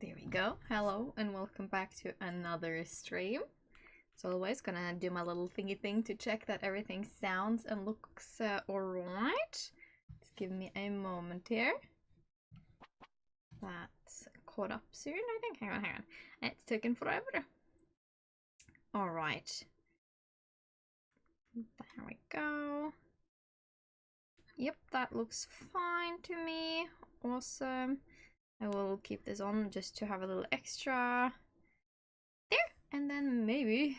There we go. Hello and welcome back to another stream. As always, gonna do my little thingy thing to check that everything sounds and looks alright. Just give me a moment here. That's caught up soon, I think. Hang on. It's taken forever. Alright. There we go. Yep, that looks fine to me. Awesome. I will keep this on just to have a little extra there, and then maybe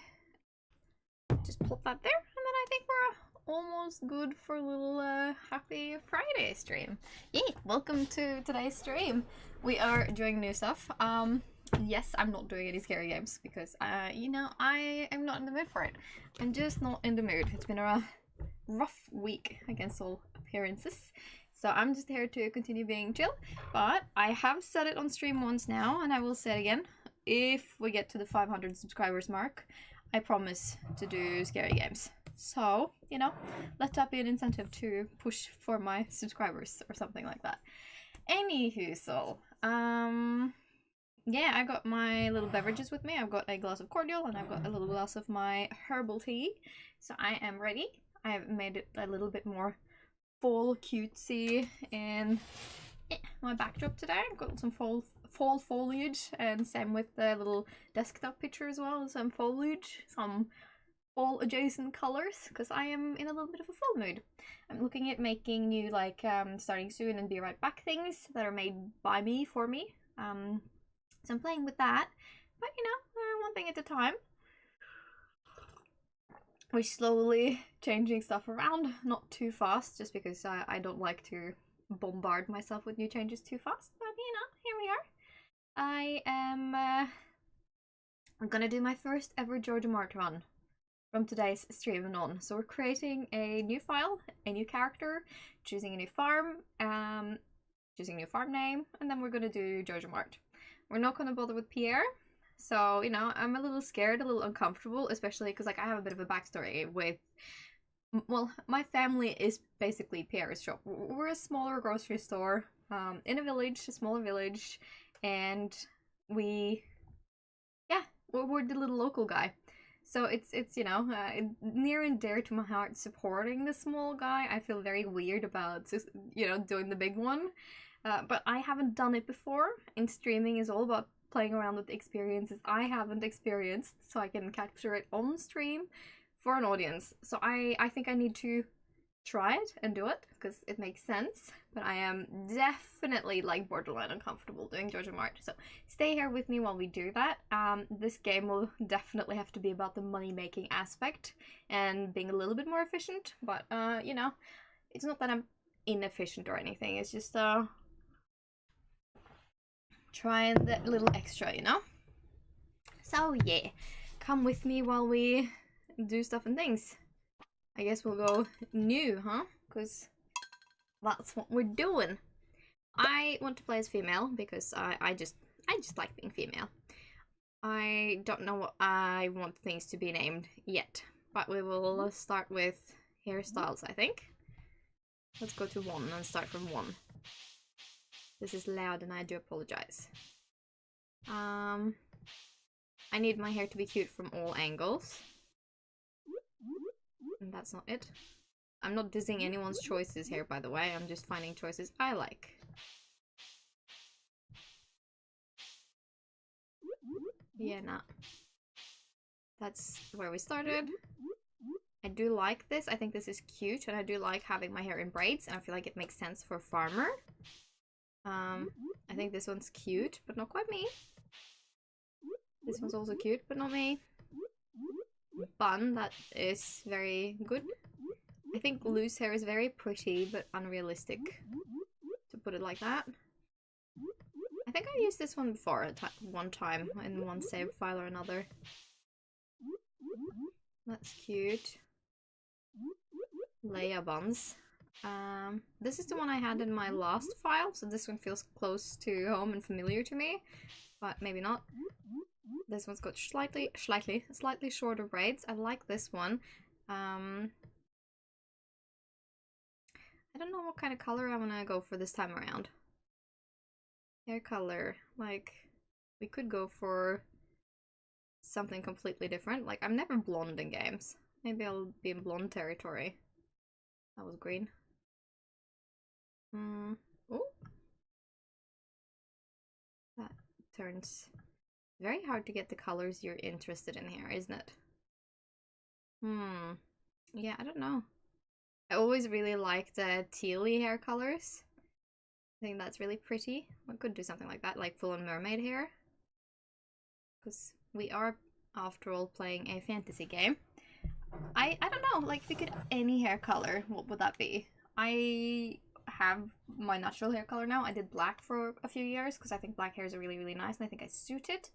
just plop that there, and then I think we're almost good for a little happy Friday stream. Yay! Welcome to today's stream. We are doing new stuff. Yes, I'm not doing any scary games because you know, I am not in the mood for it. I'm just not in the mood. It's been a rough week against all appearances. So I'm just here to continue being chill, but I have said it on stream once now, and I will say it again. If we get to the 500 subscribers mark, I promise to do scary games. So, you know, let that be an incentive to push for my subscribers or something like that. Anywho, so, yeah, I got my little beverages with me. I've got a glass of cordial and I've got a little glass of my herbal tea. So I am ready. I have made it a little bit more fall cutesy in my backdrop today. I've got some fall foliage, and same with the little desktop picture as well. Some foliage, some fall adjacent colors, because I am in a little bit of a fall mood. I'm looking at making new, like, starting soon and be right back things that are made by me for me. So I'm playing with that, but you know, one thing at a time. We're slowly changing stuff around, not too fast, just because I don't like to bombard myself with new changes too fast, but you know, here we are. I'm gonna do my first ever Joja Mart run from today's stream and on. So we're creating a new file, a new character, choosing a new farm, choosing a new farm name, and then we're gonna do Joja Mart. We're not gonna bother with Pierre. So, you know, I'm a little scared, a little uncomfortable, especially because, like, I have a bit of a backstory with, well, my family is basically Pierre's shop. We're a smaller grocery store in a village, a smaller village, and we're the little local guy. So it's you know, near and dear to my heart supporting the small guy. I feel very weird about, you know, doing the big one. But I haven't done it before, and streaming is all about playing around with experiences I haven't experienced, so I can capture it on stream for an audience. So I think I need to try it and do it, because it makes sense, but I am definitely, like, borderline uncomfortable doing Joja Mart. So stay here with me while we do that. This game will definitely have to be about the money-making aspect and being a little bit more efficient, but you know, it's not that I'm inefficient or anything, it's just trying that little extra, you know? So yeah, come with me while we do stuff and things. I guess we'll go new, huh? Because that's what we're doing. I want to play as female because I just like being female. I don't know what I want things to be named yet, but we will start with hairstyles, I think. Let's go to 1 and start from 1. This is loud and I do apologize. I need my hair to be cute from all angles. And that's not it. I'm not dissing anyone's choices here, by the way. I'm just finding choices I like. Yeah, nah. That's where we started. I do like this. I think this is cute, and I do like having my hair in braids, and I feel like it makes sense for a farmer. I think this one's cute, but not quite me. This one's also cute, but not me. Bun, that is very good. I think loose hair is very pretty, but unrealistic, to put it like that. I think I used this one before one time in one save file or another. That's cute. Leia buns. This is the one I had in my last file, so this one feels close to home and familiar to me, but maybe not. This one's got slightly shorter braids. I like this one. I don't know what kind of color I want to go for this time around. Hair color, like We could go for something completely different. Like, I'm never blonde in games. Maybe I'll be in blonde territory. That was green. Oh. That turns very hard to get the colors you're interested in here, isn't it? Yeah, I don't know. I always really like the tealy hair colors. I think that's really pretty. I could do something like that, like full-on mermaid hair. Because we are, after all, playing a fantasy game. I don't know, like, if you could any hair color, what would that be? I have my natural hair color now. I did black for a few years because I think black hair is really, really nice and I think I suit it.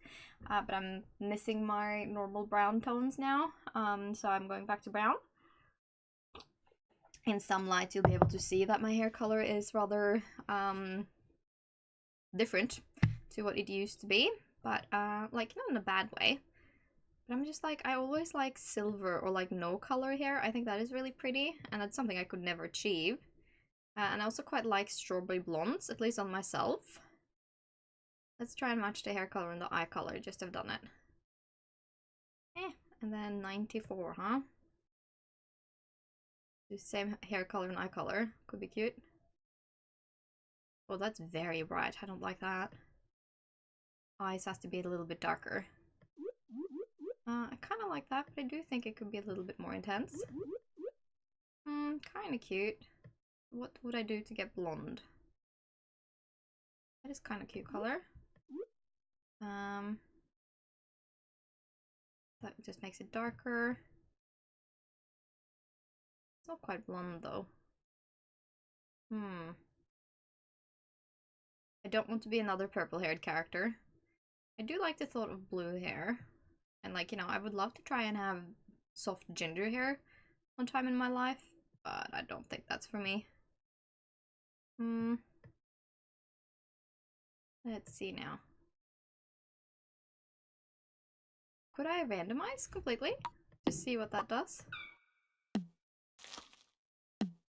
But I'm missing my normal brown tones now, so I'm going back to brown. In some light, you'll be able to see that my hair color is rather different to what it used to be, but like, not in a bad way. But I'm just like, I always like silver or like no color hair. I think that is really pretty, and that's something I could never achieve. And I also quite like strawberry blondes, at least on myself. Let's try and match the hair color and the eye color, just have done it. And then 94, huh? The same hair color and eye color. Could be cute. Oh, that's very bright. I don't like that. Eyes has to be a little bit darker. I kind of like that, but I do think it could be a little bit more intense. Kind of cute. What would I do to get blonde? That is kind of cute color. That just makes it darker. It's not quite blonde though. I don't want to be another purple-haired character. I do like the thought of blue hair. And like, you know, I would love to try and have soft ginger hair one time in my life, but I don't think that's for me. Let's see now. Could I randomize completely? Just see what that does.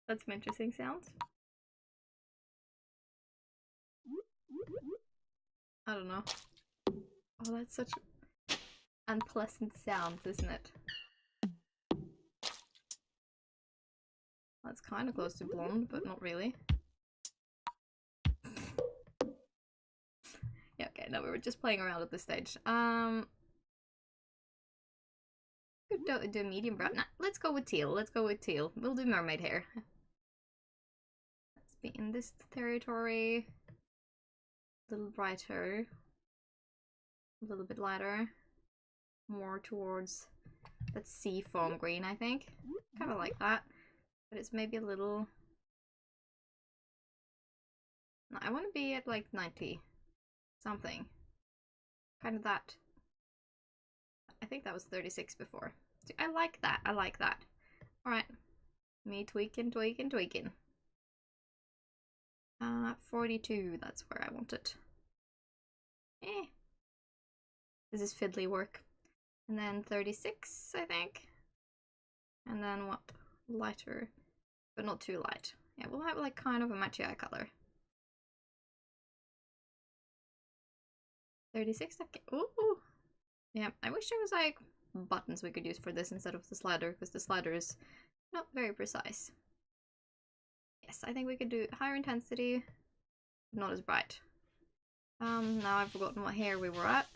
That's some interesting sounds. I don't know. Oh, that's such unpleasant sounds, isn't it? That's kind of close to blonde, but not really. Yeah, okay, no, we were just playing around at this stage. Could do medium brown. Nah, let's go with teal. Let's go with teal. We'll do mermaid hair. Let's be in this territory. A little brighter. A little bit lighter. More towards that sea foam green, I think. Kind of like that. But it's maybe a little... No, I want to be at like 90 something. Kind of that. I think that was 36 before. See, I like that. I like that. Alright. Me tweaking. 42. That's where I want it. This is fiddly work. And then 36, I think. And then what? Lighter. But not too light. Yeah, we'll have like kind of a matchy eye color. 36, okay. Ooh! Yeah, I wish there was like buttons we could use for this instead of the slider, because the slider is not very precise. Yes, I think we could do higher intensity, not as bright. Now I've forgotten what hair we were at.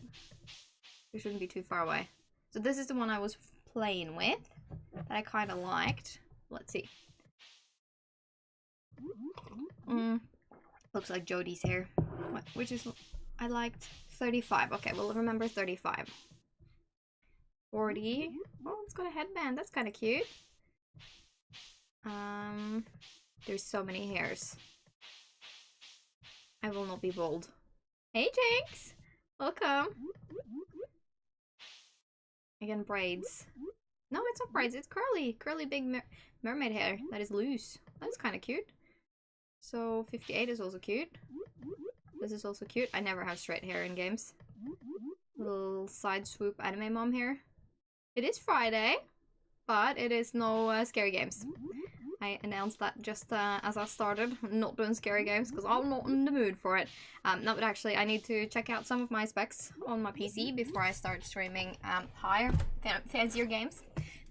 We shouldn't be too far away. So this is the one I was playing with, that I kind of liked. Let's see. Looks like Jodie's hair, which is I liked. 35. Okay, we'll remember 35. 40. Oh, it's got a headband. That's kind of cute. There's so many hairs. I will not be bold. Hey, Jinx! Welcome! Again, braids. No, it's not braids. It's curly. Curly big mermaid hair that is loose. That's kind of cute. So 58 is also cute. This is also cute. I never have straight hair in games. Little side swoop anime mom here. It is Friday, but it is no scary games. I announced that just as I started. I'm not doing scary games because I'm not in the mood for it. No, but actually I need to check out some of my specs on my PC before I start streaming higher, fancier games.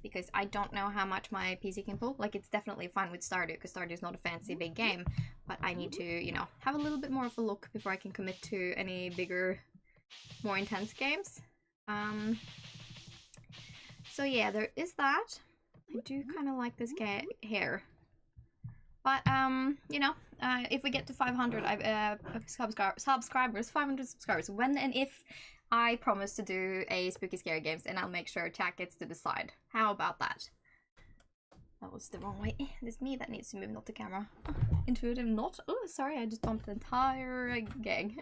Because I don't know how much my PC can pull. Like, it's definitely fine with Stardew, because Stardew is not a fancy big game. But I need to, you know, have a little bit more of a look before I can commit to any bigger, more intense games. So yeah, there is that. I do kind of like this hair. But, you know, if we get to 500 subscribers, 500 subscribers, when and if I promise to do a spooky scary games, and I'll make sure chat gets to decide. How about that? That was the wrong way. It's me that needs to move, not the camera. Intuitive not. Oh, sorry, I just bumped the entire gang.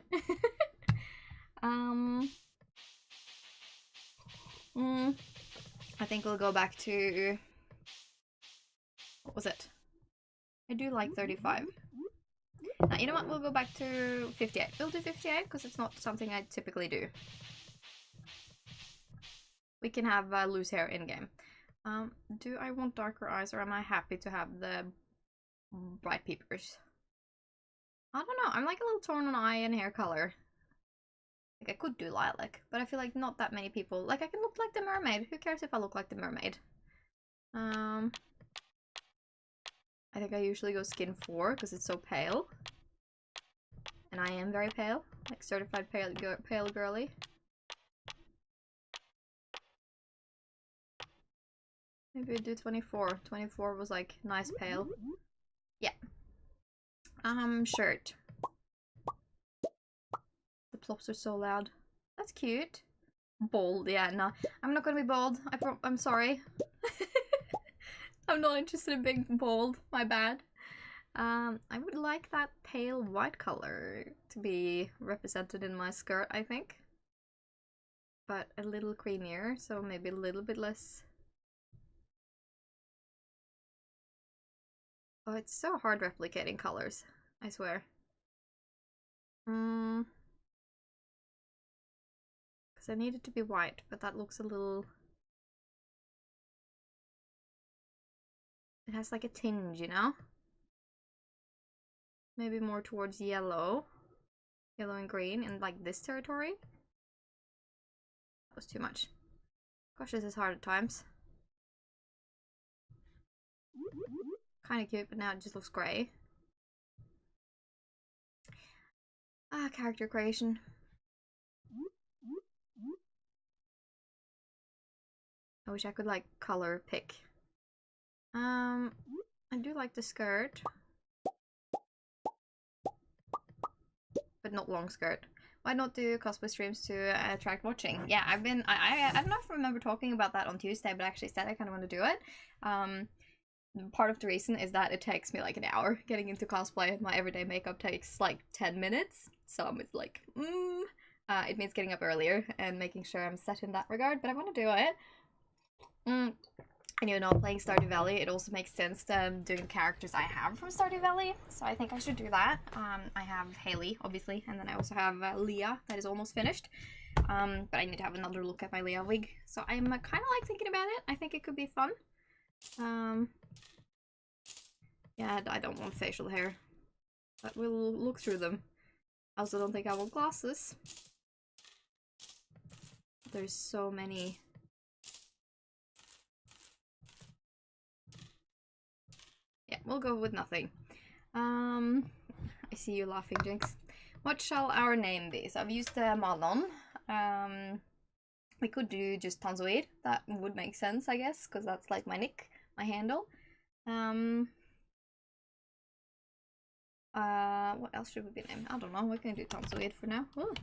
I think we'll go back to... What was it? I do like 35. Now, you know what? We'll go back to 58. We'll do 58 because it's not something I typically do. We can have loose hair in-game. Do I want darker eyes, or am I happy to have the bright peepers? I don't know. I'm like a little torn on eye and hair color. Like, I could do lilac, but I feel like not that many people... Like, I can look like the mermaid. Who cares if I look like the mermaid? I think I usually go skin 4 because it's so pale. And I am very pale. Like, certified pale girly. Maybe we do 24. 24 was like nice pale. Yeah. Shirt. The plops are so loud. That's cute. Bold, yeah, no. I'm not gonna be bold. I'm sorry. I'm not interested in being bold. My bad. I would like that pale white color to be represented in my skirt, I think. But a little creamier, so maybe a little bit less. Oh, it's so hard replicating colors, I swear. Because I need it to be white, but that looks a little... It has like a tinge, you know? Maybe more towards yellow. Yellow and green in like this territory. That was too much. Gosh, this is hard at times. Kind of cute, but now it just looks grey. Character creation. I wish I could like color pick. I do like the skirt, but not long skirt. Why not do cosplay streams to attract watching? Yeah, I don't know if I remember talking about that on Tuesday, but I actually said I kind of want to do it. Part of the reason is that it takes me like an hour getting into cosplay. My everyday makeup takes like 10 minutes, so I'm like, it means getting up earlier and making sure I'm set in that regard, but I want to do it. And you know, playing Stardew Valley, it also makes sense doing the characters I have from Stardew Valley, so I think I should do that. I have Haley, obviously, and then I also have Leah, that is almost finished. But I need to have another look at my Leah wig, so I'm kind of like thinking about it. I think it could be fun. Yeah, I don't want facial hair, but we'll look through them. I also don't think I want glasses. There's so many. Yeah, we'll go with nothing. I see you laughing, Jinx. What shall our name be? So I've used Malon. We could do just cozyyy. That would make sense, I guess, because that's like my nick, my handle. What else should we be named? I don't know. We're gonna do cozyyy for now. Ooh.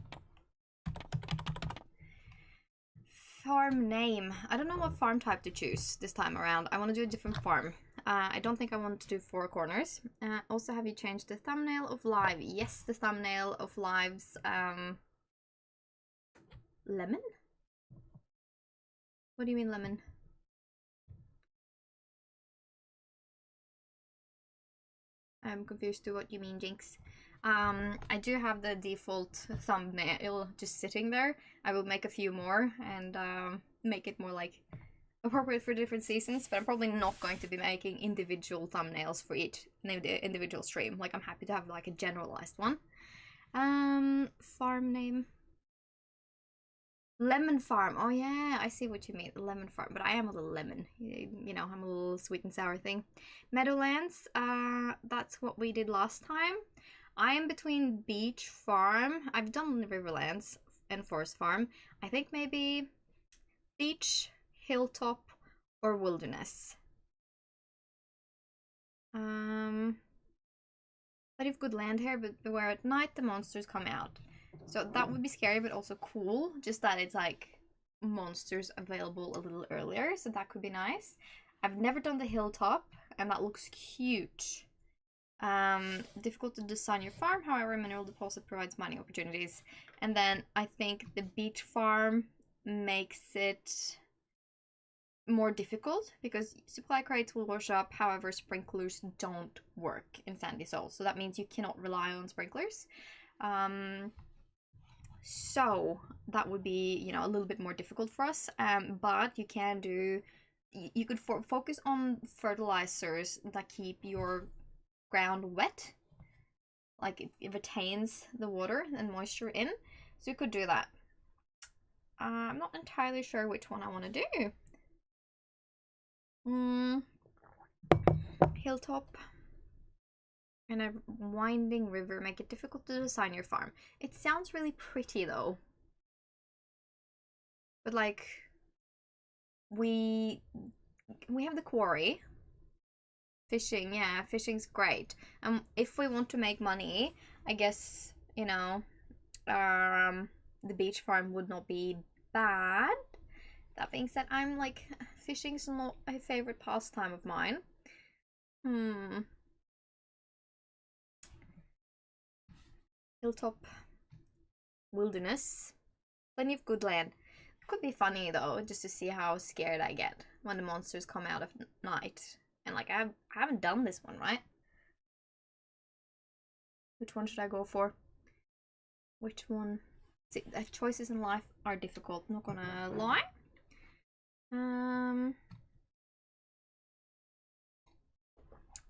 Farm name. I don't know what farm type to choose this time around. I want to do a different farm. I don't think I want to do 4 corners. Also, have you changed the thumbnail of live? Yes, the thumbnail of live's lemon? What do you mean lemon? I'm confused to what you mean, Jinx. I do have the default thumbnail just sitting there. I will make a few more and make it more like appropriate for different seasons, but I'm probably not going to be making individual thumbnails for each individual stream. Like, I'm happy to have like a generalized one. Farm name. Lemon farm. Oh yeah, I see what you mean. Lemon farm, but I am a little lemon. You know, I'm a little sweet and sour thing. Meadowlands. That's what we did last time. I am between beach farm. I've done Riverlands and forest farm. I think maybe beach, hilltop, or wilderness. But you've good land here, but beware at night the monsters come out. So that would be scary, but also cool. Just that it's like monsters available a little earlier, so that could be nice. I've never done the hilltop, and that looks cute. Difficult to design your farm, however, mineral deposit provides mining opportunities. And then I think the beach farm makes it more difficult because supply crates will wash up, however, sprinklers don't work in Sandy Soul. So that means you cannot rely on sprinklers. So that would be, you know, a little bit more difficult for us. But you can do, you could focus on fertilizers that keep your ground wet, like it retains the water and moisture in, so you could do that. I'm not entirely sure which one I want to do. Hilltop and a winding river make it difficult to design your farm. It sounds really pretty though, but like we have the quarry. Fishing, yeah, fishing's great. If we want to make money, I guess, you know, the beach farm would not be bad. That being said, I'm like, fishing's not a favorite pastime of mine. Hilltop, wilderness, plenty of good land. Could be funny though, just to see how scared I get when the monsters come out of night. And like, I haven't done this one, right? Which one should I go for? Which one? See, choices in life are difficult, not gonna lie.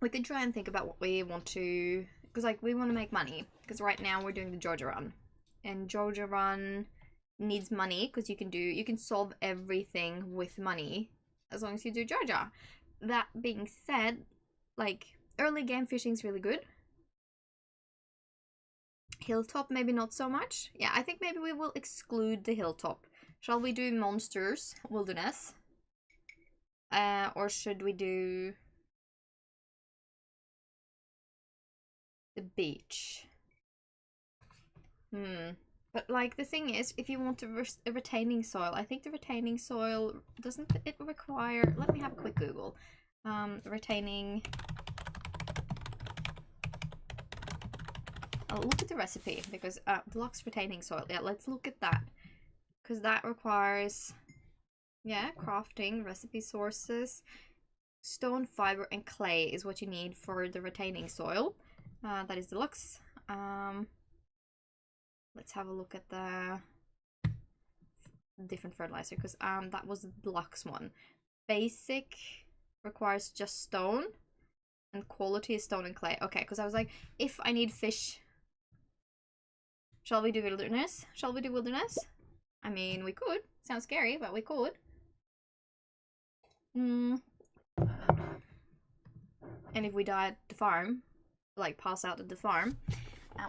We could try and think about what we want to, because like we want to make money, because right now we're doing the Joja run, and Joja run needs money because you can solve everything with money as long as you do Joja. That being said, like, early game fishing is really good. Hilltop, maybe not so much. Yeah, I think maybe we will exclude the hilltop. Shall we do monsters, wilderness? Or should we do the beach? But like, the thing is, if you want a retaining soil, I think the retaining soil, doesn't it require, let me have a quick Google. Retaining, I'll look at the recipe, because deluxe retaining soil, yeah, let's look at that, because that requires, yeah, crafting, recipe sources, stone, fiber, and clay is what you need for the retaining soil. That is deluxe. Let's have a look at the different fertilizer, because that was the deluxe one. Basic requires just stone, and quality is stone and clay. Okay, because I was like, if I need fish, shall we do wilderness? Shall we do wilderness? I mean, we could. Sounds scary, but we could. And if we die at the farm, like pass out at the farm,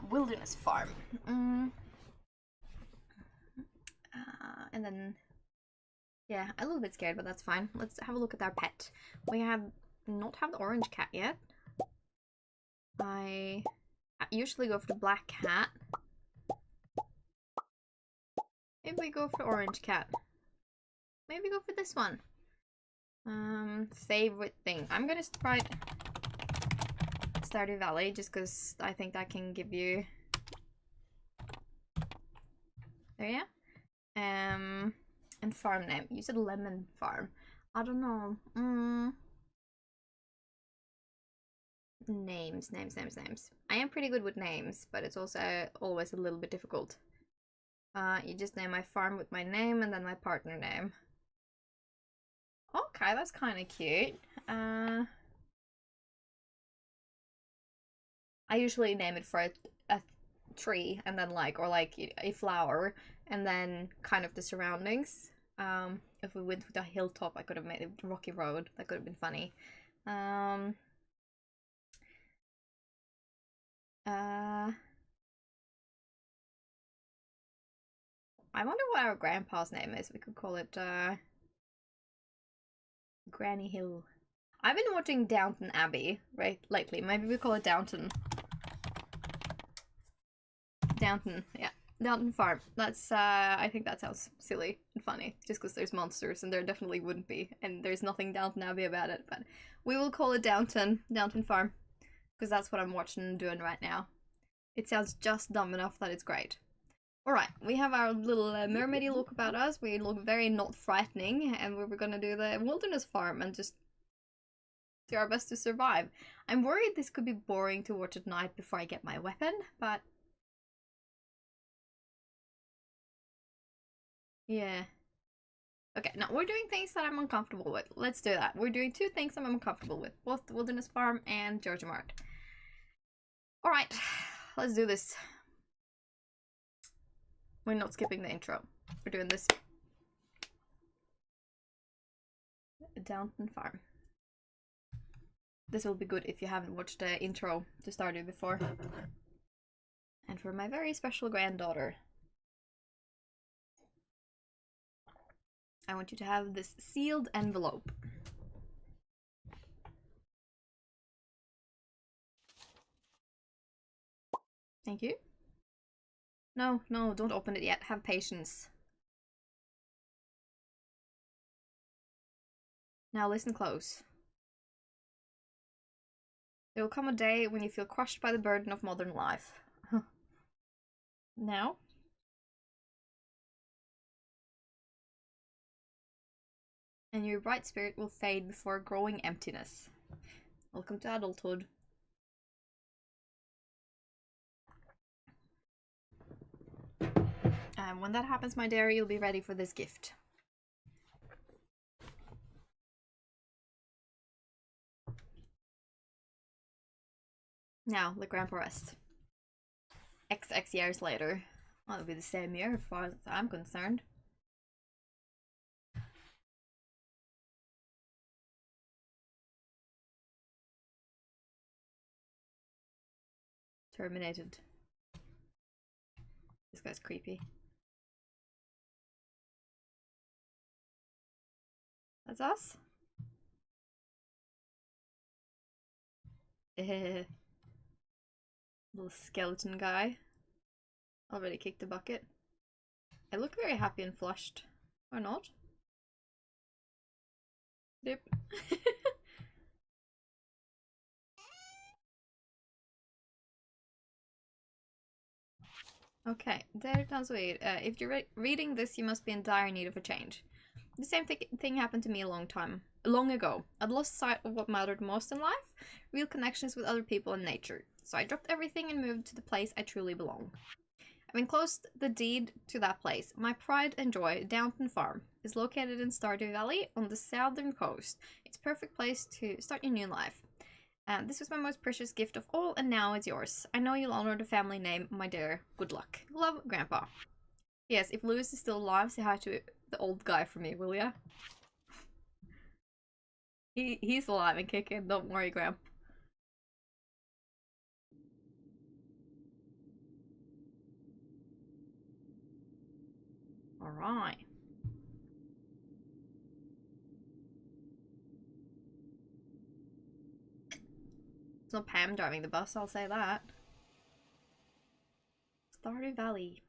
wilderness farm. And then, yeah, a little bit scared, but that's fine. Let's have a look at our pet. We have not have the orange cat yet. I usually go for the black cat. Maybe we go for orange cat. Maybe go for this one. Favorite thing. I'm gonna try Stardew Valley just because I think that can give you. There, yeah. And farm name. You said lemon farm. I don't know. Names. I am pretty good with names, but it's also always a little bit difficult. You just name my farm with my name and then my partner name. Okay, that's kind of cute. I usually name it for a tree and then like, or like a flower and then kind of the surroundings. If we went with a hilltop, I could have made it rocky road. That could have been funny. I wonder what our grandpa's name is. We could call it Granny Hill. I've been watching Downton Abbey lately. Maybe we call it Downton. Downton, yeah. Downton Farm. That's, I think that sounds silly and funny, just because there's monsters, and there definitely wouldn't be, and there's nothing Downton Abbey about it, but we will call it Downton Farm, because that's what I'm watching and doing right now. It sounds just dumb enough that it's great. Alright, we have our little mermaidy look about us. We look very not frightening, and we're gonna do the wilderness farm and just do our best to survive. I'm worried this could be boring to watch at night before I get my weapon, but yeah. Okay, now we're doing things that I'm uncomfortable with. Let's do that. We're doing two things I'm uncomfortable with. Both the Wilderness Farm and Joja Mart. Alright, let's do this. We're not skipping the intro. We're doing this. Downton Farm. This will be good if you haven't watched the intro to Stardew before. And for my very special granddaughter, I want you to have this sealed envelope. Thank you. No, no, don't open it yet. Have patience. Now listen close. There will come a day when you feel crushed by the burden of modern life. Now? And your bright spirit will fade before a growing emptiness. Welcome to adulthood. When that happens, my dear, you'll be ready for this gift. Now, let Grandpa rest. XX years later. Well, it'll be the same year as far as I'm concerned. Terminated. This guy's creepy. That's us? Little skeleton guy. Already kicked the bucket. I look very happy and flushed. Or not? Dip. Okay, there cozzyy. If you're reading this, you must be in dire need of a change. The same thing happened to me long ago. I'd lost sight of what mattered most in life, real connections with other people and nature. So I dropped everything and moved to the place I truly belong. I've enclosed the deed to that place. My pride and joy, Downton Farm, is located in Stardew Valley on the southern coast. It's a perfect place to start your new life. This was my most precious gift of all, and now it's yours. I know you'll honor the family name, my dear. Good luck. Love, Grandpa. Yes, if Lewis is still alive, say hi to the old guy for me, will ya? He's alive and kicking, don't worry, Grandpa. Alright. It's not Pam driving the bus, I'll say that. Stardew Valley.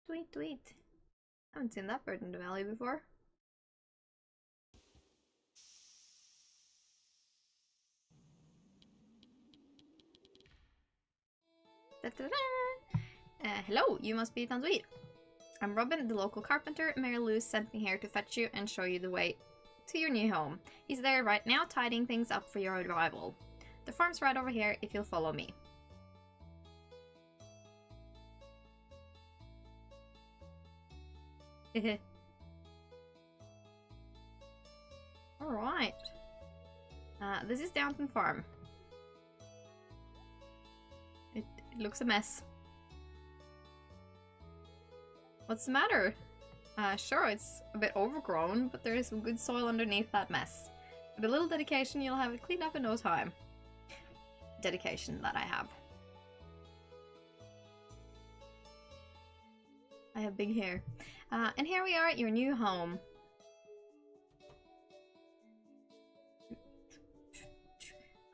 Tweet, tweet. I haven't seen that bird in the valley before. Hello, you must be Tanzweed. I'm Robin, the local carpenter. Mary Lou sent me here to fetch you and show you the way to your new home. He's there right now, tidying things up for your arrival. The farm's right over here if you'll follow me. Alright. This is Downton Farm. It looks a mess. What's the matter? Sure, it's a bit overgrown, but there is some good soil underneath that mess. With a little dedication, you'll have it cleaned up in no time. Dedication that I have. I have big hair. And here we are at your new home.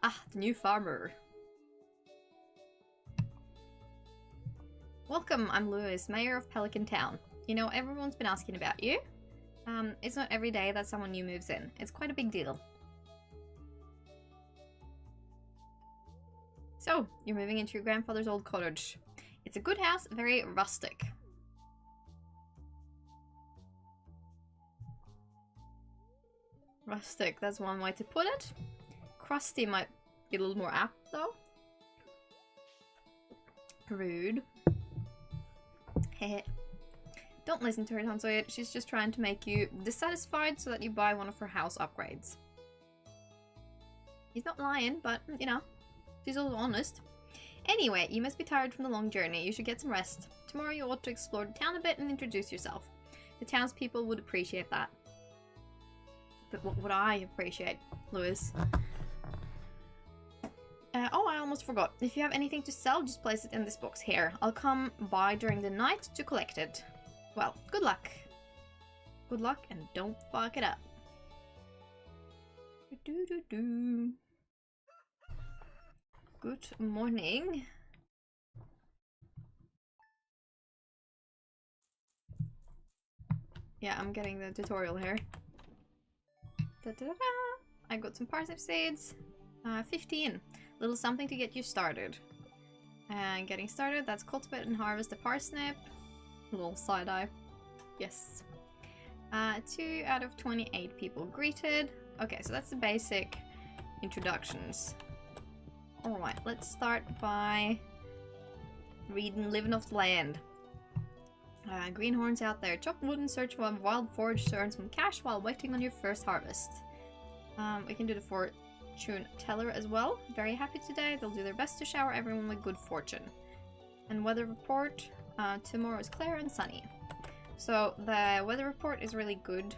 Ah, the new farmer. Welcome, I'm Lewis, Mayor of Pelican Town. You know, everyone's been asking about you. It's not every day that someone new moves in. It's quite a big deal. So, you're moving into your grandfather's old cottage. It's a good house, very rustic. Rustic, that's one way to put it. Crusty might be a little more apt, though. Rude. Heh. Don't listen to her, cozyyy. She's just trying to make you dissatisfied so that you buy one of her house upgrades. He's not lying, but, you know, she's also honest. Anyway, you must be tired from the long journey. You should get some rest. Tomorrow you ought to explore the town a bit and introduce yourself. The townspeople would appreciate that. But what would I appreciate, Lewis? Oh, I almost forgot. If you have anything to sell, just place it in this box here. I'll come by during the night to collect it. Well, good luck. Good luck and don't fuck it up. Good morning. Yeah, I'm getting the tutorial here. I got some parsnip seeds. 15. Little something to get you started. And getting started, that's cultivate and harvest the parsnip. A little side eye. Yes. 2 out of 28 people greeted. Okay, so that's the basic introductions. Alright, let's start by reading Living Off the Land. Greenhorns out there. Chop wood and search for wild forage to earn some cash while waiting on your first harvest. We can do the fortune teller as well. Very happy today. They'll do their best to shower everyone with good fortune. And weather report. Tomorrow is clear and sunny. So the weather report is really good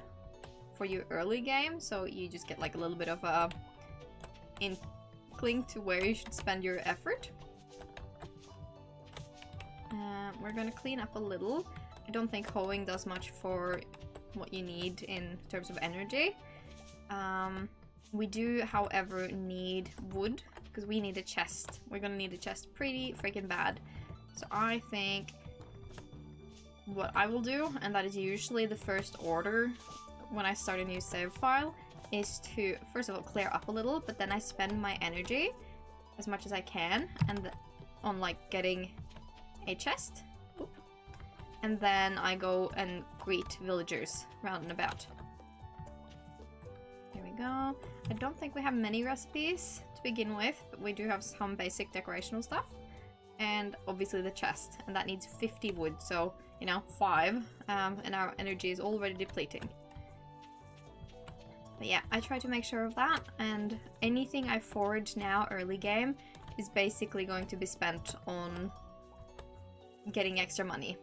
for your early game. So you just get like a little bit of a inkling to where you should spend your effort. We're gonna clean up a little. I don't think hoeing does much for what you need in terms of energy. We do, however, need wood because we need a chest. We're gonna need a chest pretty freaking bad. So I think what I will do, and that is usually the first order when I start a new save file, is to first of all clear up a little, but then I spend my energy as much as I can and on like getting a chest. Oop. And then I go and greet villagers round and about. Here we go. I don't think we have many recipes to begin with, but we do have some basic decorational stuff. And obviously the chest, and that needs 50 wood, so, you know, 5, and our energy is already depleting. But yeah, I try to make sure of that, and anything I forage now early game is basically going to be spent on getting extra money.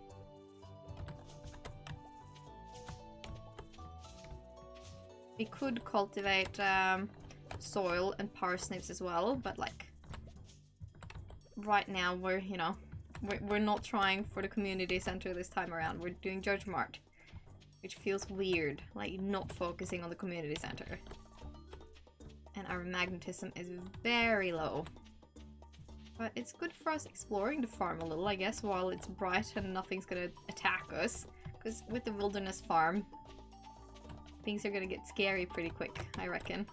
We could cultivate soil and parsnips as well, but like right now we're, you know, we're not trying for the community center this time around. We're doing Joja Mart, which feels weird, like not focusing on the community center. And our magnetism is very low. But it's good for us exploring the farm a little, I guess, while it's bright and nothing's gonna attack us. Because with the wilderness farm, things are gonna get scary pretty quick, I reckon.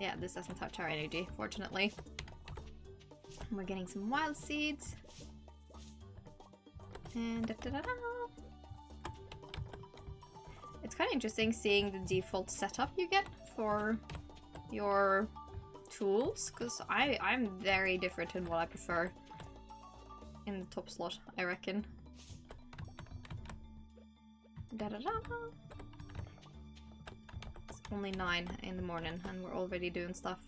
Yeah, this doesn't touch our energy, fortunately. We're getting some wild seeds. And it's kind of interesting seeing the default setup you get for your tools, because I'm very different in what I prefer in the top slot, I reckon. Da da da. It's only 9 in the morning and we're already doing stuff.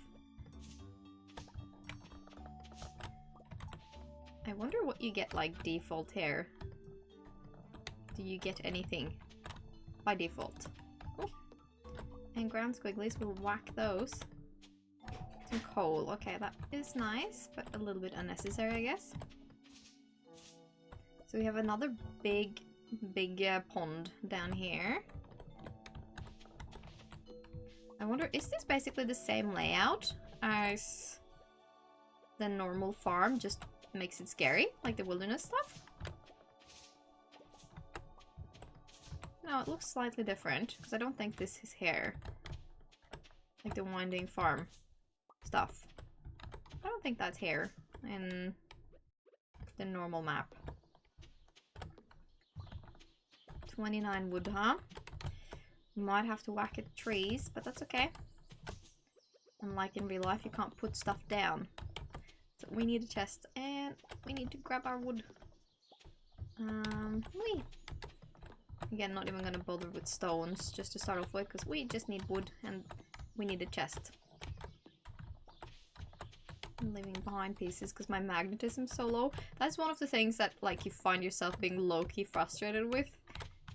I wonder what you get like default here. Do you get anything by default? Oh. And ground squigglies, we'll whack those. Some coal. Okay, that is nice, but a little bit unnecessary, I guess. So we have another big pond down here. I wonder, is this basically the same layout as the normal farm, just makes it scary, like the wilderness stuff? No, it looks slightly different, because I don't think this is here. Like the winding farm stuff. I don't think that's here in the normal map. 29 wood, huh? Might have to whack at trees, but that's okay. Unlike in real life, you can't put stuff down. So we need a chest, and we need to grab our wood. Whee! Again, not even gonna bother with stones, just to start off with, because we just need wood, and we need a chest. I'm leaving behind pieces, because my magnetism's so low. That's one of the things that, like, you find yourself being low-key frustrated with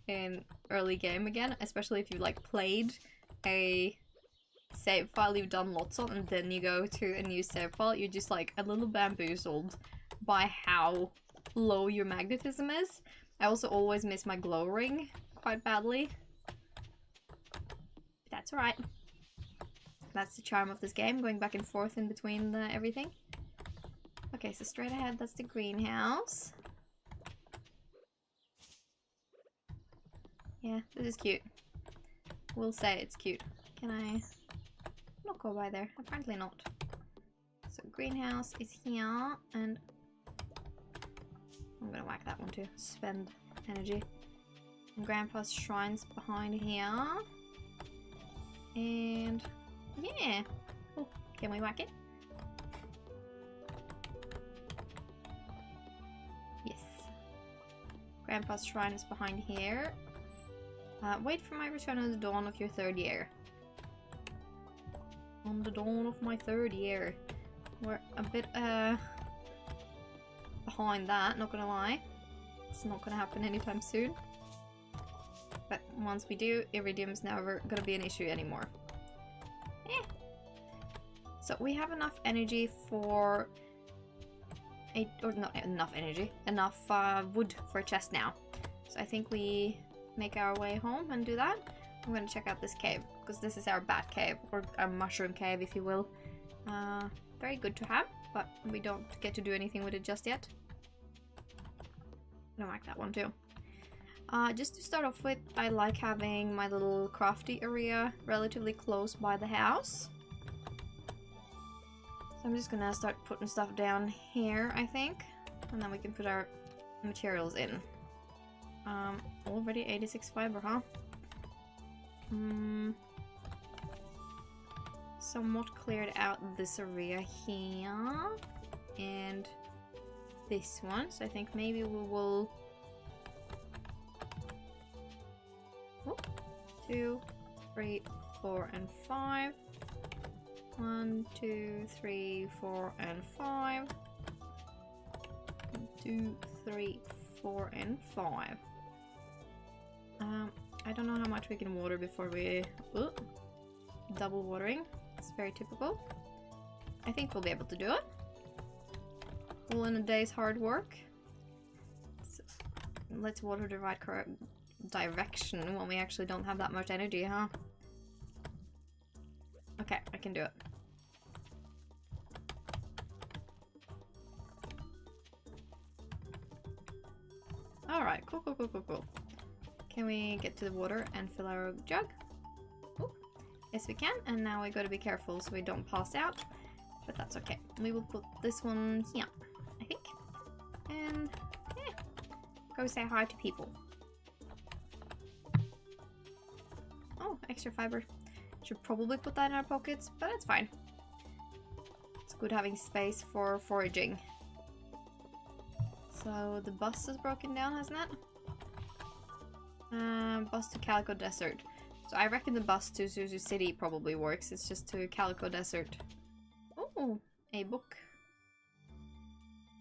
in early game again, especially if you like played a save file you've done lots on and then you go to a new save file, you're just like a little bamboozled by how low your magnetism is. I also always miss my glow ring quite badly. That's alright. That's the charm of this game, going back and forth in between everything. Okay, so straight ahead, that's the greenhouse. Yeah, this is cute. We'll say it's cute. Can I not go by there? Apparently not. So greenhouse is here, and I'm gonna whack that one too. Spend energy. And Grandpa's shrine's behind here. And yeah. Oh, can we whack it? Yes. Grandpa's shrine is behind here. Wait for my return on the dawn of your 3rd year. On the dawn of my 3rd year. We're a bit behind that, not gonna lie. It's not gonna happen anytime soon. But once we do, iridium's never gonna be an issue anymore. Eh. So we have enough energy for or not enough energy, enough wood for a chest now. So I think we make our way home and do that. I'm gonna check out this cave, because this is our bat cave, or a mushroom cave if you will. Very good to have, but we don't get to do anything with it just yet. I'm gonna like that one too. Just to start off with, I like having my little crafty area relatively close by the house. So I'm just gonna start putting stuff down here, I think, and then we can put our materials in. Already 86 fiber, huh? Somewhat cleared out this area here and this one, so I think maybe we will 2, 3, 4, and 5. 1, 2, 3, 4, and 5. 2, 3, 4, and 5. I don't know how much we can water before we double watering. It's very typical. I think we'll be able to do it. All in a day's hard work. So let's water the right direction when we actually don't have that much energy, huh? Okay, I can do it. Alright, cool. Can we get to the water and fill our jug? Ooh. Yes, we can, and now we gotta be careful so we don't pass out, but that's okay. We will put this one here, I think. And yeah, go say hi to people. Oh, extra fiber. Should probably put that in our pockets, but that's fine. It's good having space for foraging. So the bus is broken down, hasn't it? Bus to Calico Desert. So I reckon the bus to Zuzu City probably works. It's just to Calico Desert. Oh, a book.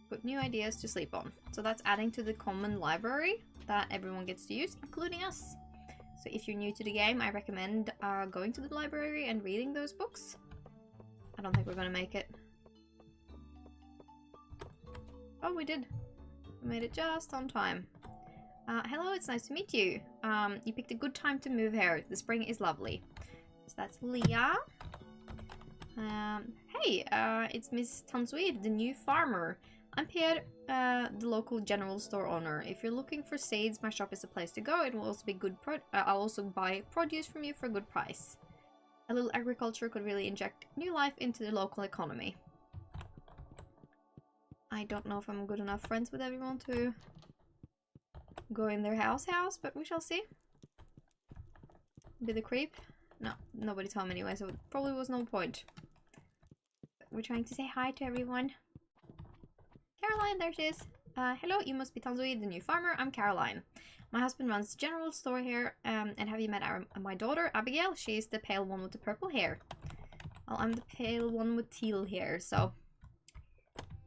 Put new ideas to sleep on. So that's adding to the common library that everyone gets to use, including us. So if you're new to the game, I recommend going to the library and reading those books. I don't think we're gonna make it. Oh, we did. We made it just on time. Hello, it's nice to meet you. You picked a good time to move here. The spring is lovely. So that's Leah. Hey, it's Miss cozyyy, the new farmer. I'm Pierre, the local general store owner. If you're looking for seeds, my shop is the place to go. It will also be good. I'll also buy produce from you for a good price. A little agriculture could really inject new life into the local economy. I don't know if I'm good enough friends with everyone to go in their house, but we shall see. Be the creep? No, nobody told me anyway, so it probably was no point. But we're trying to say hi to everyone. Caroline, there she is. Hello, you must be cozyyy, the new farmer. I'm Caroline. My husband runs the general store here, and have you met my daughter, Abigail? She's the pale one with the purple hair. Well, I'm the pale one with teal hair, so...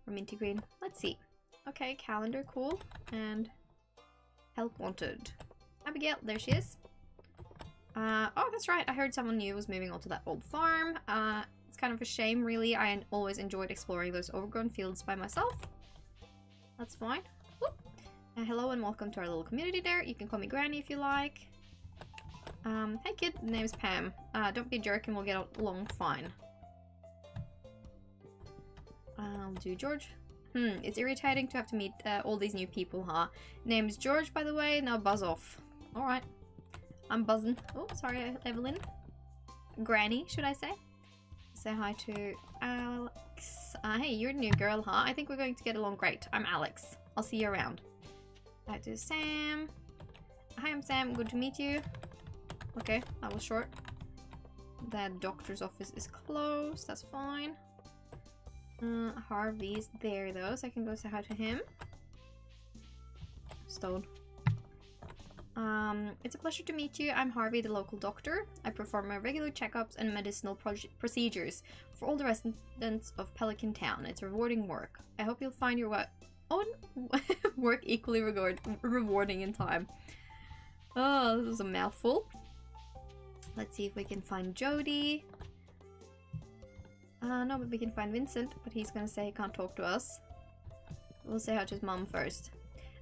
Or minty green. Let's see. Okay, calendar, cool. And... help wanted. Abigail, there she is. Oh, that's right. I heard someone new was moving on to that old farm. It's kind of a shame, really. I always enjoyed exploring those overgrown fields by myself. That's fine. Hello and welcome to our little community there. You can call me Granny if you like. Hey kid, the name's Pam. Don't be a jerk and we'll get along fine. I'll do George. It's irritating to have to meet all these new people, huh? Name's George, by the way. Now buzz off. Alright. I'm buzzing. Oh, sorry, Evelyn. Granny, should I say? Say hi to Alex. Hey, you're a new girl, huh? I think we're going to get along great. I'm Alex. I'll see you around. Hi to Sam. Hi, I'm Sam. Good to meet you. Okay, that was short. The doctor's office is closed. That's fine. Harvey's there though, so I can go say hi to him. Stone. It's a pleasure to meet you. I'm Harvey, the local doctor. I perform my regular checkups and medicinal procedures for all the residents of Pelican Town. It's rewarding work. I hope you'll find your own work equally rewarding in time. Oh, this is a mouthful. Let's see if we can find Jody. No, but we can find Vincent, but he's gonna say he can't talk to us. We'll say hi to his mom first.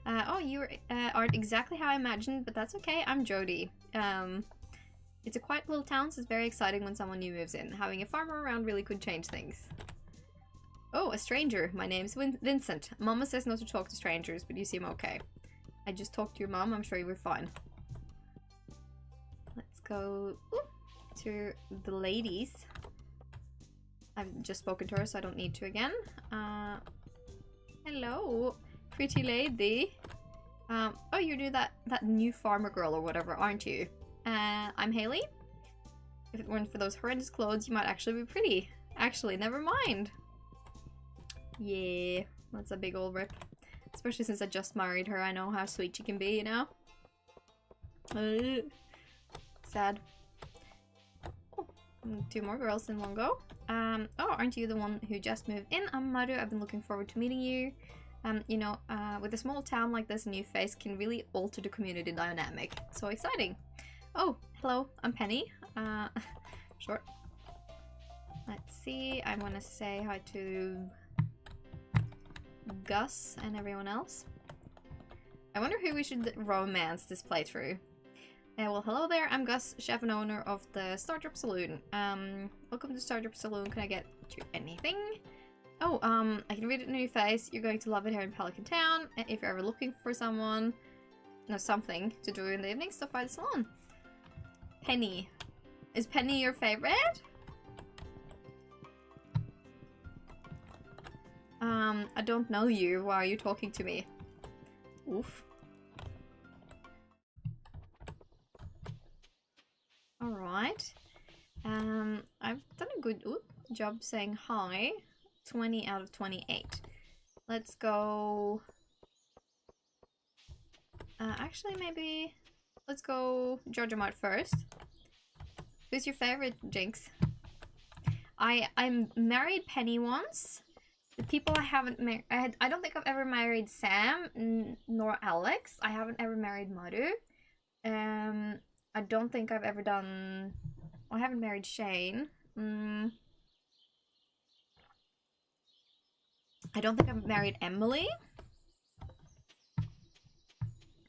Oh, you aren't exactly how I imagined, but that's okay. I'm Jody. It's a quiet little town, so it's very exciting when someone new moves in. Having a farmer around really could change things. Oh, a stranger. My name's Vincent. Mama says not to talk to strangers, but you seem okay. I just talked to your mom. I'm sure you were fine. Let's go to the ladies. I've just spoken to her, so I don't need to again. Hello, pretty lady. Oh, you're that new farmer girl or whatever, aren't you? I'm Haley. If it weren't for those horrendous clothes, you might actually be pretty. Actually, never mind. Yeah, that's a big old rip. Especially since I just married her, I know how sweet she can be, you know? Sad. Oh, 2 more girls in one go. Oh, aren't you the one who just moved in? I'm Maru. I've been looking forward to meeting you. You know, with a small town like this, a new face can really alter the community dynamic. So exciting. Oh, hello, I'm Penny. Short. Let's see, I want to say hi to Gus and everyone else. I wonder who we should romance this playthrough. Well, hello there, I'm Gus, chef and owner of the Stardrop Saloon. Welcome to Stardrop Saloon, can I get you anything? Oh, I can read it in your face. You're going to love it here in Pelican Town. If you're ever looking for someone, something to do in the evening, stop by the salon. Penny. Is Penny your favorite? I don't know you. Why are you talking to me? Oof. Alright. I've done a good job saying hi. 20 out of 28. Let's go... actually, maybe... let's go Joja Mart first. Who's your favorite, Jinx? I married Penny once. The people I haven't married, I don't think I've ever married Sam nor Alex. I haven't ever married Maru. I don't think I've ever done. I haven't married Shane. I don't think I've married Emily.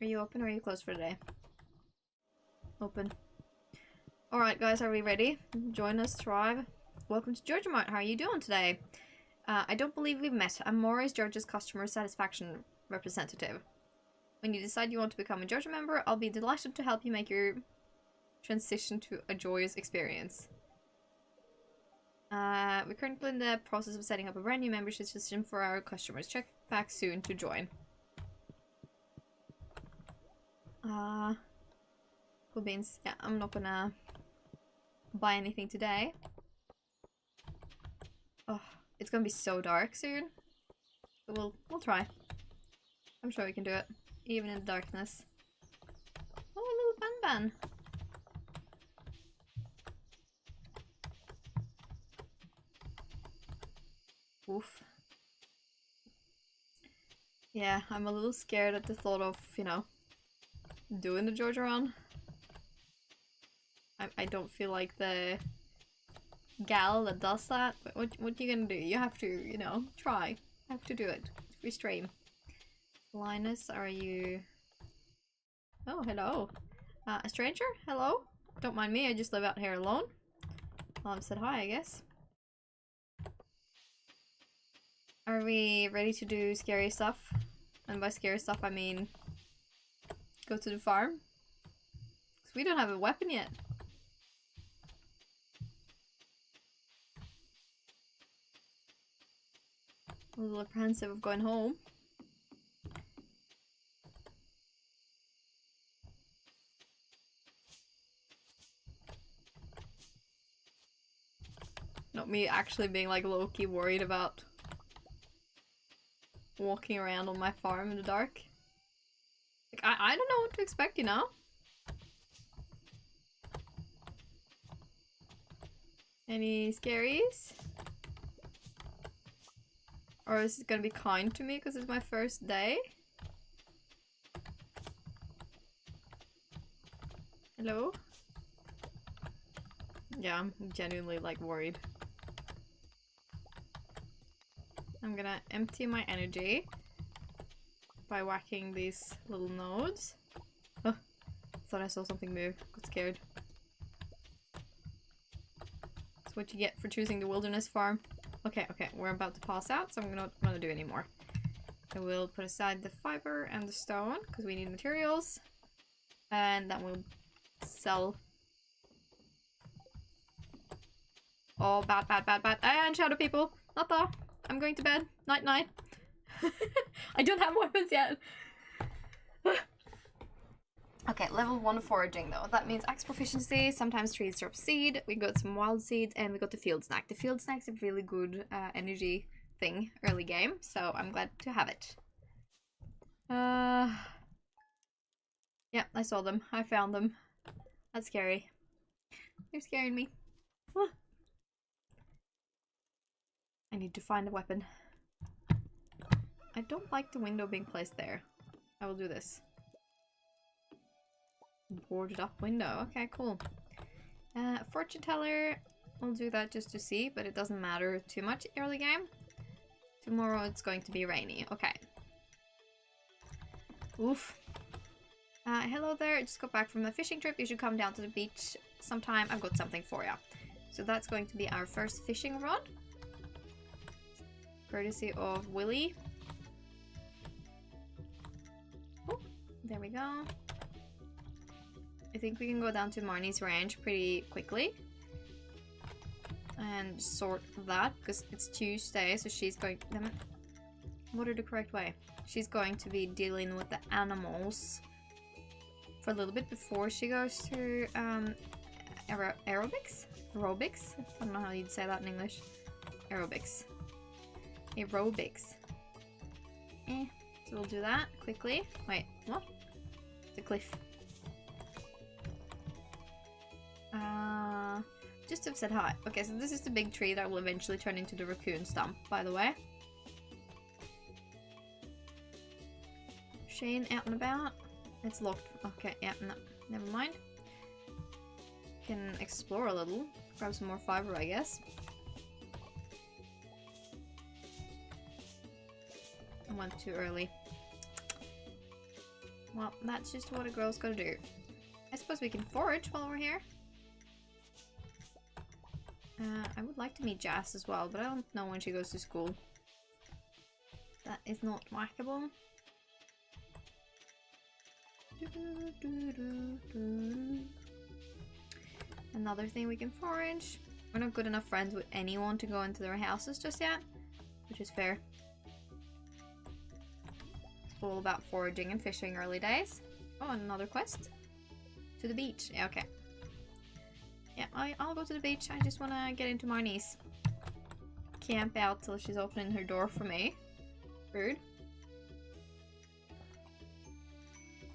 Are you open or are you closed for today? Open. Alright guys, are we ready? Join us, thrive. Welcome to Joja Mart. How are you doing today? I don't believe we've met. I'm Maurice, Georgia's customer satisfaction representative. When you decide you want to become a Joja member, I'll be delighted to help you make your transition to a joyous experience. We're currently in the process of setting up a brand new membership system for our customers. Check back soon to join. Cool beans. Yeah, I'm not gonna buy anything today. Oh, it's gonna be so dark soon. But we'll try. I'm sure we can do it. Even in the darkness. Oh, a little Ban. Oof. Yeah, I'm a little scared at the thought of, you know, doing the Joja run. I don't feel like the gal that does that. But what you gonna do? You have to, you know, try. You have to do it. Free stream. Linus, are you... Oh, hello. A stranger? Hello? Don't mind me, I just live out here alone. Well, I've said hi, I guess. Are we ready to do scary stuff? And by scary stuff, I mean... go to the farm? Because we don't have a weapon yet. A little apprehensive of going home. Not me actually being like low-key worried about walking around on my farm in the dark. Like, I don't know what to expect, you know? Any scaries? Or is it gonna be kind to me because it's my first day? Hello? Yeah, I'm genuinely like worried. I'm gonna empty my energy by whacking these little nodes. Oh, thought I saw something move. Got scared. That's what you get for choosing the wilderness farm. Okay, we're about to pass out, so I'm not gonna do any more. I will put aside the fiber and the stone, because we need materials. And then we'll sell... Oh, bad. And shadow people! Not the... I'm going to bed. Night night. I don't have weapons yet. Okay, level 1 foraging though. That means axe proficiency, sometimes trees drop seed, we got some wild seeds, and we got the field snack. The field snack's a really good energy thing early game, so I'm glad to have it. Yeah, I saw them. I found them. That's scary. They're scaring me. I need to find a weapon. I don't like the window being placed there. I will do this. Boarded up window. Okay, cool. Fortune teller. We'll do that just to see, but it doesn't matter too much early game. Tomorrow it's going to be rainy. Okay. Oof. Hello there. I just got back from a fishing trip. You should come down to the beach sometime. I've got something for you. So that's going to be our first fishing rod. Courtesy of Willie. Oh, there we go. I think we can go down to Marnie's ranch pretty quickly. And sort that, because it's Tuesday, so she's going... Damn it. What are the correct way? She's going to be dealing with the animals for a little bit before she goes to aerobics? Aerobics? I don't know how you'd say that in English. Aerobics. Aerobics. So we'll do that quickly. Wait, what? It's a cliff. Just to have said hi. Okay, so this is the big tree that will eventually turn into the raccoon stump, by the way. Shane out and about. It's locked. Okay, yeah, no, never mind. Can explore a little. Grab some more fiber, I guess. I went too early. Well, that's just what a girl's gotta do. I suppose we can forage while we're here. I would like to meet Jazz as well, but I don't know when she goes to school. That is not likable. Another thing we can forage. We're not good enough friends with anyone to go into their houses just yet, which is fair. It's all about foraging and fishing early days. Oh, and another quest. To the beach. Yeah, okay. Yeah, I'll go to the beach. I just want to get into Marnie's. Camp out till she's opening her door for me. Rude.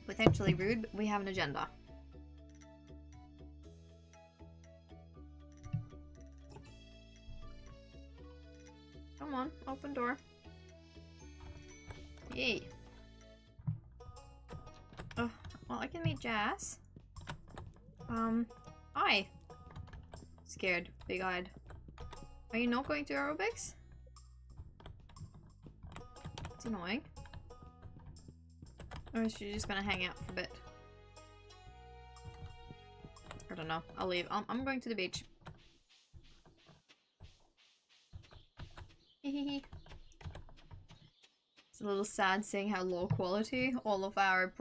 Potentially rude, but we have an agenda. Come on, open door. Yay. Oh, well, I can meet Jazz. Hi. Scared, big-eyed. Are you not going to aerobics? It's annoying. Or is she just gonna hang out for a bit? I don't know. I'll leave. I'm going to the beach. Hehehe. It's a little sad seeing how low quality all of our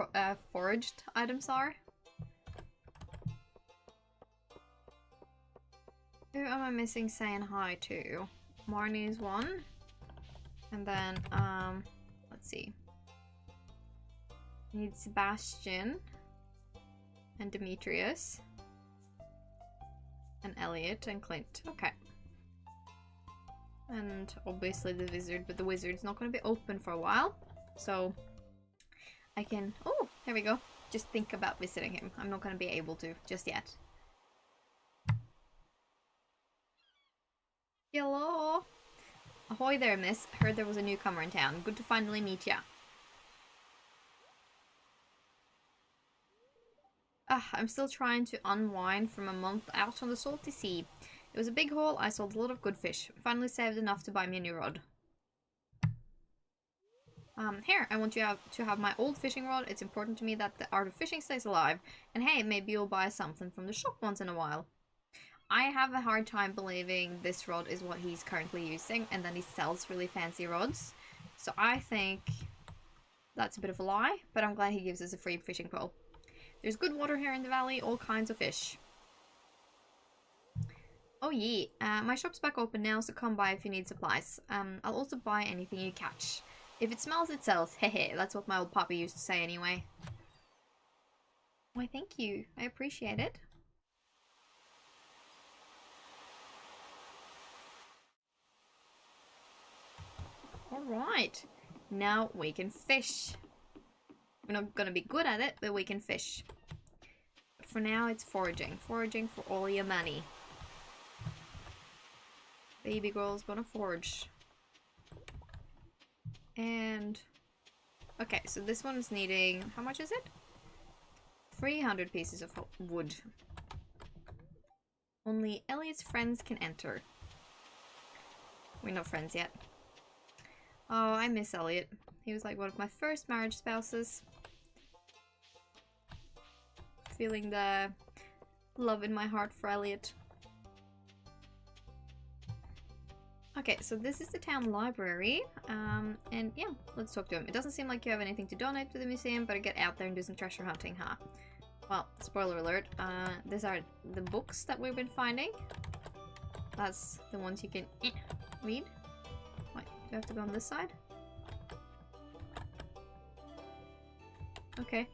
foraged items are. Who am I missing saying hi to? Marnie's one. And then, let's see. We need Sebastian. And Demetrius. And Elliot and Clint. Okay. And obviously the wizard, but the wizard's not going to be open for a while. So, I can... Oh, there we go. Just think about visiting him. I'm not going to be able to just yet. Hello! Ahoy there, miss. Heard there was a newcomer in town. Good to finally meet ya. I'm still trying to unwind from a month out on the salty sea. It was a big haul. I sold a lot of good fish. Finally saved enough to buy me a new rod. Here, I want you to have my old fishing rod. It's important to me that the art of fishing stays alive. And hey, maybe you'll buy something from the shop once in a while. I have a hard time believing this rod is what he's currently using, and then he sells really fancy rods. So I think that's a bit of a lie, but I'm glad he gives us a free fishing pole. There's good water here in the valley, all kinds of fish. Oh yeah, my shop's back open now, so come by if you need supplies. I'll also buy anything you catch. If it smells, it sells. Hehe, that's what my old poppy used to say anyway. Why, thank you. I appreciate it. Alright, now we can fish. We're not gonna be good at it, but we can fish. But for now, it's foraging. Foraging for all your money. Baby girl's gonna forage. And... okay, so this one's needing... how much is it? 300 pieces of wood. Only Elliot's friends can enter. We're not friends yet. Oh, I miss Elliot. He was like one of my first marriage spouses. Feeling the love in my heart for Elliot. Okay, so this is the town library. And yeah, let's talk to him. It doesn't seem like you have anything to donate to the museum, but get out there and do some treasure hunting, huh? Well, spoiler alert, these are the books that we've been finding. That's the ones you can read. Wait, do I have to go on this side? Okay.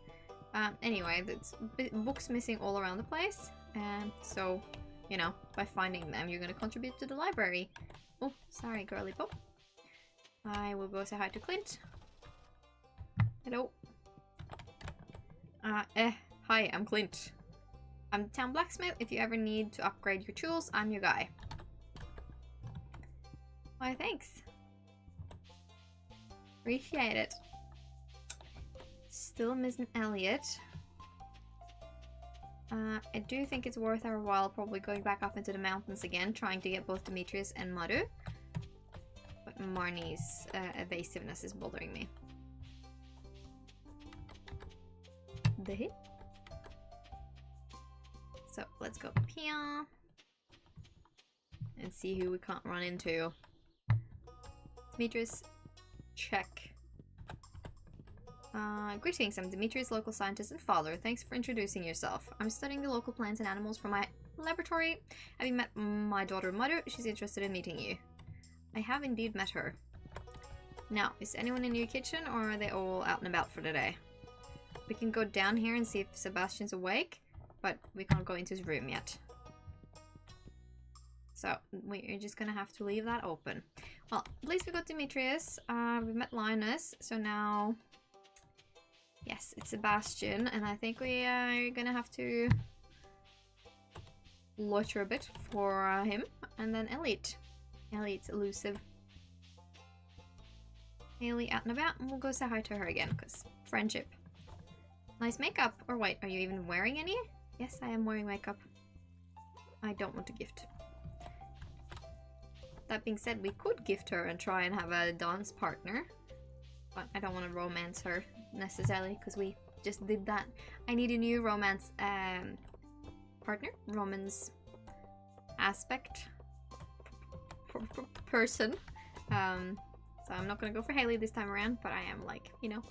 Anyway, there's books missing all around the place. And so, you know, by finding them, you're going to contribute to the library. Oh, sorry, girly pop. I will go say hi to Clint. Hello. Hi, I'm Clint. I'm the town blacksmith. If you ever need to upgrade your tools, I'm your guy. Why, thanks. Appreciate it. Still missing Elliot. I do think it's worth our while probably going back up into the mountains again, trying to get both Demetrius and Maru. But Marnie's evasiveness is bothering me. The hit. So let's go up here and see who we can't run into. Demetrius, check. Greetings, I'm Demetrius, local scientist and father. Thanks for introducing yourself. I'm studying the local plants and animals from my laboratory. Having met my daughter Mother, she's interested in meeting you. I have indeed met her. Now, is anyone in your kitchen or are they all out and about for the day? We can go down here and see if Sebastian's awake, but we can't go into his room yet. So, we're just gonna have to leave that open. Well, at least we got Demetrius. We met Linus, so now... Yes, it's Sebastian, and I think we are gonna have to loiter a bit for him. And then Elliot. Elliot's elusive. Haley out and about, and we'll go say hi to her again, because friendship. Nice makeup. Or wait, are you even wearing any? Yes, I am wearing makeup. I don't want to gift. That being said, we could gift her and try and have a dance partner. But I don't want to romance her necessarily, because we just did that. I need a new romance partner. Romance aspect. Person. So I'm not going to go for Haley this time around, but I am like, you know,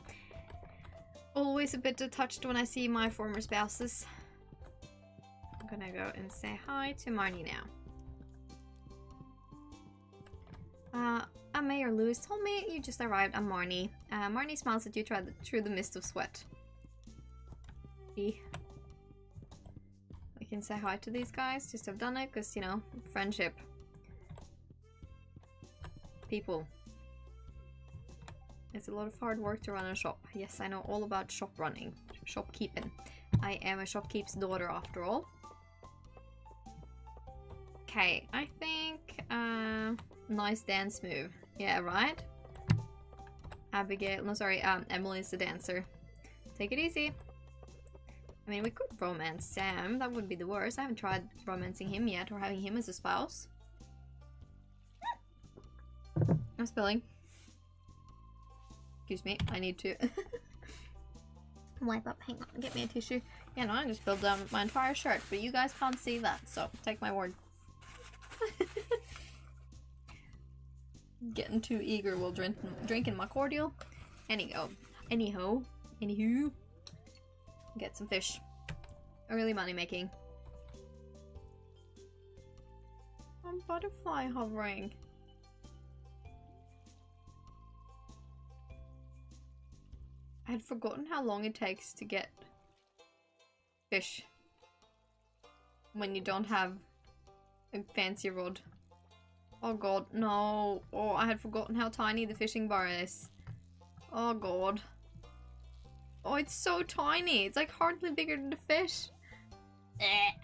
always a bit touched when I see my former spouses. I'm gonna go and say hi to Marnie now. Mayor Lewis told me you just arrived. I'm Marnie. Marnie smiles at you through the mist of sweat. We can say hi to these guys. Just have done it because, you know, friendship. People. It's a lot of hard work to run a shop. Yes, I know all about shop running. Shopkeeping. I am a shopkeep's daughter after all. Okay, I think nice dance move. Yeah, right? Abigail, no sorry, Emily's the dancer. Take it easy. I mean, we could romance Sam. That would be the worst. I haven't tried romancing him yet or having him as a spouse. I'm spilling. Excuse me, I need to wipe up. Hang on, get me a tissue. Yeah, no, I just spilled down my entire shirt, but you guys can't see that, so take my word. Getting too eager while drinking my cordial. Anywho, get some fish. Early money making. Butterfly hovering. I had forgotten how long it takes to get fish when you don't have a fancy rod. Oh god, no. Oh, I had forgotten how tiny the fishing bar is. Oh god. Oh, it's so tiny. It's like hardly bigger than the fish. I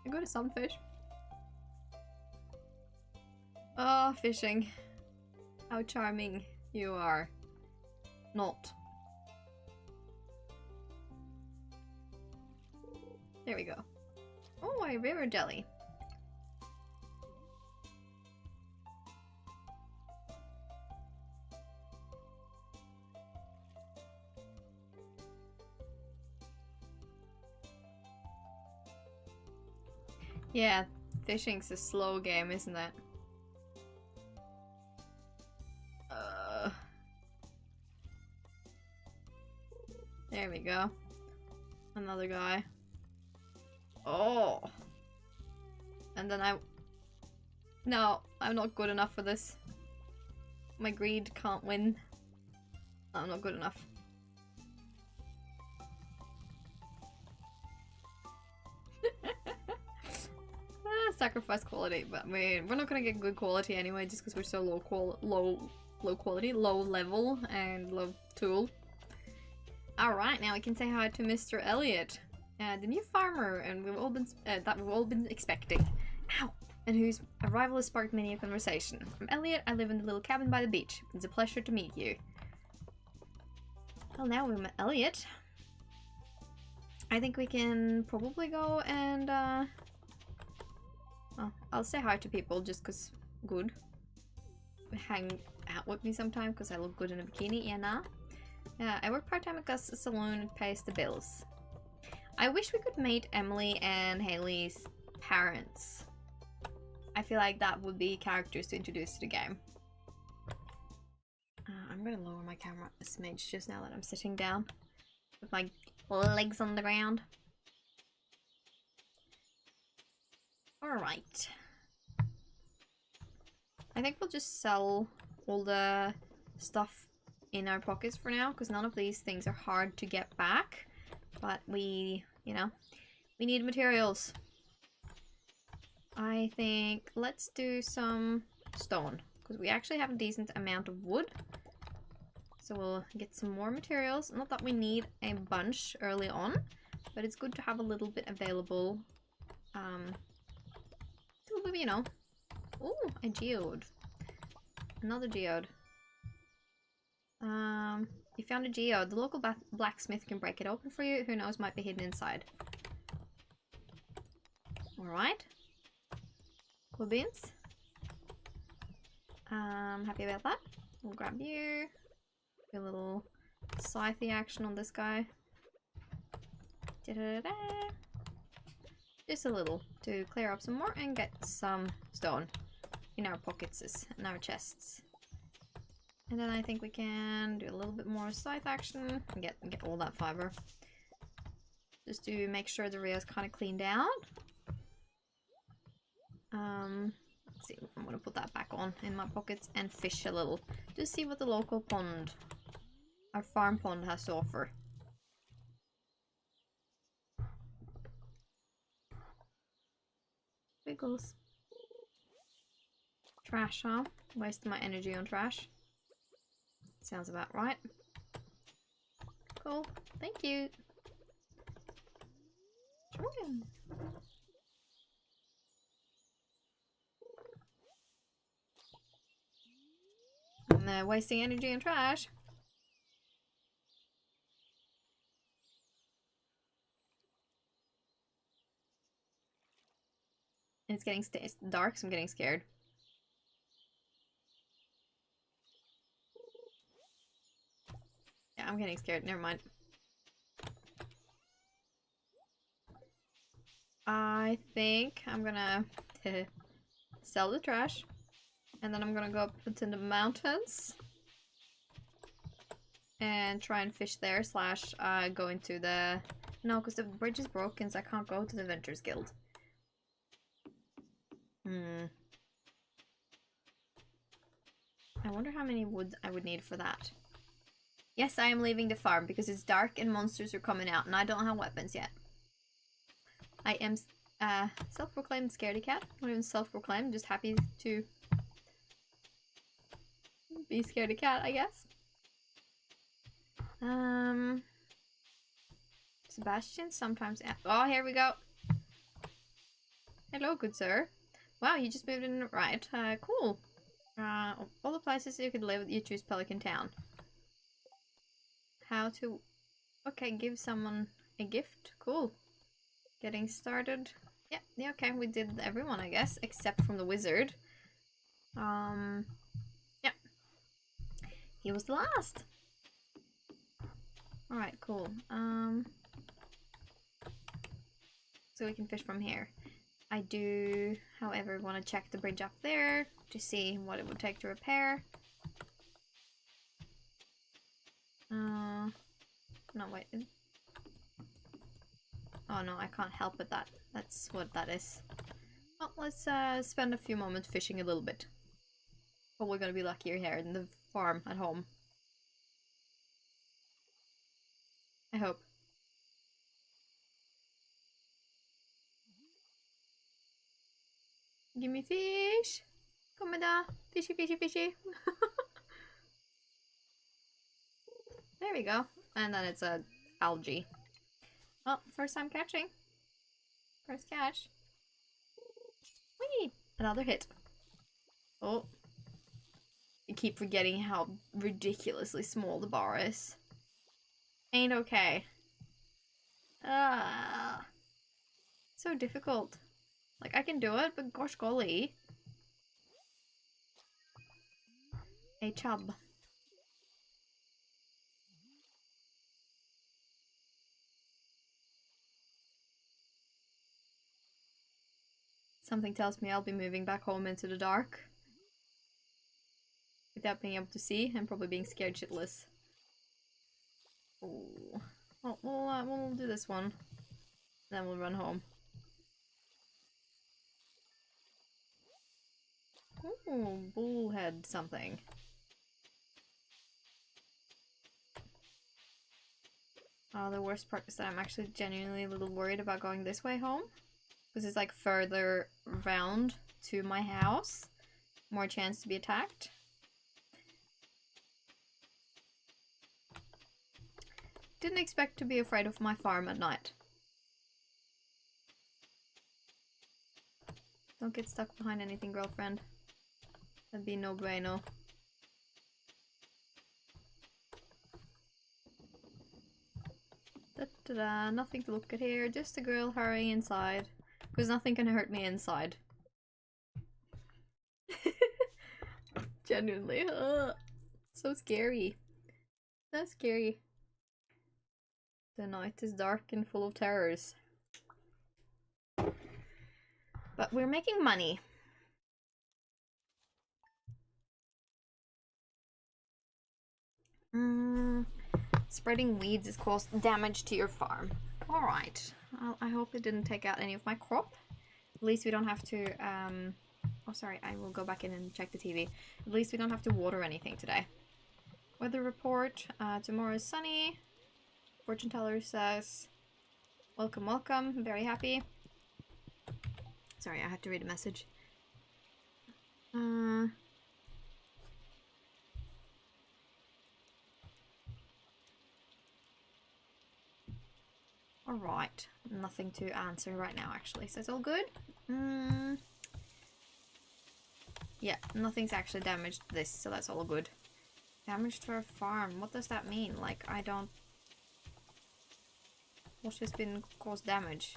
got some fish. Oh, fishing. How charming you are. Not. There we go. Oh, a river jelly. Yeah, fishing's a slow game, isn't it? There we go. Another guy. Oh! And then No, I'm not good enough for this. My greed can't win. I'm not good enough. Sacrifice quality, but we're not gonna get good quality anyway, just because we're so low level and low tool. Alright, now we can say hi to Mr. Elliot, the new farmer, and we've all been expecting. Ow! And whose arrival has sparked many a conversation. I'm Elliot, I live in the little cabin by the beach. It's a pleasure to meet you. Well, now we've met Elliot. I think we can probably go and, well, I'll say hi to people just because good. Hang out with me sometime because I look good in a bikini, yeah, nah. I work part-time at Gus' salon. It pays the bills. I wish we could meet Emily and Haley's parents. I feel like that would be characters to introduce to the game. I'm gonna lower my camera a smidge just now that I'm sitting down with my legs on the ground. Alright. I think we'll just sell all the stuff in our pockets for now, because none of these things are hard to get back. But we, you know, we need materials. I think let's do some stone, because we actually have a decent amount of wood. So we'll get some more materials. Not that we need a bunch early on, but it's good to have a little bit available. You know. Ooh, a geode. Another geode. You found a geode. The local blacksmith can break it open for you. Who knows, might be hidden inside. Alright. Cool beans. Happy about that. We'll grab you. Do a little scythe action on this guy. Da-da-da-da. Just a little to clear up some more and get some stone in our pockets and our chests. And then I think we can do a little bit more scythe action and get all that fiber. Just to make sure the area is kind of cleaned out. Let's see, I'm gonna put that back on in my pockets and fish a little. Just see what the local pond, our farm pond, has to offer. Wiggles. Trash, huh? Wasting my energy on trash. Sounds about right. Cool. Thank you. I'm wasting energy on trash. It's getting dark, so I'm getting scared. Yeah, I'm getting scared. Never mind. I think I'm gonna sell the trash. And then I'm gonna go up into the mountains. And try and fish there, slash go into the... No, because the bridge is broken, so I can't go to the Ventures Guild. I wonder how many wood I would need for that. Yes, I am leaving the farm because it's dark and monsters are coming out and I don't have weapons yet. I am self-proclaimed scaredy cat. Not even self-proclaimed, just happy to be scaredy cat, I guess. Sebastian sometimes... Oh, here we go. Hello, good sir. Wow, you just moved in, right. Cool. All the places you could live, you choose Pelican Town. How to... Okay, give someone a gift. Cool. Getting started. Yeah, okay, we did everyone, I guess, except from the wizard. Yeah. He was the last. Alright, cool. So we can fish from here. I do, however, want to check the bridge up there to see what it would take to repair. No, wait. Oh no, I can't help with that. That's what that is. Well, let's spend a few moments fishing a little bit. Probably gonna be luckier here than the farm at home. I hope. Give me fish! Come da! Fishy, fishy, fishy! There we go. and then it's a algae. Oh, first time catching. First catch. Whee! Another hit. Oh. I keep forgetting how ridiculously small the bar is. Ain't okay. Ah. So difficult. Like, I can do it, but gosh golly. A chub. Something tells me I'll be moving back home into the dark. Without being able to see and probably being scared shitless. Ooh. Oh, we'll do this one. Then we'll run home. Ooh, bullhead something. Oh, the worst part is that I'm actually genuinely a little worried about going this way home. Because it's like further round to my house. More chance to be attacked. Didn't expect to be afraid of my farm at night. Don't get stuck behind anything, girlfriend. That'd be no bueno. Da-da-da, nothing to look at here, just a girl hurrying inside. Because nothing can hurt me inside. Genuinely. So scary. So scary. The night is dark and full of terrors. But we're making money. Spreading weeds has caused damage to your farm. Alright. Well, I hope it didn't take out any of my crop. At least we don't have to, oh sorry, I will go back in and check the TV. At least we don't have to water anything today. Weather report, tomorrow is sunny. Fortune teller says, welcome, welcome, I'm very happy. Sorry, I had to read a message. Alright, nothing to answer right now actually, so it's all good. Yeah, nothing's actually damaged this, so that's all good. Damage to our farm, what does that mean? Like, I don't... What has been caused damage?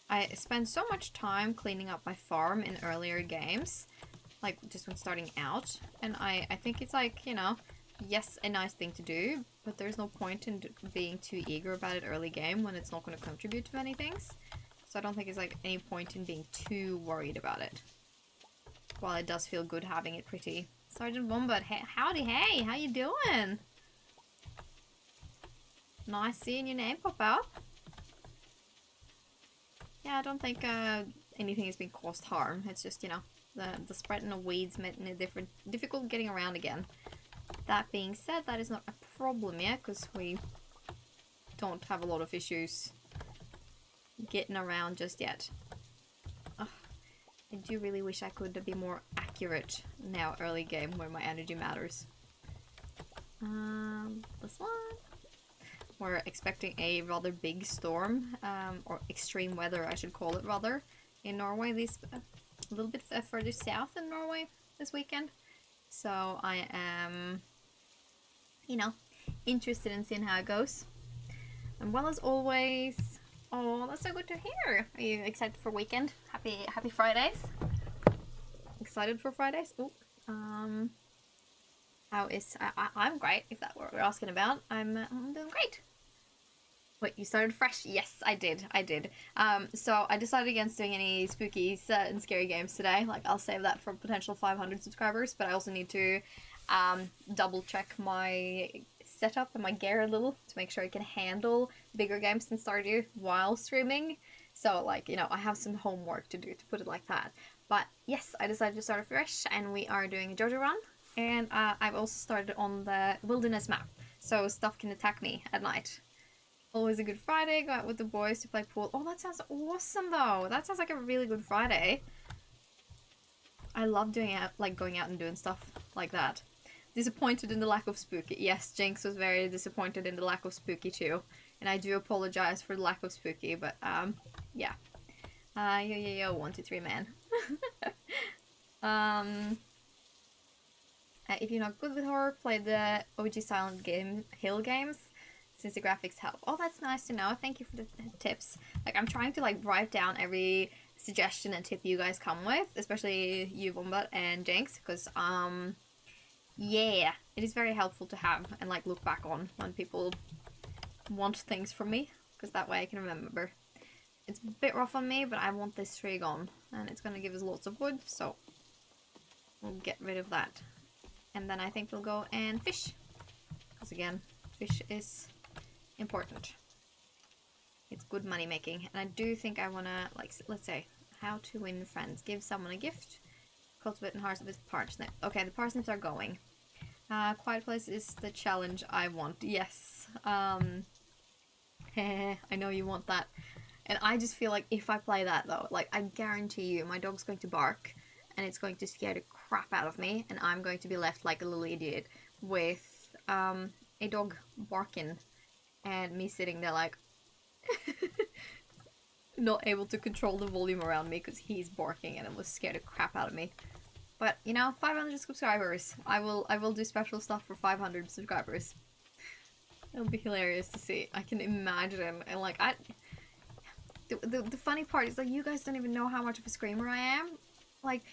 I spent so much time cleaning up my farm in earlier games, like just when starting out, and I think it's like, you know, yes, a nice thing to do, but there's no point in being too eager about it early game when it's not going to contribute to many things. So I don't think it's like any point in being too worried about it. While it does feel good having it pretty. Sergeant Wombat, hey, howdy, hey, how you doing? Nice seeing your name pop up. Yeah, I don't think anything has been caused harm. It's just, you know, the spreading of weeds making it difficult getting around again. That being said, that is not a problem yet, because we don't have a lot of issues getting around just yet. Ugh, I do really wish I could be more accurate now early game where my energy matters. This one. We're expecting a rather big storm, or extreme weather I should call it rather, in Norway, a little bit further south in Norway this weekend. So I am, you know, interested in seeing how it goes. And well, as always, oh, that's so good to hear. Are you excited for weekend? Happy Fridays? Excited for Fridays? Ooh, how is, I'm great, if that's what we're asking about. I'm doing great. Wait, you started fresh? Yes, I did. So I decided against doing any spooky and scary games today. Like, I'll save that for potential 500 subscribers, but I also need to double check my setup and my gear a little to make sure I can handle bigger games than Stardew while streaming. So, like, you know, I have some homework to do, to put it like that. But yes, I decided to start fresh, and we are doing a Joja run. And I've also started on the wilderness map, so stuff can attack me at night. Always a good Friday, go out with the boys to play pool. Oh, that sounds awesome though. That sounds like a really good Friday. I love doing it, like going out and doing stuff like that. Disappointed in the lack of spooky. Yes, Jinx was very disappointed in the lack of spooky too. And I do apologize for the lack of spooky, but yeah. Yo, 1, 2, 3, man. If you're not good with horror, play the OG Silent Hill games, since the graphics help. Oh, that's nice to know. Thank you for the tips. Like, I'm trying to, like, write down every suggestion and tip you guys come with, especially you, Wombat, and Jinx, because, yeah, it is very helpful to have and, like, look back on when people want things from me, because that way I can remember. It's a bit rough on me, but I want this tree gone, and it's going to give us lots of wood, so we'll get rid of that. And then I think we'll go and fish, because again, fish is important. It's good money making, and I do think I want to, like, let's say, how to win friends. Give someone a gift. Cultivate and harvest parsnip. Okay, the parsnips are going. Quiet place is the challenge I want. Yes. I know you want that. And I just feel like if I play that though, like I guarantee you my dog's going to bark and it's going to scare the crap out of me and I'm going to be left like a little idiot with a dog barking and me sitting there like not able to control the volume around me because he's barking and it will scare the crap out of me. But you know, 500 subscribers. I will do special stuff for 500 subscribers. It'll be hilarious to see. I can imagine. And like the funny part is like you guys don't even know how much of a screamer I am. Like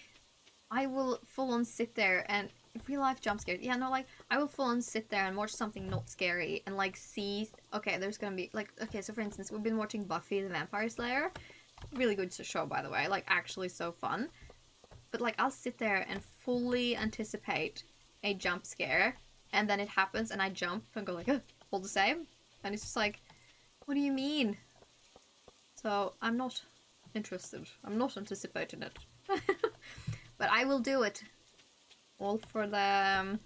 I will full on sit there and real life jump scares. Yeah, no, like I will full on sit there and watch something not scary and like see, okay, there's gonna be like, okay, so for instance, we've been watching Buffy the Vampire Slayer. Really good show, by the way, like actually so fun. But like I'll sit there and fully anticipate a jump scare and then it happens and I jump and go like, all the same. And it's just like, what do you mean? So I'm not interested. I'm not anticipating it. But I will do it. All for the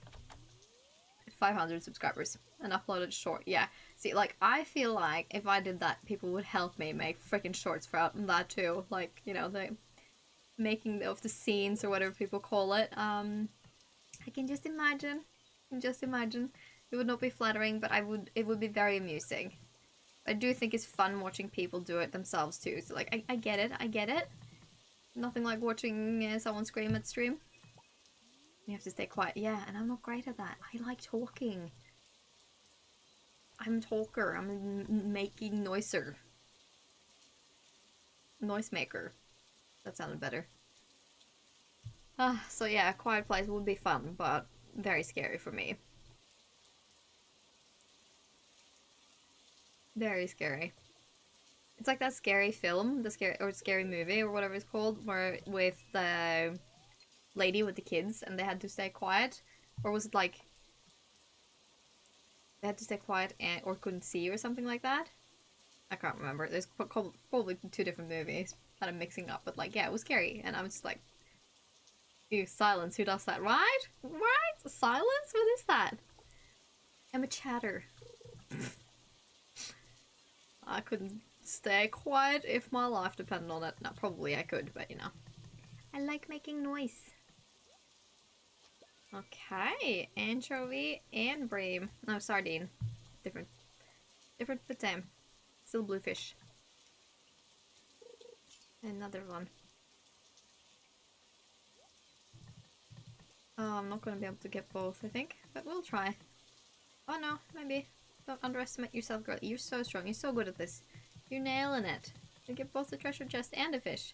500 subscribers and upload it short. Yeah. See, like, I feel like if I did that, people would help me make freaking shorts for that too. Like, you know, the making of the scenes or whatever people call it. I can just imagine. It would not be flattering, but it would be very amusing. I do think it's fun watching people do it themselves too. So like, I get it. Nothing like watching someone scream at stream. You have to stay quiet. Yeah, and I'm not great at that. I like talking. I'm a talker. I'm a making noiser. Noise maker. That sounded better. So yeah, a quiet place would be fun, but very scary for me. Very scary. It's like that scary film, scary movie or whatever it's called, where with the lady with the kids and they had to stay quiet, or was it like they had to stay quiet and or couldn't see or something like that? I can't remember. There's probably two different movies that I'm mixing up, but like yeah, it was scary, and I'm just like, ew, silence. Who does that? Right? Silence? What is that? I'm a chatter. I couldn't stay quiet if my life depended on it. No, probably I could, but you know. I like making noise. Okay, anchovy and bream. No, sardine. Different but same. Still bluefish. Another one. Oh, I'm not gonna be able to get both, I think, but we'll try. Oh no, maybe. Don't underestimate yourself, girl. You're so strong. You're so good at this. You're nailing it. You get both the treasure chest and a fish.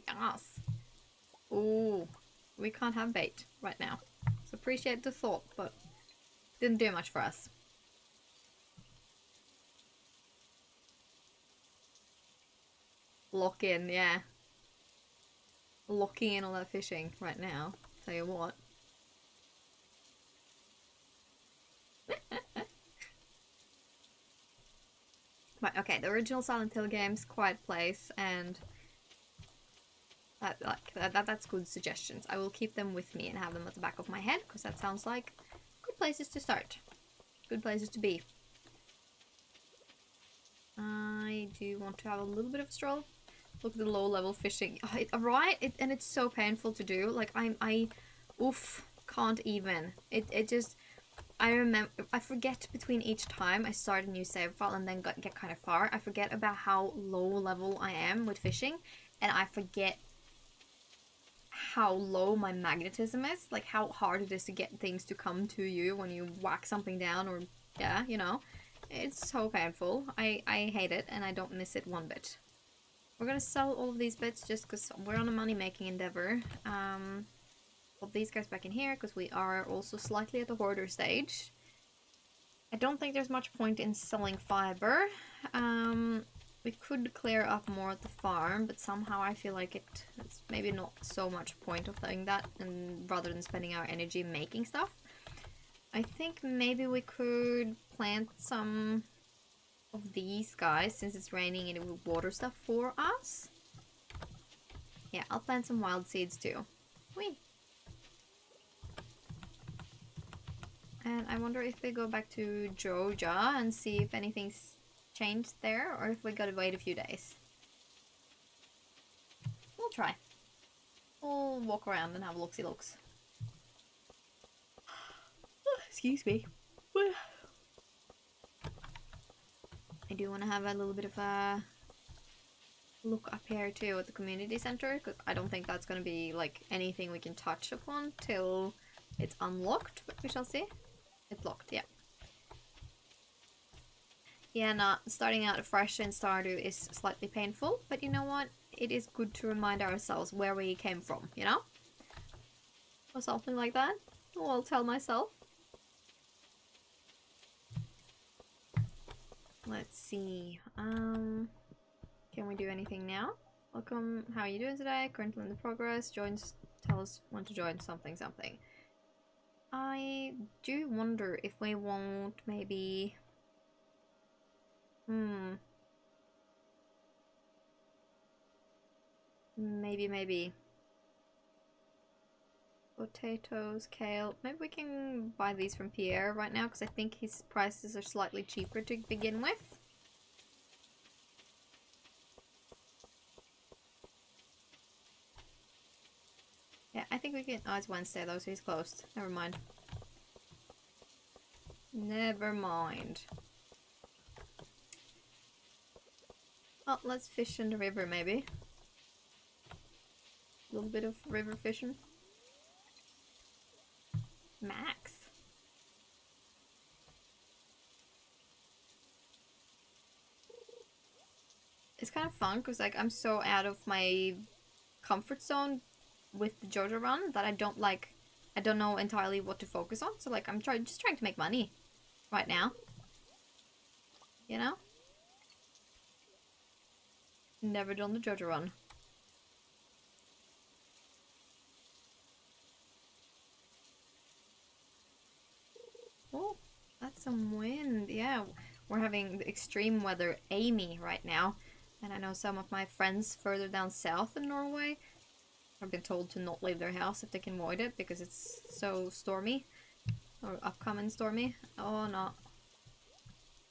Yes. Ooh, we can't have bait right now. So appreciate the thought, but didn't do much for us. Lock in, yeah. Locking in all that fishing right now. Tell you what. Right, okay, the original Silent Hill games, Quiet Place, and that's good suggestions. I will keep them with me and have them at the back of my head, because that sounds like good places to start. Good places to be. I do want to have a little bit of a stroll. Look at the low level fishing. Right? And it's so painful to do. Like oof, can't even. It just, I remember, I forget between each time I start a new save file and then get kind of far. I forget about how low level I am with fishing, and I forget how low my magnetism is. Like how hard it is to get things to come to you when you whack something down, or yeah, you know. It's so painful. I hate it, and I don't miss it one bit. We're gonna sell all of these bits just because we're on a money-making endeavor. Put these guys back in here because we are also slightly at the hoarder stage. I don't think there's much point in selling fiber. We could clear up more at the farm, but somehow I feel like it's maybe not so much point of doing that, and rather than spending our energy making stuff. I think maybe we could plant some of these guys since it's raining and it will water stuff for us. Yeah, I'll plant some wild seeds too. Whee! And I wonder if we go back to Joja and see if anything's changed there, or if we gotta wait a few days. We'll try. We'll walk around and have a look-see-looks. Excuse me. I do want to have a little bit of a look up here too at the community center, because I don't think that's going to be like anything we can touch upon till it's unlocked, but we shall see. It's locked, yeah. Yeah, nah, starting out fresh in Stardew is slightly painful, but you know what? It is good to remind ourselves where we came from, you know? Or something like that. I'll tell myself. Let's see. Can we do anything now? Welcome. How are you doing today? Currently in the progress. Joins. Tell us when to join something. I do wonder if we won't maybe. Maybe. Potatoes, kale. Maybe we can buy these from Pierre right now because I think his prices are slightly cheaper to begin with. Yeah, I think we can. Oh, it's Wednesday though, so he's closed. Never mind. Never mind. Oh, let's fish in the river maybe. A little bit of river fishing. Max. It's kind of fun because like I'm so out of my comfort zone with the Joja run that I don't know entirely what to focus on. So like I'm just trying to make money right now. You know? Never done the Joja run. Oh, that's some wind. Yeah, we're having extreme weather Amy right now. And I know some of my friends further down south in Norway have been told to not leave their house if they can avoid it because it's so stormy. Or upcoming stormy. Oh no.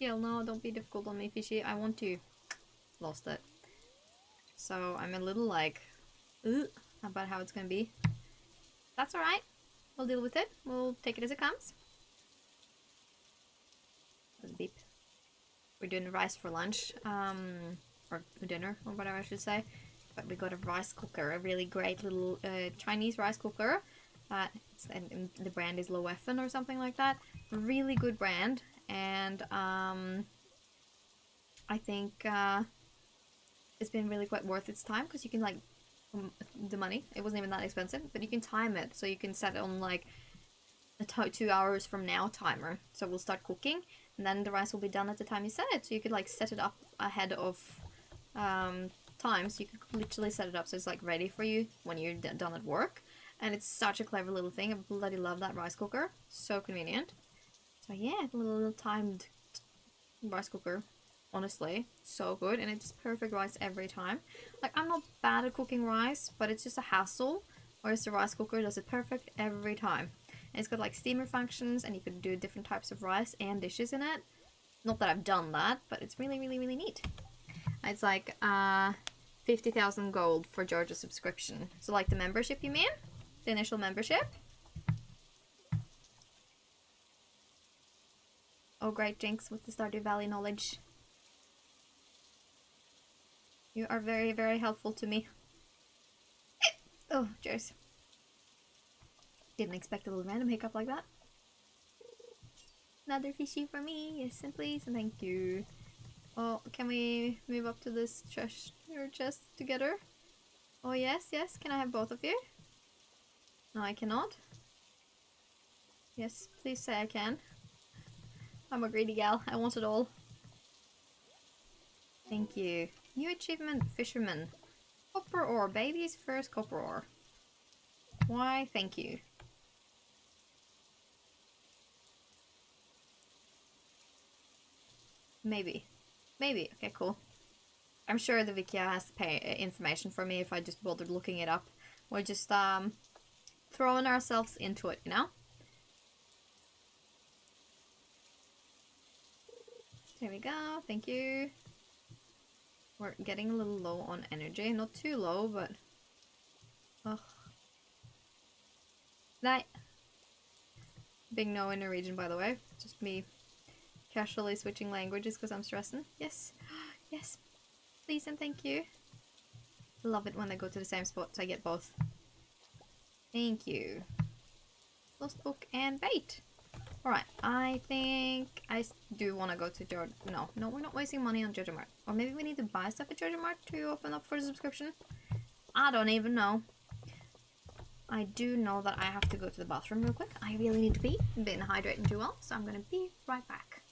Hell no, don't be difficult on me, fishy. I want to. Lost it. So I'm a little like, about how it's gonna be. That's alright. We'll deal with it. We'll take it as it comes. Beep. We're doing rice for lunch, or dinner, or whatever I should say. But we got a rice cooker, a really great little Chinese rice cooker. And the brand is Loeffen or something like that. Really good brand, and I think it's been really quite worth its time because you can like the money. It wasn't even that expensive, but you can time it, so you can set it on like a 2 hours from now timer. So we'll start cooking, and then the rice will be done at the time you set it. So you could like set it up ahead of time, so you could literally set it up so it's like ready for you when you're done at work. And it's such a clever little thing. I bloody love that rice cooker. So convenient. So yeah, a little timed rice cooker. Honestly, so good, and it's perfect rice every time. Like, I'm not bad at cooking rice, but it's just a hassle, whereas the rice cooker does it perfect every time. And it's got like steamer functions, and you could do different types of rice and dishes in it. Not that I've done that, but it's really, really, really neat. It's like 50 50,000 gold for Joja's subscription. So like the membership, you mean? The initial membership? Oh great, Jinx with the Stardew Valley knowledge. You are very, very helpful to me. Oh, cheers. Didn't expect a little random hiccup like that. Another fishy for me, yes and please, and thank you. Oh, can we move up to this treasure chest together? Oh yes, yes, can I have both of you? No, I cannot. Yes, please say I can. I'm a greedy gal, I want it all. Thank you. New achievement, fisherman. Copper ore, baby's first copper ore. Why, thank you. Maybe. Maybe. Okay, cool. I'm sure the Wikia has to pay information for me if I just bothered looking it up. We're just throwing ourselves into it, you know? There we go. Thank you. We're getting a little low on energy. Not too low, but... Ugh. Night. Big no in Norwegian, by the way. Just me casually switching languages because I'm stressing. Yes. Yes. Please and thank you. Love it when they go to the same spot so I get both. Thank you. Lost book and bait. Alright, I think I do want to go to Joja... No, we're not wasting money on Joja Mart. Or maybe we need to buy stuff at Joja Mart to open up for a subscription? I don't even know. I do know that I have to go to the bathroom real quick. I really need to pee. I've been hydrating too well, so I'm gonna be right back.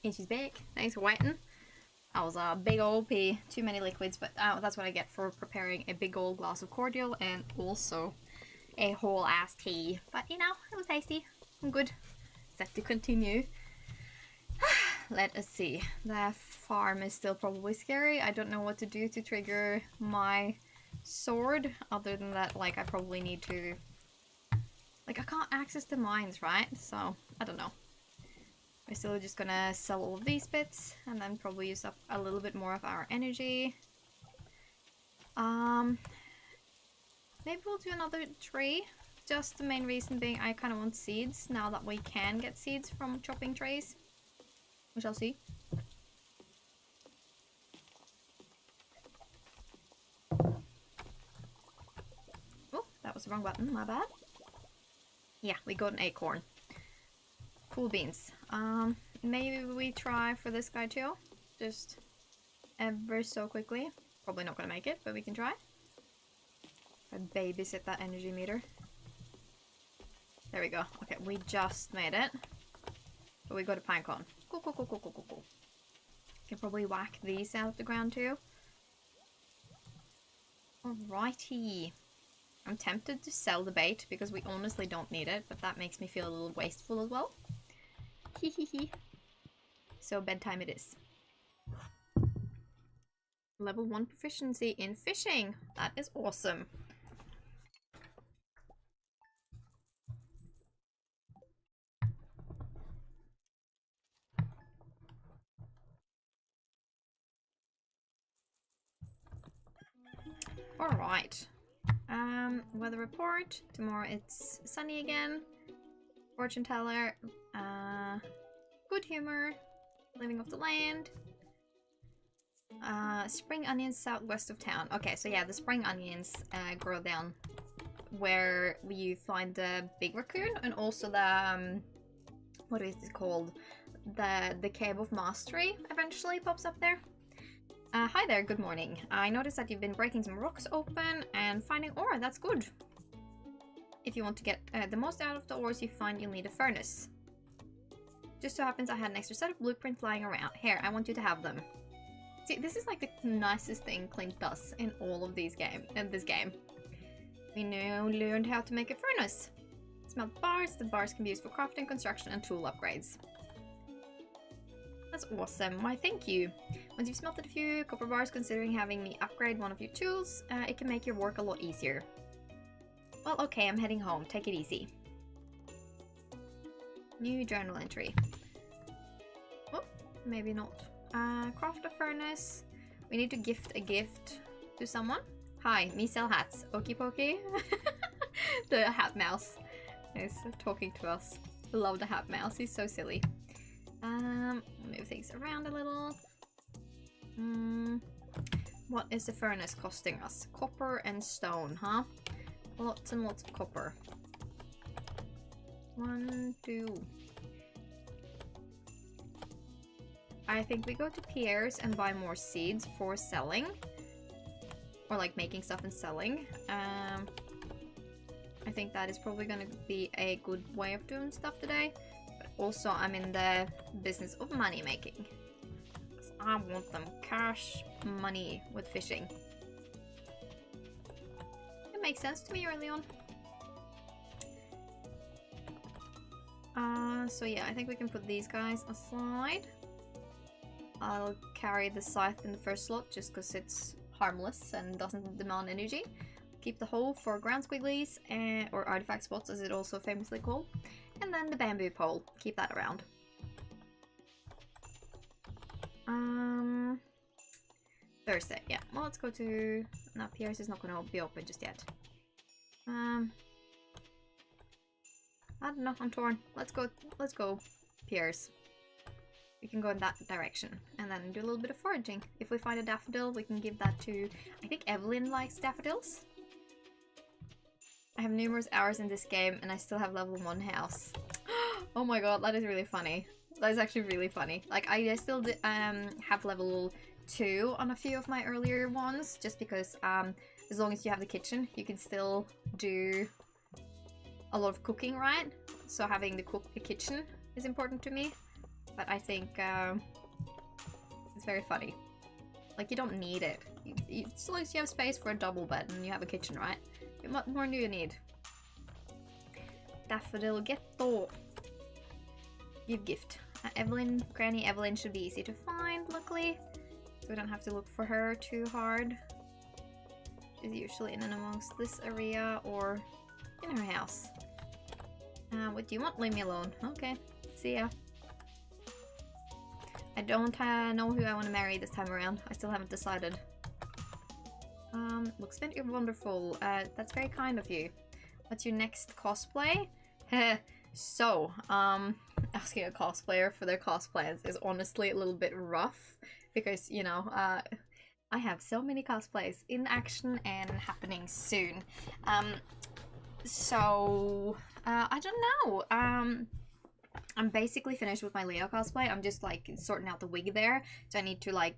And she's back. Thanks for waiting. That was a big old pee. Too many liquids, but that's what I get for preparing a big old glass of cordial and also a whole ass tea. But you know, it was tasty. I'm good. Set to continue. Let us see. The farm is still probably scary. I don't know what to do to trigger my sword. Other than that, like, I probably need to... Like, I can't access the mines, right? So, I don't know. We're still just gonna sell all of these bits and then probably use up a little bit more of our energy. Maybe we'll do another tree. Just the main reason being I kind of want seeds now that we can get seeds from chopping trees. We shall see. Oh, that was the wrong button, my bad. Yeah, we got an acorn. Cool beans. Maybe we try for this guy too. Just ever so quickly. Probably not gonna make it, but we can try. I babysit that energy meter. There we go. Okay, we just made it. But we got a pinecone. Cool, cool, cool, cool, cool, cool, cool. Can probably whack these out of the ground too. Alrighty. I'm tempted to sell the bait because we honestly don't need it, but that makes me feel a little wasteful as well. Hehehe. So bedtime it is. Level 1 proficiency in fishing. That is awesome. Alright. Weather report. Tomorrow it's sunny again. Fortune teller. Good humor. Living off the land. Spring onions southwest of town. Okay, so yeah, the spring onions grow down where you find the big raccoon and also the what is it called? The Cave of Mastery eventually pops up there. Hi there, good morning. I noticed that you've been breaking some rocks open and finding ore. That's good. If you want to get the most out of the ores you find, you'll need a furnace. Just so happens I had an extra set of blueprints lying around. Here, I want you to have them. See, this is like the nicest thing Clint does in all of this game. We now learned how to make a furnace. Smelt bars. The bars can be used for crafting, construction, and tool upgrades. That's awesome. Why, thank you. Once you've smelted a few copper bars, considering having me upgrade one of your tools, it can make your work a lot easier. Well, okay, I'm heading home. Take it easy. New journal entry. Oh, maybe not. Craft a furnace. We need to gift a gift to someone. Hi, me sell hats. Okie pokey. The hat mouse is talking to us. Love the hat mouse. He's so silly. Move things around a little. What is the furnace costing us? Copper and stone, huh? Lots and lots of copper. 1, 2. I think we go to Pierre's and buy more seeds for selling. Or like making stuff and selling. I think that is probably gonna be a good way of doing stuff today. But also I'm in the business of money making. I want them cash money with fishing. It makes sense to me early on. So yeah, I think we can put these guys aside. I'll carry the scythe in the first slot just because it's harmless and doesn't demand energy. Keep the hoe for ground squigglies, or artifact spots as it also famously called. And then the bamboo pole, keep that around. Thursday, yeah. Well, let's go to... No, Pierre's is not going to be open just yet. I don't know, I'm torn. Let's go Pierre's. We can go in that direction and then do a little bit of foraging. If we find a daffodil, we can give that to... I think Evelyn likes daffodils. I have numerous hours in this game and I still have level 1 house. Oh my god, that is really funny. That is actually really funny. Like, I still have level 2 on a few of my earlier ones, just because as long as you have the kitchen, you can still do a lot of cooking, right? So having the kitchen is important to me. but I think it's very funny. Like, you don't need it. As long as you have space for a double bed and you have a kitchen, right? What more do you need? Daffodil Ghetto. Give gift. Evelyn, Granny Evelyn should be easy to find, luckily. So we don't have to look for her too hard. She's usually in and amongst this area or in her house. What do you want? Leave me alone. Okay, see ya. I don't know who I want to marry this time around. I still haven't decided. Looks very wonderful. That's very kind of you. What's your next cosplay? So, asking a cosplayer for their cosplays is honestly a little bit rough because, you know, I have so many cosplays in action and happening soon. So, I don't know. I'm basically finished with my Leah cosplay. I'm just like sorting out the wig there. So I need to like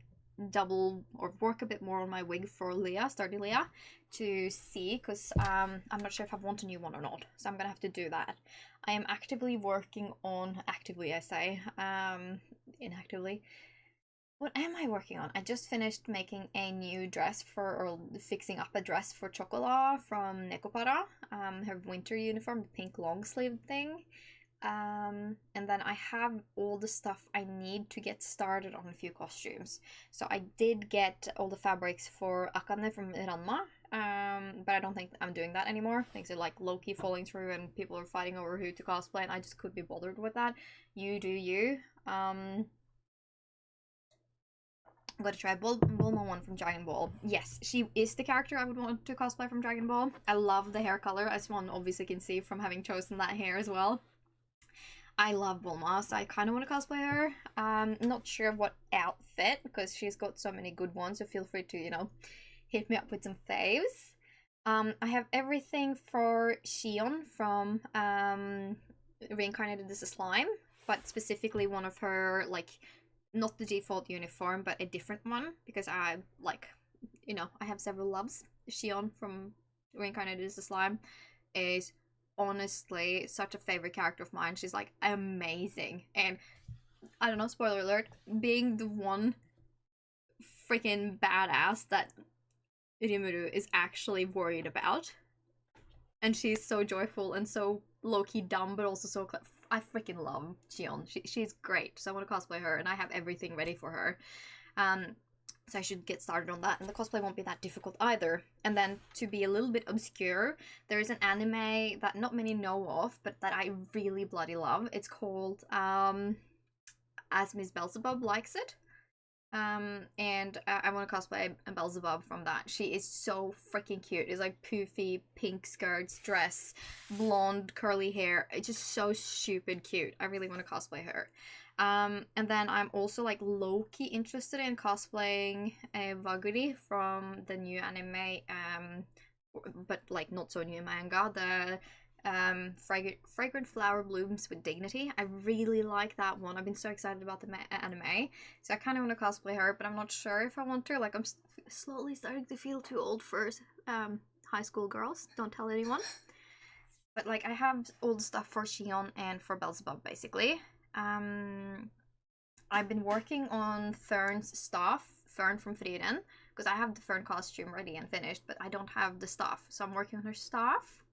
double or work a bit more on my wig for Leah, Sturdy Leah, to see, because I'm not sure if I want a new one or not. So I'm gonna have to do that. I am actively working on, actively I say, inactively. What am I working on? I just finished making a new dress for, or fixing up a dress for Chocola from Nekopara. Her winter uniform, the pink long sleeve thing. And then I have all the stuff I need to get started on a few costumes. So I did get all the fabrics for Akane from Ranma, but I don't think I'm doing that anymore. Things are like low-key falling through and people are fighting over who to cosplay, and I just couldn't be bothered with that. You do you. I'm gonna try Bulma one from Dragon Ball. Yes, she is the character I would want to cosplay from Dragon Ball. I love the hair color, as one obviously can see from having chosen that hair as well. I love Bulma, so I kind of want to cosplay her. Not sure what outfit, because she's got so many good ones, so feel free to, you know, hit me up with some faves. I have everything for Shion from Reincarnated as a Slime, but specifically one of her, like, not the default uniform, but a different one, because I, like, you know, I have several loves. Shion from Reincarnated as a Slime is honestly such a favorite character of mine. She's like amazing, and I don't know, spoiler alert, being the one freaking badass that Rimuru is actually worried about, and she's so joyful and so low-key dumb but also so I freaking love Shion. She's great, so I want to cosplay her, and I have everything ready for her. So I should get started on that, and the cosplay won't be that difficult either. And then, to be a little bit obscure, there is an anime that not many know of, but that I really bloody love. It's called As Miss Beelzebub Likes It. And I want to cosplay a Beelzebub from that. She is so freaking cute. It's like poofy, pink skirts, dress, blonde, curly hair. It's just so stupid cute. I really want to cosplay her. And then I'm also like low-key interested in cosplaying Waguri from the new anime, but like not so new manga, the Fragrant Flower Blooms with Dignity. I really like that one. I've been so excited about the anime, so I kind of want to cosplay her, but I'm not sure if I want to. Like, I'm slowly starting to feel too old for high school girls. Don't tell anyone. But like, I have all the stuff for Shion and for Beelzebub basically. I've been working on Fern's staff, Fern from Frieren, because I have the Fern costume ready and finished, but I don't have the staff, so I'm working on her staff.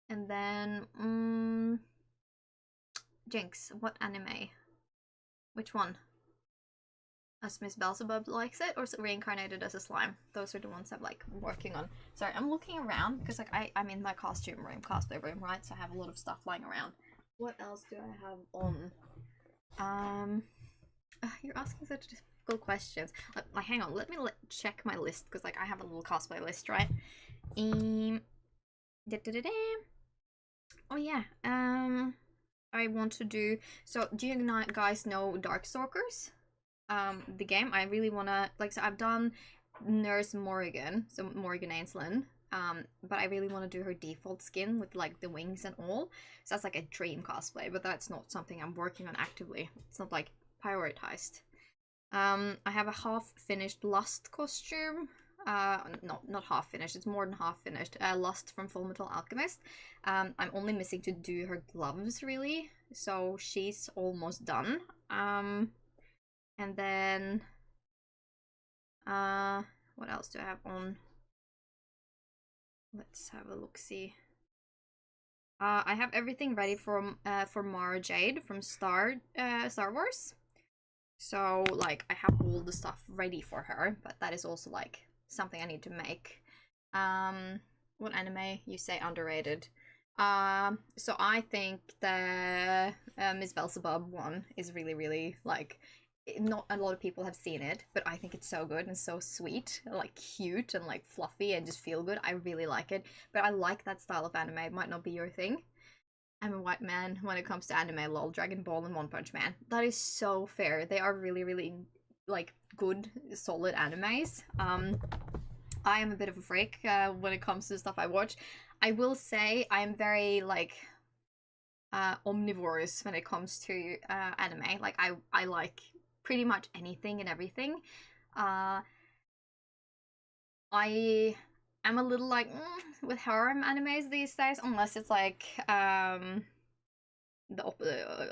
And then, Jinx, what anime? Which one? As Miss Beelzebub Likes It, or Reincarnated as a Slime? Those are the ones I'm like working on. Sorry, I'm looking around because like I'm in my costume room, cosplay room, right? So I have a lot of stuff lying around. What else do I have on? You're asking such difficult questions. Like, hang on, let me check my list, because like I have a little cosplay list, right? Oh yeah. I want to do. So, do you guys know Darkstalkers? The game. I really wanna like. So I've done Nurse Morrigan, so Morrigan Ainsland. But I really want to do her default skin with like the wings and all. So that's like a dream cosplay, but that's not something I'm working on actively. It's not like prioritized. I have a half finished Lust costume. No, not half finished, it's more than half finished. Lust from Fullmetal Alchemist. I'm only missing to do her gloves, really, so she's almost done. And then what else do I have on? Let's have a look, see. I have everything ready for Mara Jade from Star Wars. So, like, I have all the stuff ready for her, but that is also, like, something I need to make. What anime you say underrated? So I think the Miss Beelzebub one is really, really, like, not a lot of people have seen it, but I think it's so good and so sweet, like cute and like fluffy and just feel good. I really like it, but I like that style of anime. It might not be your thing. I'm a white man when it comes to anime, lol. Dragon Ball and One Punch Man. That is so fair. They are really, really, like, good, solid animes. I am a bit of a freak when it comes to the stuff I watch. I will say I'm very, like, omnivorous when it comes to anime. Like, I like pretty much anything and everything. I am a little like with harem animes these days, unless it's like the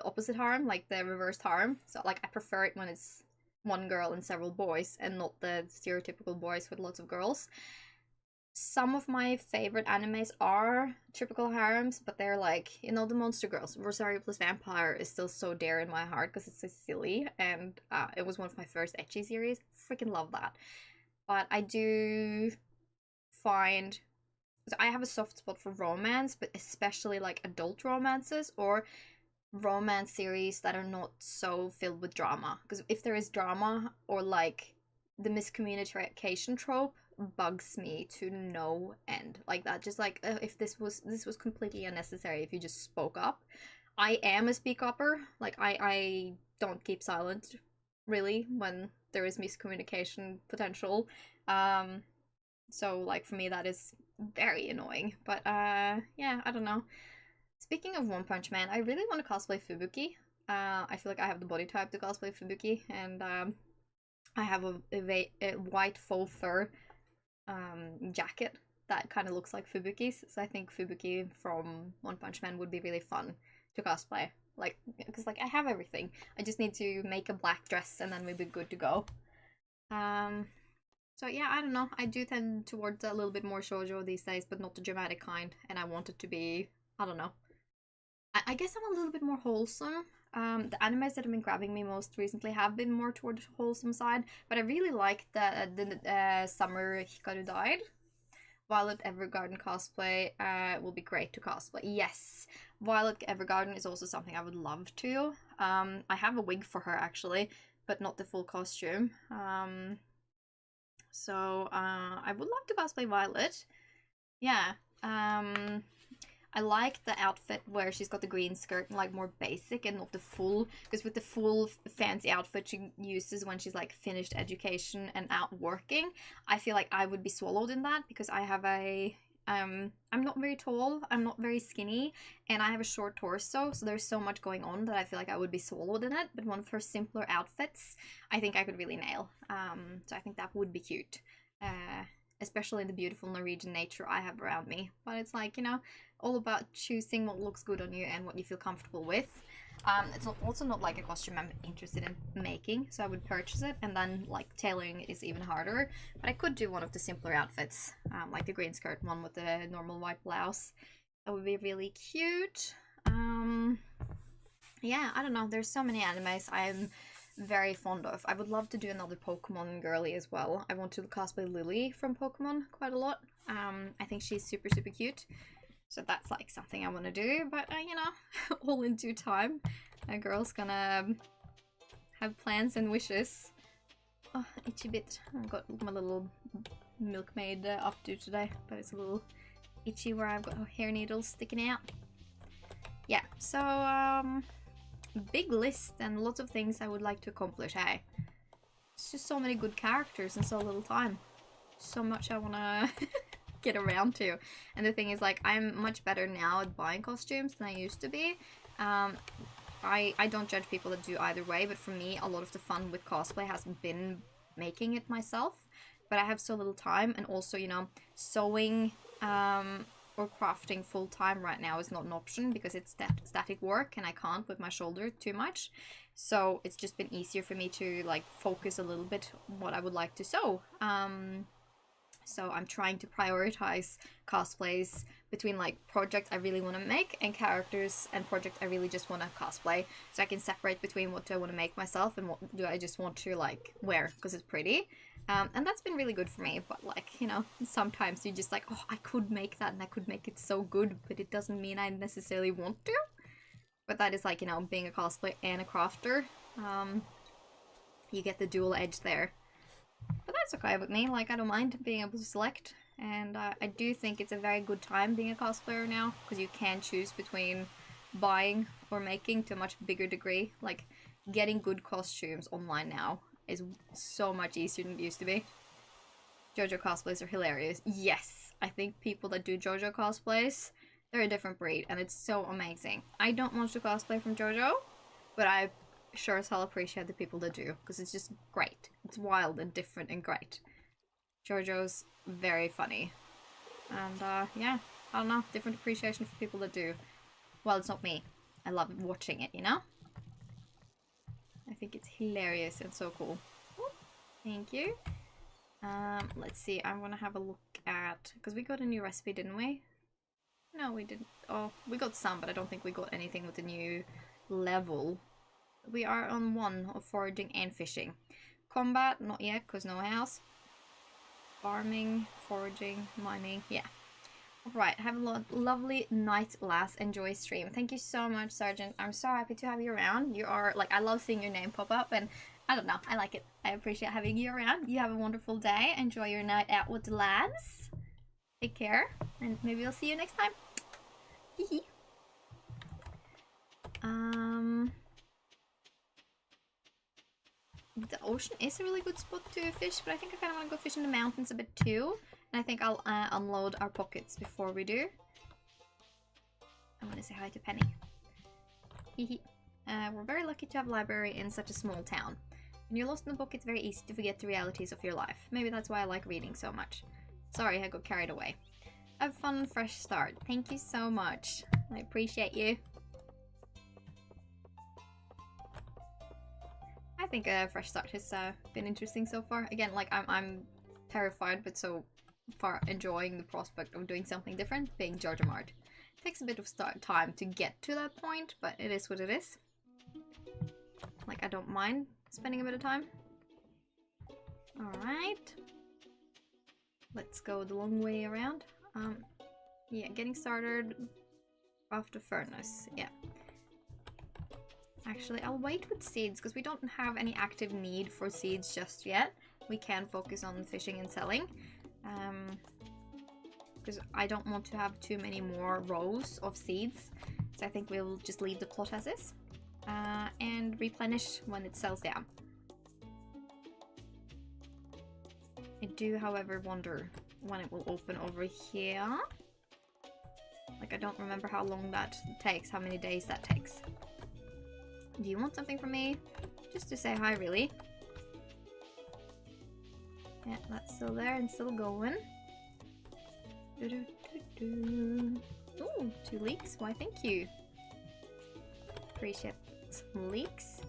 opposite harem, like the reversed harem. So like I prefer it when it's one girl and several boys, and not the stereotypical boys with lots of girls. Some of my favorite animes are typical harems, but they're like, you know, the Monster Girls. Rosario plus Vampire is still so dear in my heart because it's so silly, and it was one of my first ecchi series. Freaking love that. But I do find, so I have a soft spot for romance, but especially like adult romances or romance series that are not so filled with drama. Because if there is drama or like the miscommunication trope bugs me to no end, like that, just like if this was completely unnecessary. If you just spoke up, I am a speak upper, like I don't keep silent really when there is miscommunication potential. So like for me that is very annoying, but yeah, I don't know. Speaking of One Punch Man, I really want to cosplay Fubuki. I feel like I have the body type to cosplay Fubuki, and I have a white faux fur jacket that kind of looks like Fubuki's, so I think Fubuki from One Punch Man would be really fun to cosplay. Like, because like I have everything. I just need to make a black dress and then we'll be good to go. So yeah, I don't know. I do tend towards a little bit more shoujo these days, but not the dramatic kind. And I want it to be, I don't know. I guess I'm a little bit more wholesome. The animes that have been grabbing me most recently have been more toward the wholesome side, but I really like the Summer Hikaru died. Violet Evergarden cosplay will be great to cosplay. Yes, Violet Evergarden is also something I would love to. I have a wig for her actually, but not the full costume. So I would love to cosplay Violet. Yeah. I like the outfit where she's got the green skirt and like more basic and not the full, because with the full fancy outfit she uses when she's like finished education and out working, I feel like I would be swallowed in that because I have a I'm not very tall, I'm not very skinny, and I have a short torso, so there's so much going on that I feel like I would be swallowed in it. But one of her simpler outfits I think I could really nail. So I think that would be cute. Especially the beautiful Norwegian nature I have around me. But it's like, you know, all about choosing what looks good on you and what you feel comfortable with. It's also not like a costume I'm interested in making, so I would purchase it, and then like tailoring it is even harder. But I could do one of the simpler outfits, like the green skirt one with the normal white blouse. That would be really cute. Yeah, I don't know. There's so many animes I'm very fond of. I would love to do another Pokemon girly as well. I want to cosplay Lily from Pokemon quite a lot. I think she's super, super cute. So that's like something I want to do, but you know, all in due time. A girl's gonna have plans and wishes. Oh, itchy bit. I've got my little milkmaid updo today, but it's a little itchy where I've got hair needles sticking out. Yeah, so big list and lots of things I would like to accomplish, hey? It's just so many good characters in so little time. So much I wanna get around to. And the thing is, like, I'm much better now at buying costumes than I used to be. I don't judge people that do either way, but for me, a lot of the fun with cosplay has been making it myself. but I have so little time, and also, you know, sewing or crafting full time right now is not an option because it's static work and I can't with my shoulder too much. So it's just been easier for me to like focus a little bit on what I would like to sew. So I'm trying to prioritize cosplays between like projects I really want to make and characters and projects I really just want to cosplay. So I can separate between what do I want to make myself and what do I just want to like wear because it's pretty. And that's been really good for me, but like, you know, sometimes you're just like, oh, I could make that and I could make it so good, but it doesn't mean I necessarily want to. But that is like, you know, being a cosplayer and a crafter. You get the dual edge there. But that's okay with me, like I don't mind being able to select. And I do think it's a very good time being a cosplayer now, because you can choose between buying or making to a much bigger degree. Like, getting good costumes online now is so much easier than it used to be. JoJo cosplays are hilarious. Yes, I think people that do JoJo cosplays, they're a different breed, and it's so amazing. I don't want to cosplay from JoJo, but I sure as hell appreciate the people that do, because it's just great. It's wild and different and great. JoJo's very funny. And yeah, I don't know, different appreciation for people that do. Well, it's not me. I love watching it, you know? I think it's hilarious and so cool. Ooh, thank you. Let's see, I'm gonna have a look at, because we got a new recipe, didn't we? No, we didn't. Oh, we got some, but I don't think we got anything with the new level. We are on 1 of foraging and fishing. Combat, not yet, because no house. Farming, foraging, mining, yeah. Alright, have a lovely night, lass. Enjoy stream. Thank you so much, Sergeant. I'm so happy to have you around. You are, like, I love seeing your name pop up, and I don't know, I like it. I appreciate having you around. You have a wonderful day. Enjoy your night out with the lads. Take care, and maybe I'll see you next time. Hee The ocean is a really good spot to fish, but I think I kind of want to go fish in the mountains a bit too. And I think I'll unload our pockets before we do. I want to say hi to Penny. We're very lucky to have a library in such a small town. When you're lost in the book, it's very easy to forget the realities of your life. Maybe that's why I like reading so much. Sorry, I got carried away. Have a fun and fresh start. Thank you so much. I appreciate you. I think a fresh start has been interesting so far. Again, like I'm terrified, but so far enjoying the prospect of doing something different, being Joja Mart. It takes a bit of time to get to that point, but it is what it is. Like, I don't mind spending a bit of time. Alright. Let's go the long way around. Yeah, getting started after furnace, yeah. Actually, I'll wait with seeds because we don't have any active need for seeds just yet. We can focus on fishing and selling. Because I don't want to have too many more rows of seeds. So I think we'll just leave the plot as is. And replenish when it sells down. I do, however, wonder when it will open over here. Like, I don't remember how long that takes, how many days that takes. Do you want something from me? Just to say hi, really. Yeah, that's still there and still going. Ooh, 2 leeks. Why, thank you. Appreciate leeks.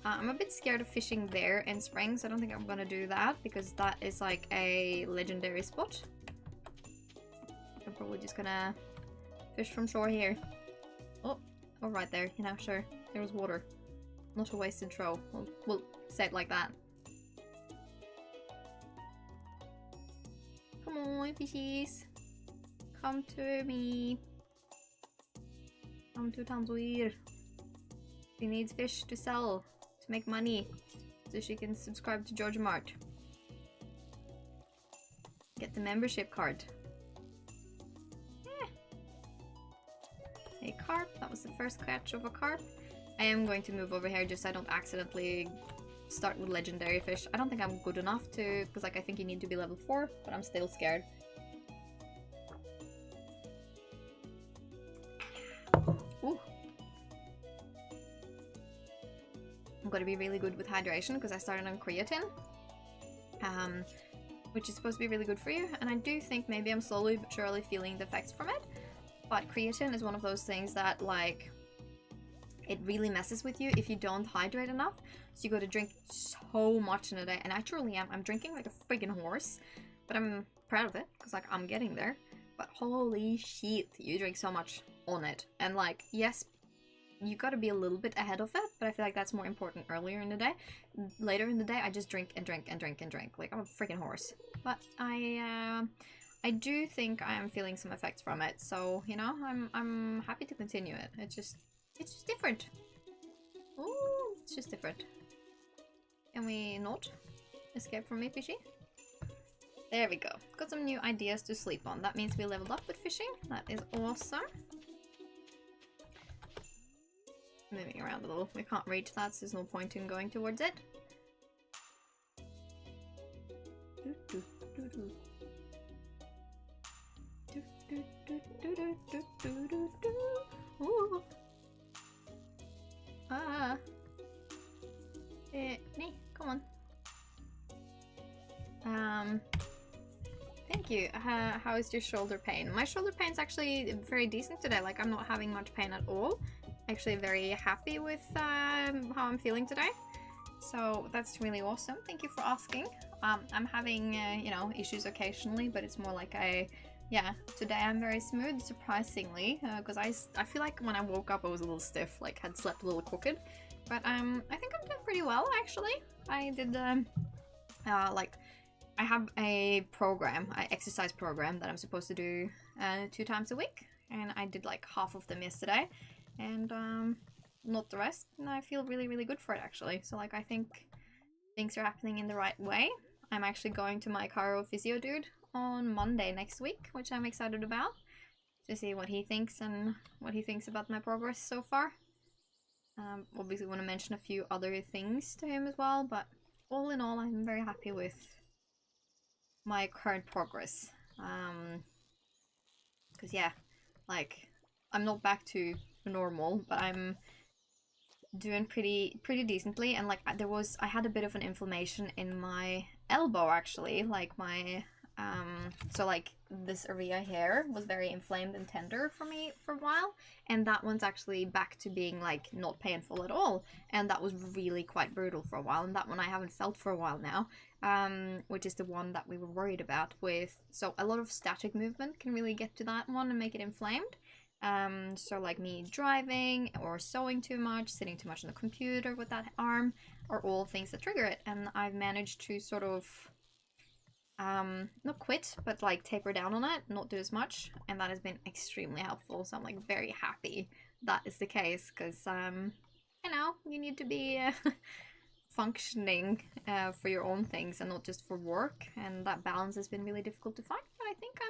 I'm a bit scared of fishing there in spring, so I don't think I'm gonna do that because that is like a legendary spot. I'm probably just gonna fish from shore here. Oh, right there. You know, sure. There was water. Not a wasted throw. We'll say it like that. Come on, fishies. Come to me. Come to Tanzir. She needs fish to sell, to make money, so she can subscribe to Joja Mart. Get the membership card. A carp. That was the first catch of a carp. I am going to move over here just so I don't accidentally start with legendary fish. I don't think I'm good enough to, because like I think you need to be level 4, but I'm still scared. Ooh. I'm going to be really good with hydration because I started on creatine. which is supposed to be really good for you. And I do think maybe I'm slowly but surely feeling the effects from it. But creatine is one of those things that, like, it really messes with you if you don't hydrate enough. So you got to drink so much in a day. And I truly am. I'm drinking like a friggin' horse. But I'm proud of it, because, like, I'm getting there. But holy shit, you drink so much on it. And, like, yes, you gotta be a little bit ahead of it, but I feel like that's more important earlier in the day. Later in the day, I just drink and drink and drink and drink. Like, I'm a freaking horse. But I do think I am feeling some effects from it, so, you know, I'm happy to continue it. It's just different. Ooh, it's just different. Can we not escape from me, fishy? There we go. Got some new ideas to sleep on. That means we leveled up with fishing. That is awesome. Moving around a little. We can't reach that, so there's no point in going towards it. Ooh. Ah. Nee, come on. Thank you. How is your shoulder pain? My shoulder pain's actually very decent today. Like, I'm not having much pain at all. Actually very happy with how I'm feeling today. So that's really awesome. Thank you for asking. I'm having, you know, issues occasionally, but it's more like yeah, today I'm very smooth, surprisingly, because I feel like when I woke up I was a little stiff, like had slept a little crooked. But I think I'm doing pretty well, actually. I did, like, I have a program, an exercise program that I'm supposed to do 2 times a week, and I did like half of them yesterday. And not the rest, and I feel really, really good for it, actually. So, like, I think things are happening in the right way. I'm actually going to my chiro physio dude on Monday next week, which I'm excited about, to see what he thinks and what he thinks about my progress so far. Obviously want to mention a few other things to him as well, but all in all, I'm very happy with my current progress. Because, yeah, like, I'm not back to normal, but I'm doing pretty decently. And like, I had a bit of an inflammation in my elbow, actually, like my so like this area here was very inflamed and tender for me for a while, and that one's actually back to being like not painful at all, and that was really quite brutal for a while, and that one I haven't felt for a while now, which is the one that we were worried about with. So a lot of static movement can really get to that one and make it inflamed. So like me driving or sewing too much, sitting too much on the computer with that arm are all things that trigger it, and I've managed to sort of not quit, but like taper down on it, not do as much, and that has been extremely helpful. So I'm like very happy that is the case, because you know, you need to be functioning for your own things and not just for work, and that balance has been really difficult to find, but I think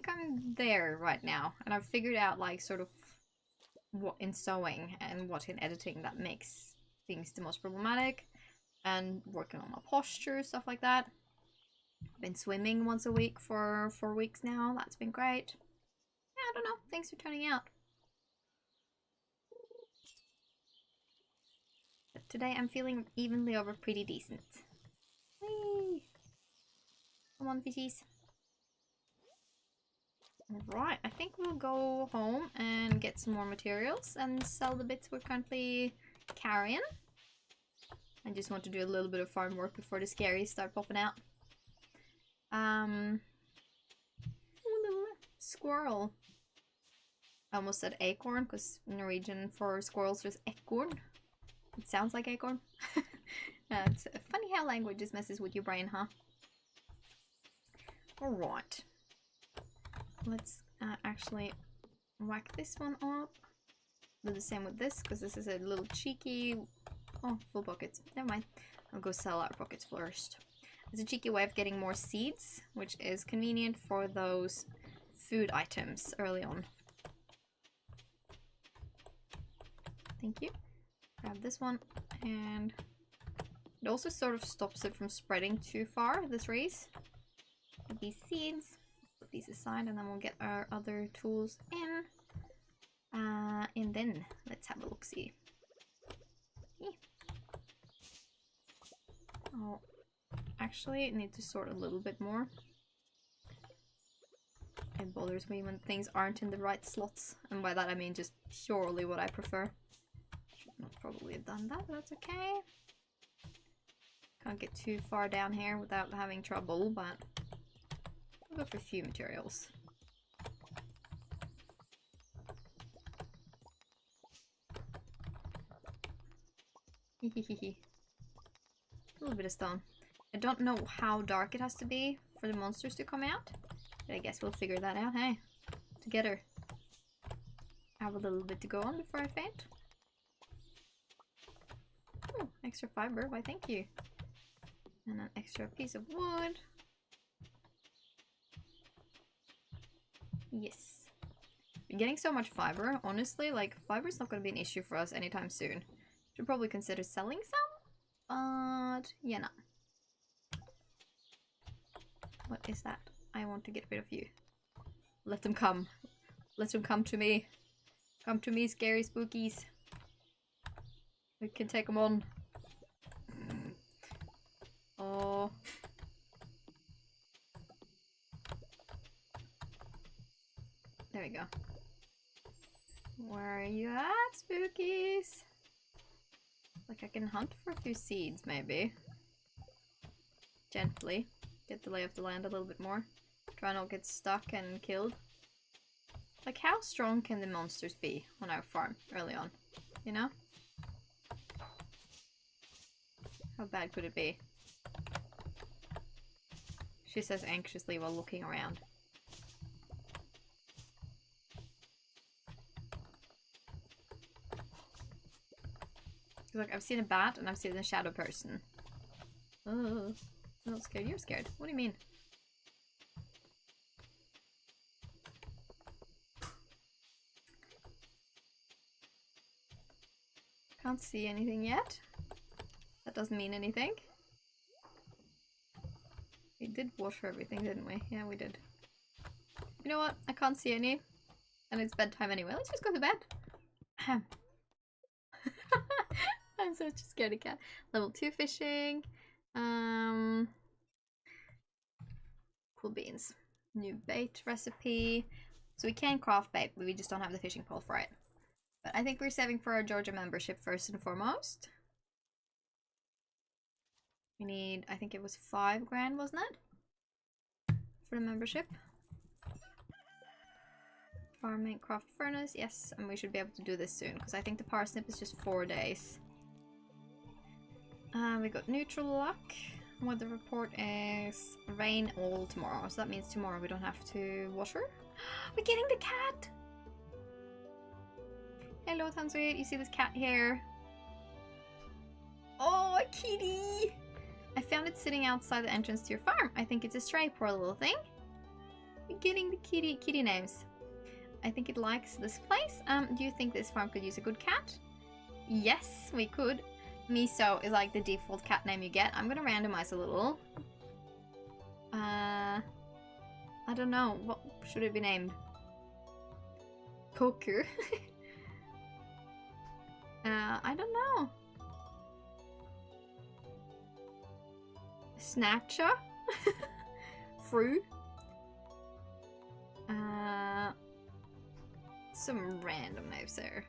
I'm there right now, and I've figured out like sort of what in sewing and what in editing that makes things the most problematic, and working on my posture, stuff like that. I've been swimming once a week for 4 weeks now. That's been great. Yeah, I don't know, things are turning out. But today I'm feeling evenly over pretty decent. Whee! Come on, fishies. Right, I think we'll go home and get some more materials and sell the bits we're currently carrying. I just want to do a little bit of farm work before the scaries start popping out. Ooh, little squirrel. I almost said acorn, because Norwegian for squirrels is ekorn. It sounds like acorn. It's funny how language just messes with your brain, huh? Alright. Let's actually whack this one up. Do the same with this, because this is a little cheeky... Oh, full pockets. Never mind. I'll go sell our pockets first. It's a cheeky way of getting more seeds, which is convenient for those food items early on. Thank you. Grab this one, and it also sort of stops it from spreading too far, the trees. Get these seeds. Put these aside, and then we'll get our other tools in. And then let's have a look-see. Oh, actually need to sort a little bit more. It bothers me when things aren't in the right slots, and by that I mean just purely what I prefer. Should not probably have done that, but that's okay. Can't get too far down here without having trouble, but I'll go for a few materials. Hehehe. A little bit of stone. I don't know how dark it has to be for the monsters to come out, but I guess we'll figure that out, hey? Together. I have a little bit to go on before I faint. Ooh, extra fiber, why thank you. And an extra piece of wood. Yes. We're getting so much fiber, honestly, like, fiber's not gonna be an issue for us anytime soon. Should probably consider selling some, but yeah, no. What is that? I want to get rid of you. Let them come. Let them come to me. Come to me, scary spookies. We can take them on. Oh. There we go. Where are you at, spookies? Like I can hunt for a few seeds, maybe. Gently. Get the lay of the land a little bit more. Try not get stuck and killed. Like, how strong can the monsters be on our farm early on? You know? How bad could it be? She says anxiously while looking around. Look, I've seen a bat and I've seen a shadow person. Oh, I'm not scared. You're scared. What do you mean? Can't see anything yet. That doesn't mean anything. We did water everything, didn't we? Yeah, we did. You know what? I can't see any. And it's bedtime anyway. Let's just go to bed. I'm such a scaredy cat. Level 2 fishing. Cool beans. New bait recipe. So we can craft bait, but we just don't have the fishing pole for it. But I think we're saving for our Joja membership first and foremost. We need, I think it was 5 grand, wasn't it? For the membership. Farming, craft furnace, yes, and we should be able to do this soon, because I think the parsnip is just 4 days. We got neutral luck. Weather report is rain all tomorrow, so that means tomorrow we don't have to water. We're getting the cat! Hello, Tansui. You see this cat here? Oh, a kitty! I found it sitting outside the entrance to your farm. I think it's a stray, poor little thing. We're getting the kitty names. I think it likes this place. Do you think this farm could use a good cat? Yes, we could. Miso is like the default cat name you get. I'm gonna randomize a little. I don't know. What should it be named? Koku? I don't know. Snatcher? Fru? Some random names there.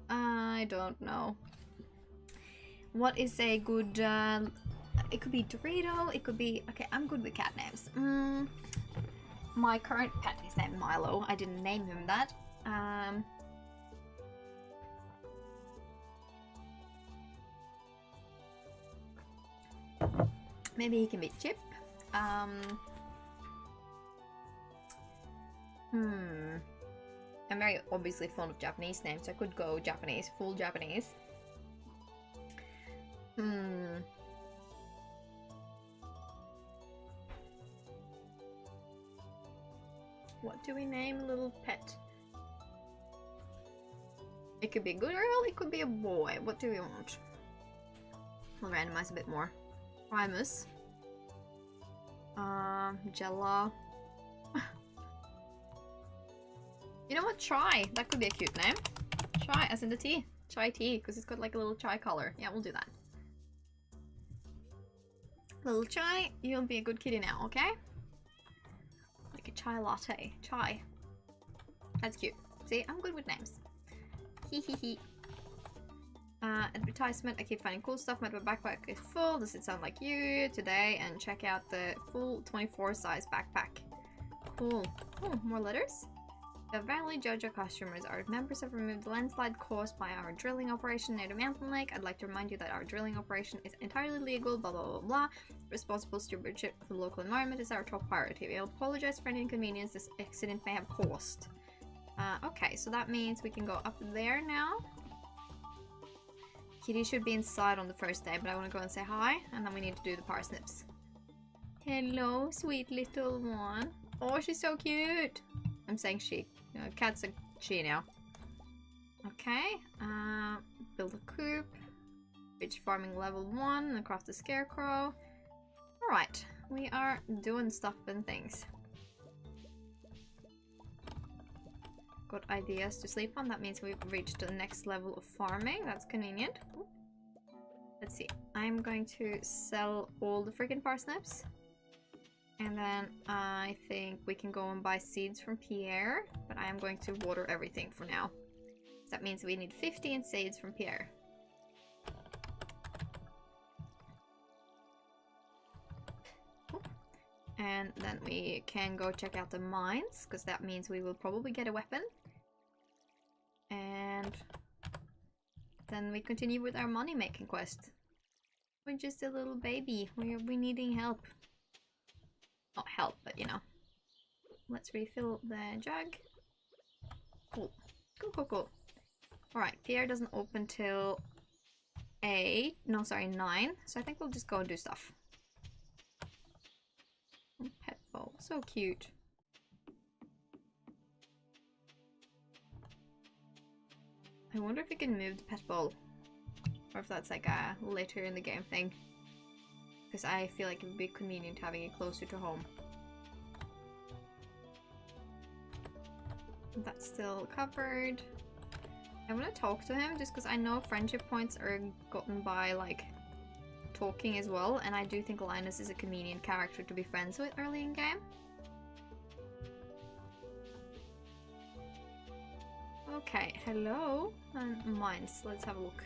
I don't know. What is a good, it could be Dorito, it could be, okay, I'm good with cat names. My current pet is named Milo. I didn't name him that. Maybe he can be Chip. I'm very obviously fond of Japanese names, so I could go Japanese, full Japanese. What do we name a little pet? It could be a girl, it could be a boy. What do we want? We'll randomize a bit more. Primus. Jella. You know what? Chai. That could be a cute name. Chai, as in the tea. Chai tea, because it's got like a little chai color. Yeah, we'll do that. Little Chai, you'll be a good kitty now, okay? Like a chai latte. Chai. That's cute. See, I'm good with names. Hee hee hee. Advertisement. I keep finding cool stuff. My backpack is full. Does it sound like you today? And check out the full 24 size backpack. Cool. Oh, more letters? The Valley Joja customers. Our members have removed the landslide caused by our drilling operation near the mountain lake. I'd like to remind you that our drilling operation is entirely legal, blah blah blah blah. Responsible stewardship of the local environment is our top priority. We apologize for any inconvenience this accident may have caused. Okay, so that means we can go up there now. Kitty should be inside on the first day, but I want to go and say hi, and then we need to do the parsnips. Hello, sweet little one. Oh, she's so cute. I'm saying she. Cat's a she now. Okay, build a coop. Reach farming level 1 and craft the scarecrow. Alright, we are doing stuff and things. Got ideas to sleep on. That means we've reached the next level of farming. That's convenient. Ooh. Let's see. I'm going to sell all the freaking parsnips. And then I think we can go and buy seeds from Pierre. But I am going to water everything for now. That means we need 15 seeds from Pierre. And then we can go check out the mines, because that means we will probably get a weapon. And then we continue with our money making quest. We're just a little baby. We're needing help. Not help, but you know. Let's refill the jug. Cool. Cool, cool, cool. Alright, Pierre doesn't open till 8. No, sorry, 9. So I think we'll just go and do stuff. Pet bowl, so cute. I wonder if we can move the pet bowl, or if that's like a later in the game thing, because I feel like it would be convenient having it closer to home. That's still covered. I want to talk to him just because I know friendship points are gotten by like talking as well, and I do think Linus is a convenient character to be friends with early in game. Okay, hello. Mines, let's have a look.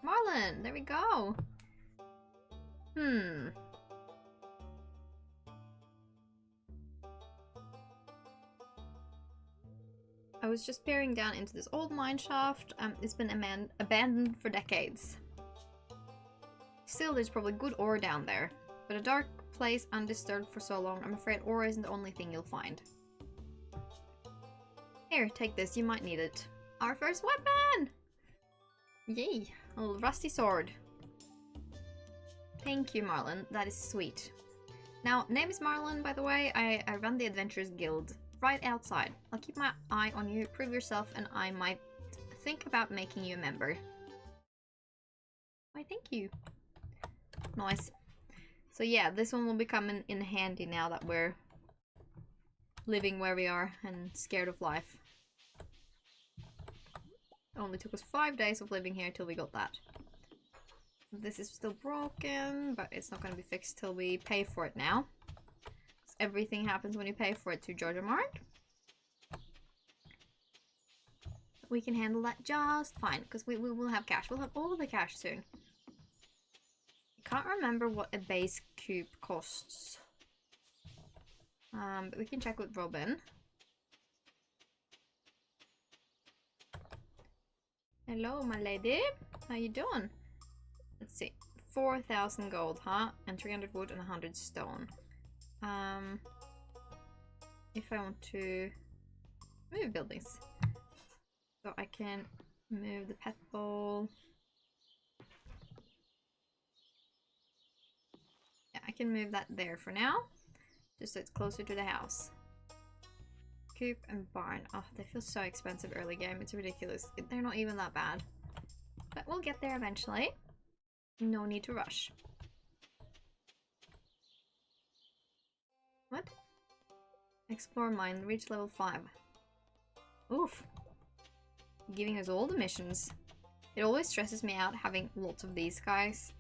Marlin, there we go. I was just peering down into this old mine shaft. It's been abandoned for decades. Still, there's probably good ore down there, but a dark place undisturbed for so long, I'm afraid ore isn't the only thing you'll find. Here, take this, you might need it. Our first weapon! Yay, a little rusty sword. Thank you, Marlin, that is sweet. Now, name is Marlin, by the way. I run the Adventurers Guild right outside. I'll keep my eye on you, prove yourself, and I might think about making you a member. Why, thank you. Nice. So yeah, this one will be coming in handy now that we're living where we are and scared of life. It only took us 5 days of living here till we got that. This is still broken, but it's not going to be fixed till we pay for it now. Everything happens when you pay for it to Joja Mart. We can handle that just fine, because we will have cash. We'll have all the cash soon. I can't remember what a base cube costs. But we can check with Robin. Hello, my lady. How you doing? Let's see. 4,000 gold, huh? And 300 wood and 100 stone. If I want to move buildings. So I can move the pet bowl. Yeah, I can move that there for now. Just so it's closer to the house. Coop and barn. Oh, they feel so expensive early game. It's ridiculous. They're not even that bad. But we'll get there eventually. No need to rush. What? Explore mine. Reach level 5. Oof. Giving us all the missions. It always stresses me out having lots of these guys.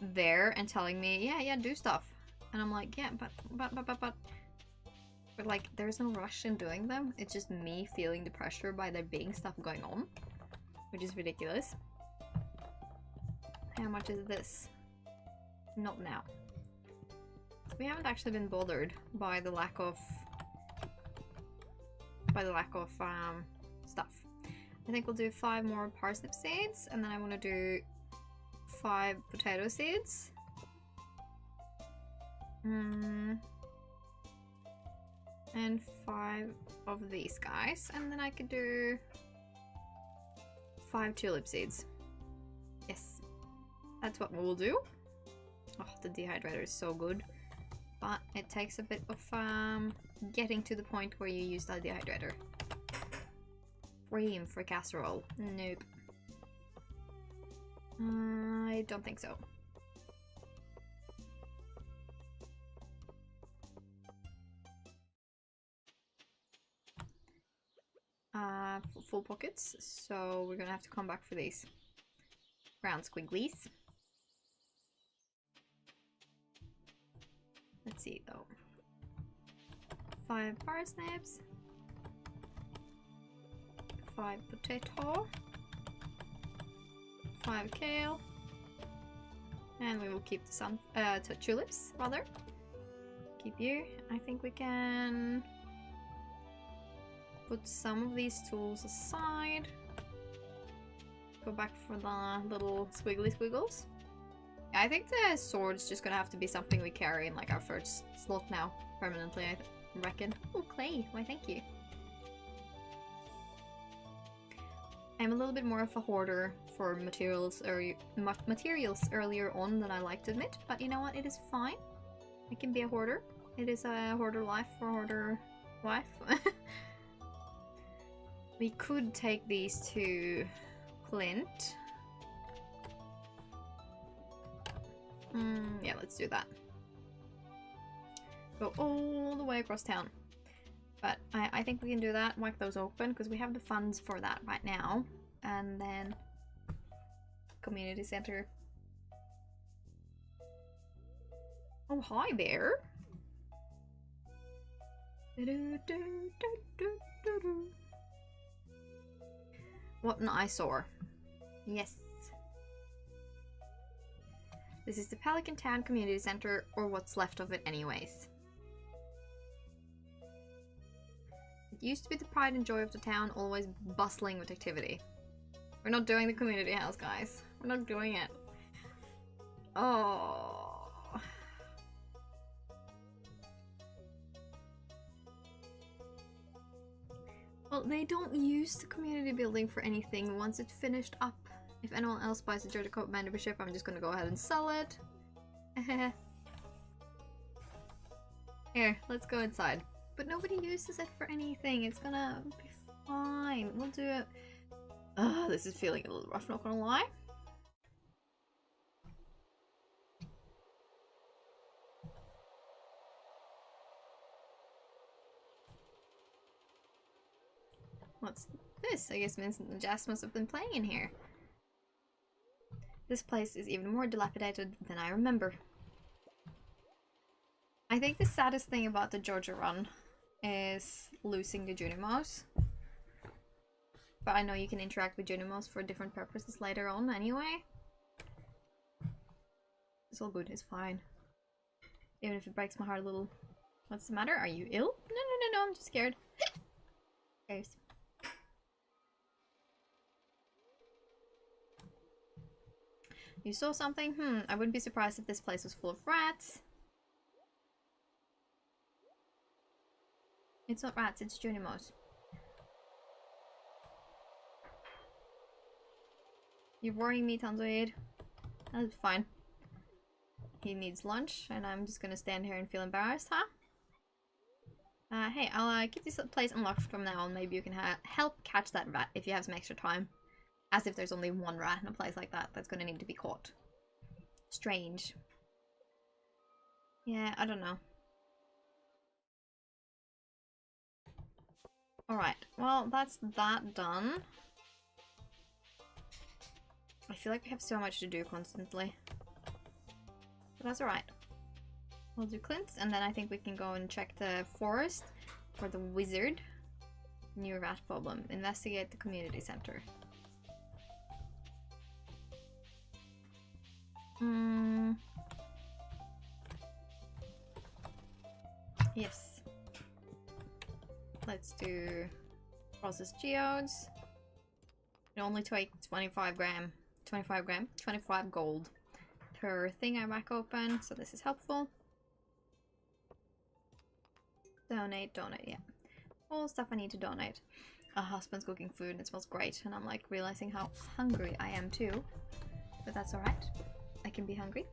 there and telling me, yeah, do stuff. And I'm like, yeah, but like, there's no rush in doing them. It's just me feeling the pressure by there being stuff going on, which is ridiculous. How much is this? Not now. We haven't actually been bothered by the lack of stuff. I think we'll do 5 more parsnip seeds, and then I want to do 5 potato seeds. And 5 of these guys, and then I could do 5 tulip seeds. Yes, that's what we'll do. Oh, the dehydrator is so good, but it takes a bit of getting to the point where you use the dehydrator. Cream for casserole? Nope. I don't think so. Full pockets, so we're gonna have to come back for these ground squigglies. Let's see though. 5 parsnips, 5 potato, 5 kale, and we will keep some tulips rather. Keep you. I think we can put some of these tools aside. Go back for the little squiggly squiggles. I think the sword's just gonna have to be something we carry in like our first slot now, permanently, I reckon. Oh, clay! Why, thank you. I'm a little bit more of a hoarder for materials earlier on than I like to admit, but you know what? It is fine. I can be a hoarder. It is a hoarder life for a hoarder wife. We could take these to Clint. Yeah, let's do that. Go all the way across town. But I think we can do that, whack those open, because we have the funds for that right now. And then community center. Oh, hi there. What an eyesore. Yes. This is the Pelican Town Community Center, or what's left of it anyways. It used to be the pride and joy of the town, always bustling with activity. We're not doing the community house, guys. We're not doing it. Oh. Well, they don't use the community building for anything once it's finished up. If anyone else buys a Joja Mart membership, I'm just gonna go ahead and sell it. Here, let's go inside. But nobody uses it for anything. It's gonna be fine. We'll do it. Ugh, this is feeling a little rough, not gonna lie. What's this? I guess Vincent and Jess must have been playing in here. This place is even more dilapidated than I remember. I think the saddest thing about the Joja run is losing the Junimos. But I know you can interact with Junimos for different purposes later on anyway. It's all good, it's fine. Even if it breaks my heart a little. What's the matter? Are you ill? No, I'm just scared. Guys. You saw something? I wouldn't be surprised if this place was full of rats. It's not rats, it's Junimos. You're worrying me, Tanzoid. That's fine. He needs lunch, and I'm just gonna stand here and feel embarrassed, huh? Hey, I'll keep this place unlocked from now on. Maybe you can help catch that rat if you have some extra time. As if there's only one rat in a place like that that's gonna need to be caught. Strange. Yeah, I don't know. Alright, well, that's that done. I feel like we have so much to do constantly. But that's alright. We'll do Clint's, and then I think we can go and check the forest for the wizard. New rat problem. Investigate the community center. Yes. Let's do processed geodes. It only take 25 gold per thing I whack open, so this is helpful. Donate, yeah. All stuff I need to donate. A husband's cooking food and it smells great, and I'm like realizing how hungry I am too. But that's alright. I can be hungry.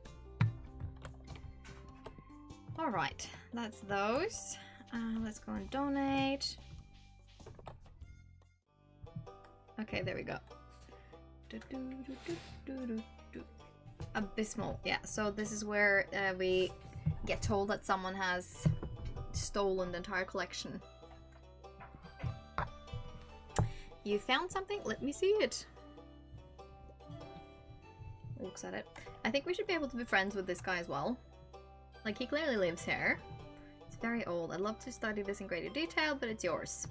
Alright, that's those. Let's go and donate. Okay, there we go. Abysmal. Yeah, so this is where we get told that someone has stolen the entire collection. You found something? Let me see it. Looks at it. I think we should be able to be friends with this guy as well. Like, he clearly lives here. It's very old. I'd love to study this in greater detail, but it's yours.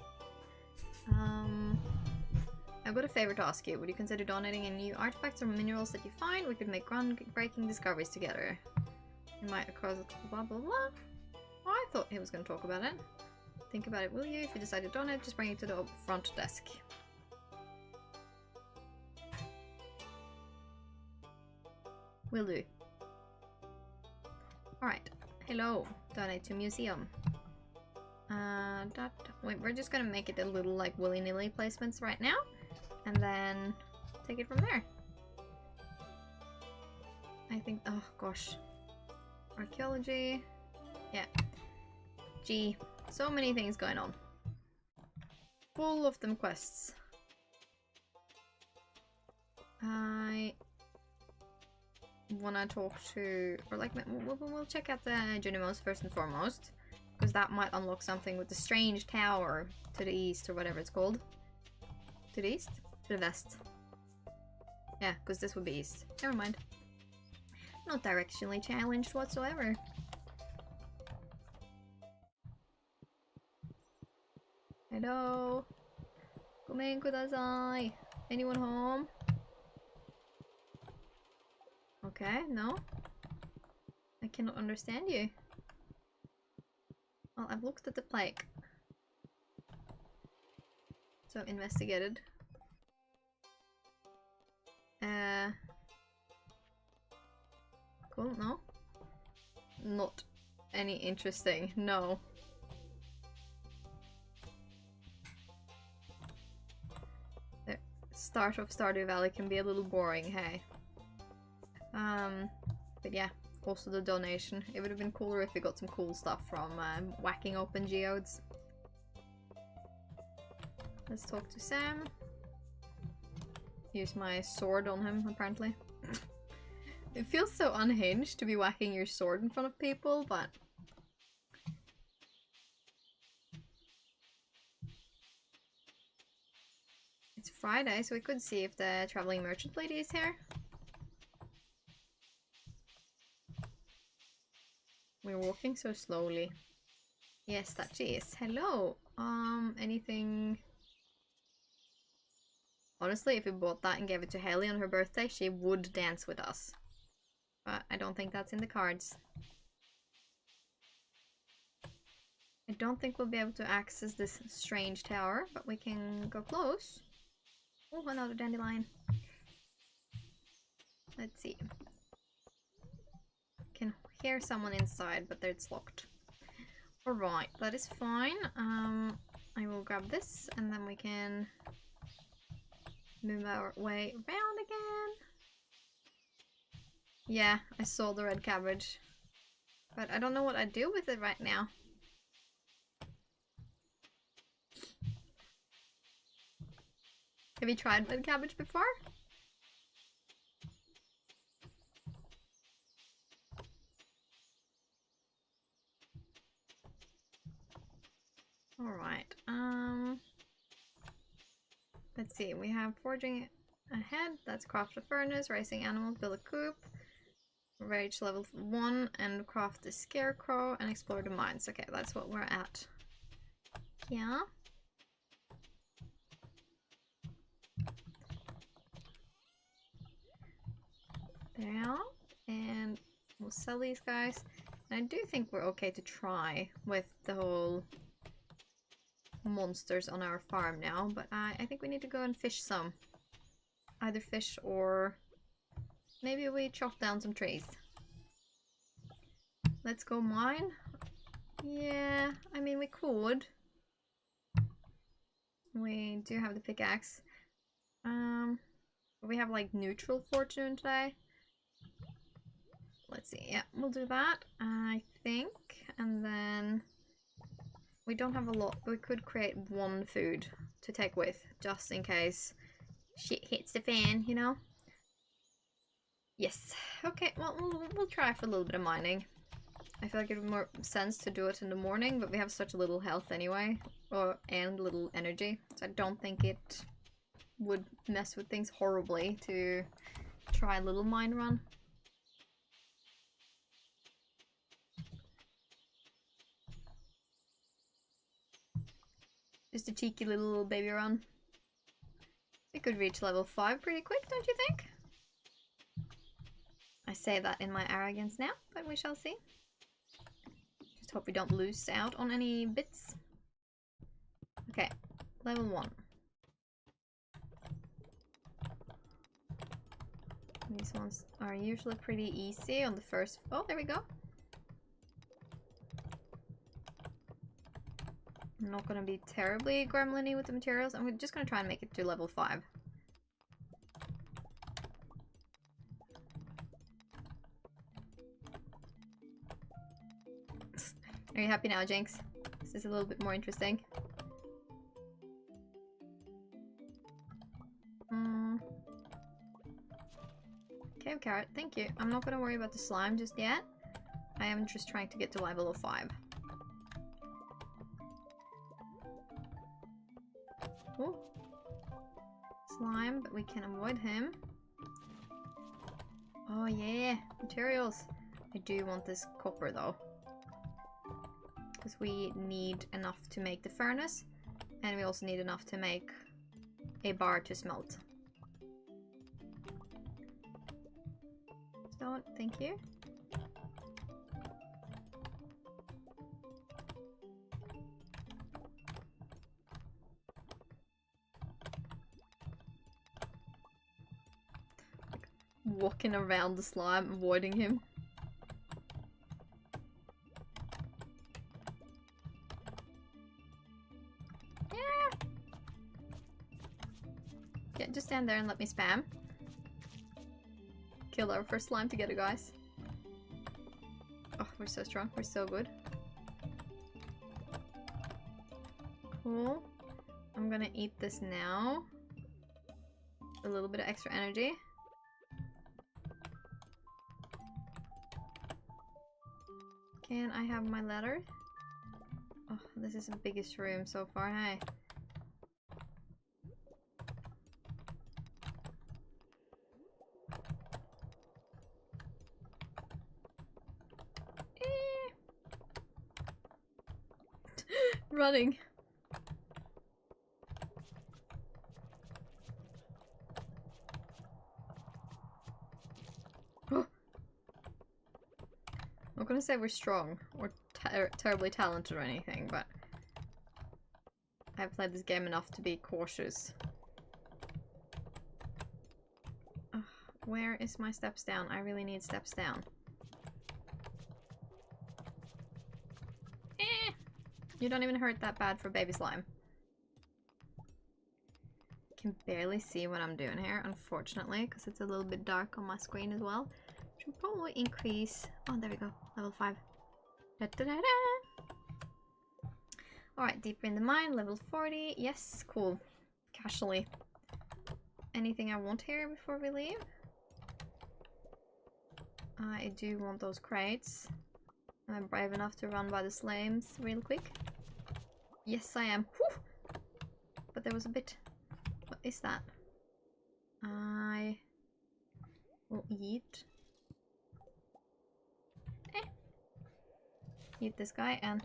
I've got a favor to ask you. Would you consider donating any new artifacts or minerals that you find? We could make groundbreaking discoveries together. It might cause blah blah blah. Oh, I thought he was going to talk about it. Think about it, will you? If you decide to donate, just bring it to the front desk. Will do. Alright. Hello. Donate to museum. Wait, we're just gonna make it a little like willy-nilly placements right now. And then take it from there. I think, oh gosh. Archaeology. Yeah. Gee. So many things going on. Full of them quests. I wanna talk to, or like, we'll check out the Junimos first and foremost, because that might unlock something with the strange tower to the east, or whatever it's called. To the east? To the west. Yeah, because this would be east. Never mind. Not directionally challenged whatsoever. Hello? Gomen kudasai. Anyone home? Okay, no. I cannot understand you. Well, I've looked at the plaque. So, investigated. Cool, no? Not any interesting, no. The start of Stardew Valley can be a little boring, hey. But yeah, also the donation. It would have been cooler if we got some cool stuff from whacking open geodes. Let's talk to Sam. Use my sword on him, apparently. It feels so unhinged to be whacking your sword in front of people, but... It's Friday, so we could see if the traveling merchant lady is here. We're walking so slowly. Yes, that she is. Hello! Anything... Honestly, if we bought that and gave it to Haley on her birthday, she would dance with us. But I don't think that's in the cards. I don't think we'll be able to access this strange tower, but we can go close. Oh, another dandelion. Let's see. Can hear someone inside, but it's locked. Alright, that is fine. I will grab this, and then we can move our way around again. Yeah, I saw the red cabbage. But I don't know what I'd do with it right now. Have you tried red cabbage before? Alright, let's see, we have forging ahead, that's craft a furnace, raising animals, build a coop, Rage level 1 and craft the scarecrow and explore the mines. Okay, that's what we're at. Yeah. There. And we'll sell these guys. And I do think we're okay to try with the whole monsters on our farm now, but I think we need to go and fish some. Either fish or maybe we chop down some trees. Let's go mine. Yeah, I mean we could. We do have the pickaxe. We have like neutral fortune today. Let's see, yeah, we'll do that, I think. And then we don't have a lot, but we could create one food to take with, just in case shit hits the fan, you know? Yes. Okay, well, we'll try for a little bit of mining. I feel like it would make more sense to do it in the morning, but we have such little health anyway, and little energy, so I don't think it would mess with things horribly to try a little mine run. Just a cheeky little baby run. We could reach level 5 pretty quick, don't you think? I say that in my arrogance now, but we shall see. Just hope we don't lose out on any bits. Okay, level 1. These ones are usually pretty easy on the first... Oh, there we go. I'm not going to be terribly gremlin-y with the materials. I'm just going to try and make it to level 5. Are you happy now, Jinx? This is a little bit more interesting. Okay, carrot, thank you. I'm not going to worry about the slime just yet. I am just trying to get to level 5. Oh, slime, but we can avoid him. Oh yeah, materials. I do want this copper though, because we need enough to make the furnace, and we also need enough to make a bar to smelt. Stone, thank you. Walking around the slime, avoiding him. Yeah. Yeah, just stand there and let me spam. Kill our first slime together, guys. Oh, we're so strong. We're so good. Cool. I'm gonna eat this now. A little bit of extra energy. Can I have my ladder? Oh, this is the biggest room so far, hey? Running. I'm not gonna say we're strong or terribly talented or anything, but I've played this game enough to be cautious. Where is my steps down? I really need steps down. You don't even hurt that bad for baby slime. Can barely see what I'm doing here, unfortunately, because it's a little bit dark on my screen as well. Should probably increase. Oh, there we go. Level 5. Da, da, da, da. Alright, deeper in the mine. Level 40. Yes, cool. Casually. Anything I want here before we leave? I do want those crates. Am I brave enough to run by the slimes real quick? Yes, I am. Whew! But there was a bit... What is that? I will eat eat this guy and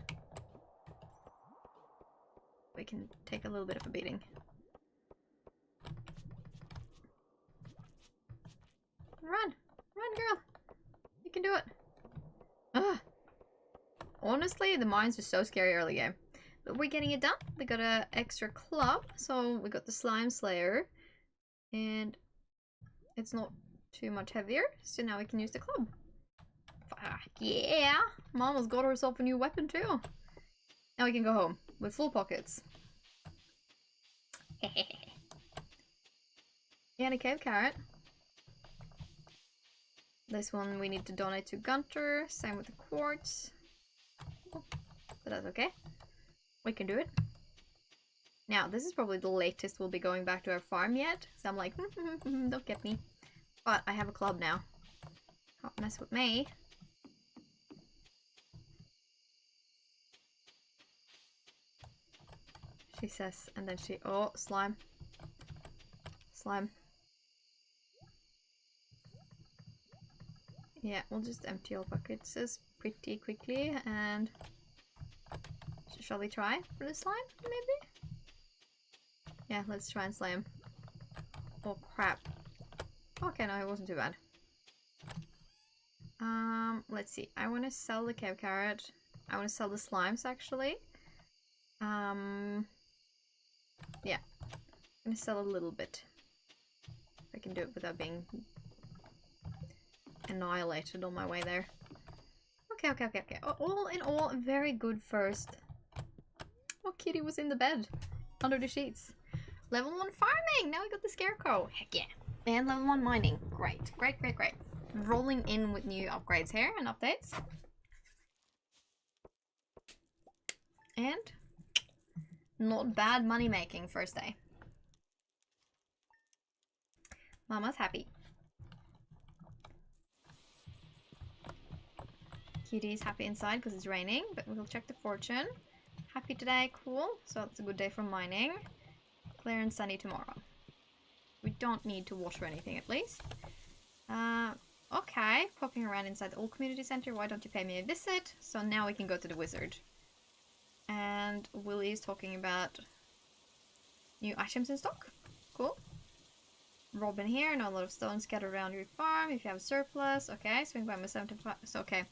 we can take a little bit of a beating. Run! Run, girl! You can do it! Ugh. Honestly, the mines are so scary early game. But we're getting it done. We got an extra club, so we got the Slime Slayer. And it's not too much heavier, so now we can use the club. Fuck yeah! Mama's got herself a new weapon too. Now we can go home with full pockets. And a cave carrot. This one we need to donate to Gunter. Same with the quartz. But that's okay. We can do it. Now, this is probably the latest we'll be going back to our farm yet. So I'm like, don't get me. But I have a club now. Can't mess with me. She says, and then she, oh, slime. Slime. Yeah, we'll just empty all buckets pretty quickly, and shall we try for the slime, maybe? Yeah, let's try and slime. Oh crap. Okay, no, it wasn't too bad. Let's see. I want to sell the cave carrot. I want to sell the slimes, actually. Yeah. I'm gonna sell a little bit. If I can do it without being annihilated on my way there. Okay. All in all, very good first. Oh, Kitty was in the bed. Under the sheets. Level 1 farming! Now we got the scarecrow. Heck yeah. And level 1 mining. Great. Rolling in with new upgrades here and updates. And not bad money making first day. Mama's happy. Kitty's happy inside because it's raining, but we'll check the fortune. Happy today, cool. So it's a good day for mining. Clear and sunny tomorrow. We don't need to water anything at least. Okay, popping around inside the old community center. Why don't you pay me a visit? So now we can go to the wizard. And Willie is talking about new items in stock. Cool. Robin here. Know a lot of stones scattered around your farm. If you have a surplus. Okay, swing by my 75. So, okay.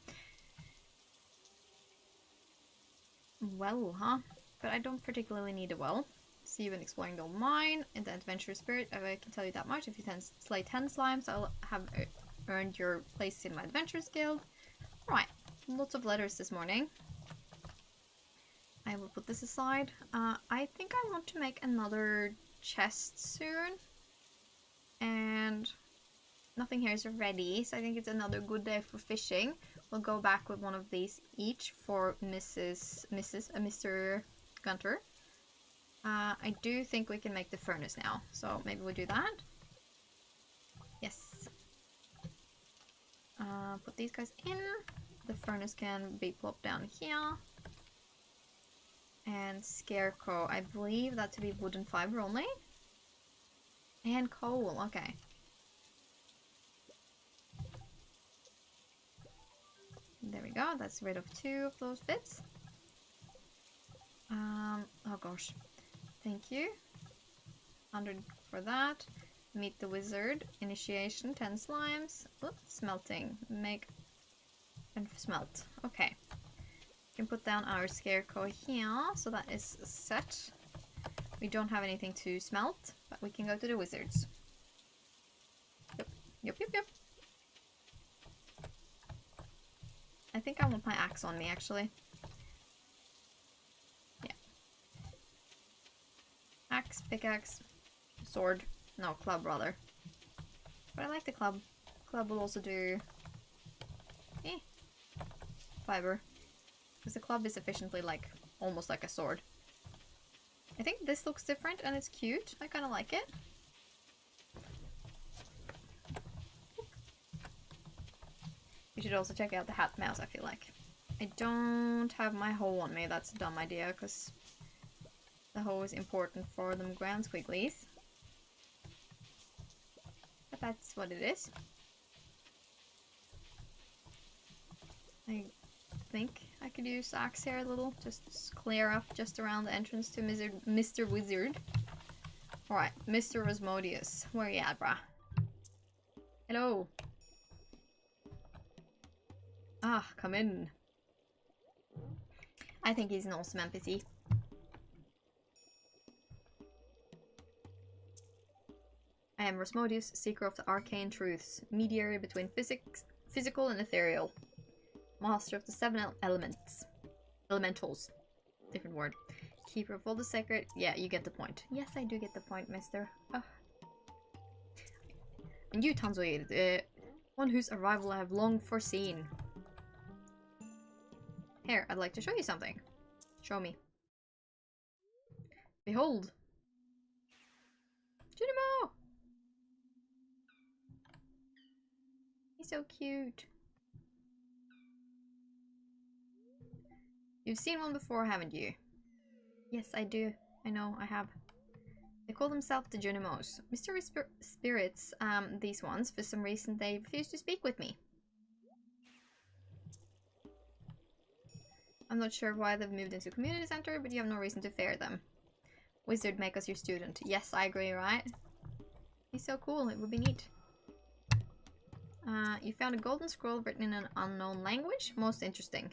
Well, huh? But I don't particularly need a well. See you when exploring the old mine and the adventurous spirit. I can tell you that much. If you slay 10 slimes, I'll have earned your place in my adventurers guild. Right, lots of letters this morning. I will put this aside. I think I want to make another chest soon. And nothing here is ready, so I think it's another good day for fishing. We'll go back with one of these each for Mr. Gunter. I do think we can make the furnace now, so maybe we'll do that. Yes. Put these guys in. The furnace can be plopped down here. And scarecrow, I believe that to be wooden fiber only. And coal, okay. There we go, that's rid of 2 of those bits. Oh gosh. Thank you. 100 for that. Meet the wizard. Initiation, 10 slimes. Oops, smelting. Make and smelt. Okay. We can put down our scarecrow here, so that is set. We don't have anything to smelt, but we can go to the wizards. Yep. I think I want my axe on me, actually. Yeah. Axe, pickaxe, sword. No, club, rather. But I like the club. Club will also do... fiber. Because the club is efficiently like, almost like a sword. I think this looks different and it's cute. I kind of like it. You should also check out the hat mouse, I feel like. I don't have my hoe on me. That's a dumb idea, because the hoe is important for them grand squigglies. But that's what it is. I think I could use axe here a little. Just clear up just around the entrance to Mr. Wizard. Alright, Mr. Rosmodius. Where you at, brah? Hello. Ah, come in. I think he's an awesome NPC. I am Rosmodius, seeker of the arcane truths, mediator between physical and ethereal, master of the seven elementals. Different word. Keeper of all the sacred. Yeah, you get the point. Yes, I do get the point, mister. Oh. And you, Tanzoid, one whose arrival I have long foreseen. Here, I'd like to show you something. Show me. Behold. Junimo! He's so cute. You've seen one before, haven't you? Yes, I do. I know, I have. They call themselves the Junimos. Mystery spirits, these ones. For some reason, they refuse to speak with me. I'm not sure why they've moved into community center, but you have no reason to fear them. Wizard, make us your student. Yes, I agree, right? He's so cool, it would be neat. You found a golden scroll written in an unknown language? Most interesting.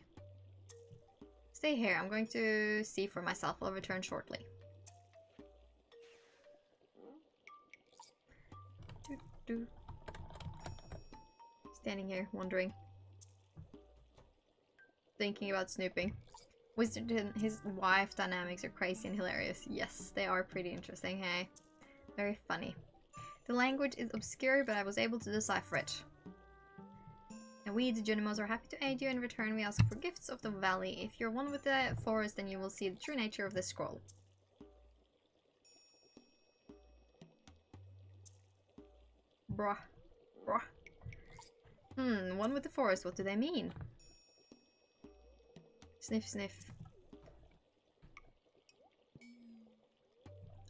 Stay here, I'm going to see for myself. I'll return shortly. Standing here, wondering. Thinking about snooping. Wizard and his wife dynamics are crazy and hilarious. Yes, they are pretty interesting, hey? Very funny. The language is obscure, but I was able to decipher it. And we, the Junimos, are happy to aid you. In return, we ask for gifts of the valley. If you're one with the forest, then you will see the true nature of this scroll. Bruh. Bruh. One with the forest, what do they mean? Sniff, sniff.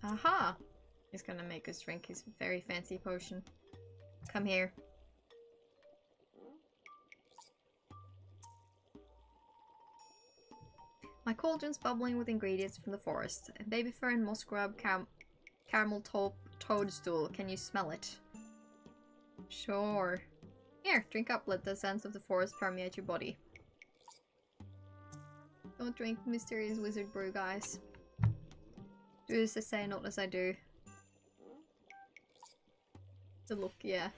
Aha! He's gonna make us drink his very fancy potion. Come here. My cauldron's bubbling with ingredients from the forest. Baby fern, moss grub, caramel toadstool. Can you smell it? Sure. Here, drink up. Let the sense of the forest permeate your body. Don't drink mysterious wizard brew, guys. Do as I say, not as I do. The look, yeah.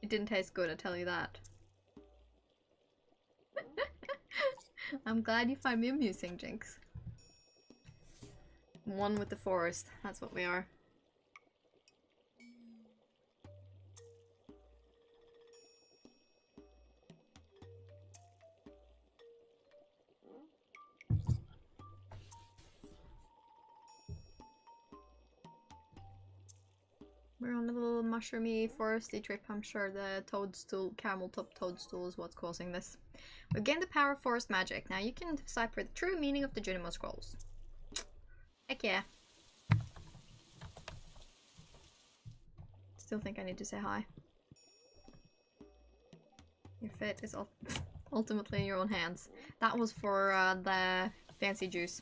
It didn't taste good, I tell you that. I'm glad you find me amusing, Jinx. One with the forest, that's what we are. We're on a little mushroomy foresty trip. I'm sure the toadstool, caramel top toadstool is what's causing this. We've gained the power of forest magic. Now you can decipher the true meaning of the Junimo scrolls. Heck yeah. Still think I need to say hi. Your fate is ultimately in your own hands. That was for the fancy juice.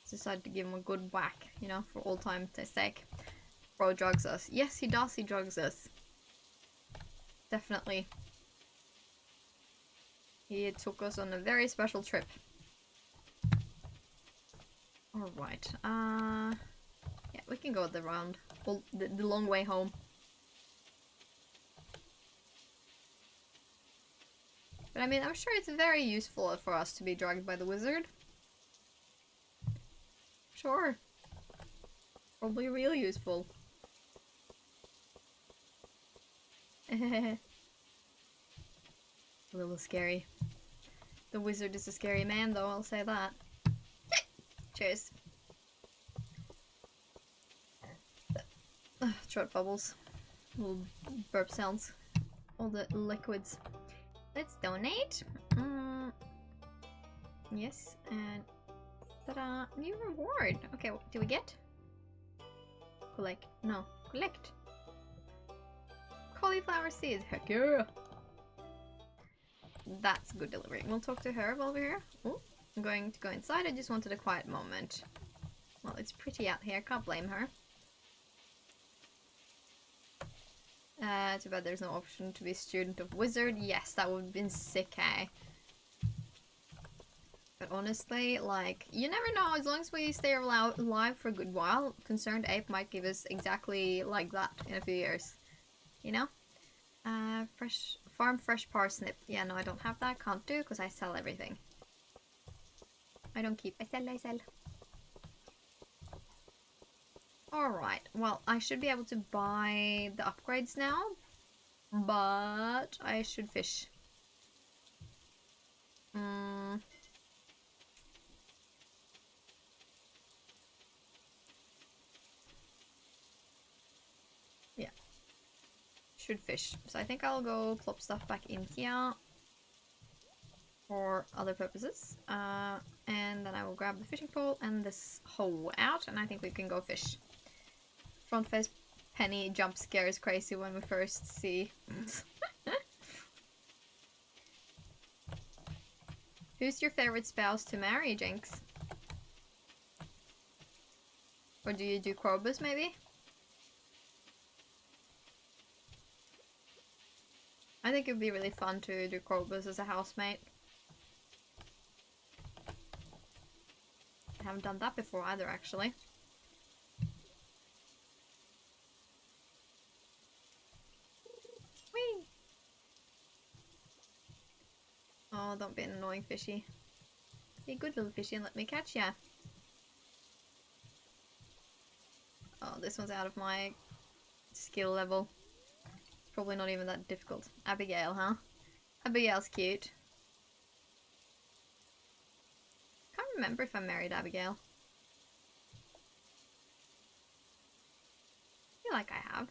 Decided to give him a good whack, you know, for old time's sake. Bro drugs us. Yes, he does, he drugs us. Definitely. He took us on a very special trip. Alright, yeah, we can go the round, the long way home. But I mean, I'm sure it's very useful for us to be drugged by the wizard. Sure. Probably real useful. A little scary. The wizard is a scary man though, I'll say that. Cheers. Throat bubbles. Little burp sounds. All the liquids. Let's donate. Yes, and ta-da! New reward! Okay, what do we get? Collect. No. Collect! Cauliflower seed! Heck yeah! That's good delivery. We'll talk to her while we're here. Oh, I'm going to go inside. I just wanted a quiet moment. Well, it's pretty out here. Can't blame her. Too bad there's no option to be a student of wizard. Yes, that would have been sick, eh? But honestly, like, you never know. As long as we stay alive for a good while, Concerned Ape might give us exactly like that in a few years. You know? Farm fresh parsnip. Yeah, no, I don't have that. Can't do, because I sell everything. I don't keep. I sell. Alright, well, I should be able to buy the upgrades now. But I should fish. Yeah. Should fish. So I think I'll go plop stuff back in here for other purposes. And then I will grab the fishing pole and this hoe out, and I think we can go fish. Front face Penny jump scare is crazy when we first see. Who's your favorite spouse to marry, Jinx? Or do you do Corbus, maybe? I think it would be really fun to do Corbus as a housemate. I haven't done that before either, actually. Whee! Oh, don't be an annoying fishy. Be a good little fishy and let me catch ya. Oh, this one's out of my skill level. It's probably not even that difficult. Abigail, huh? Abigail's cute. Can't remember if I married Abigail. I feel like I have.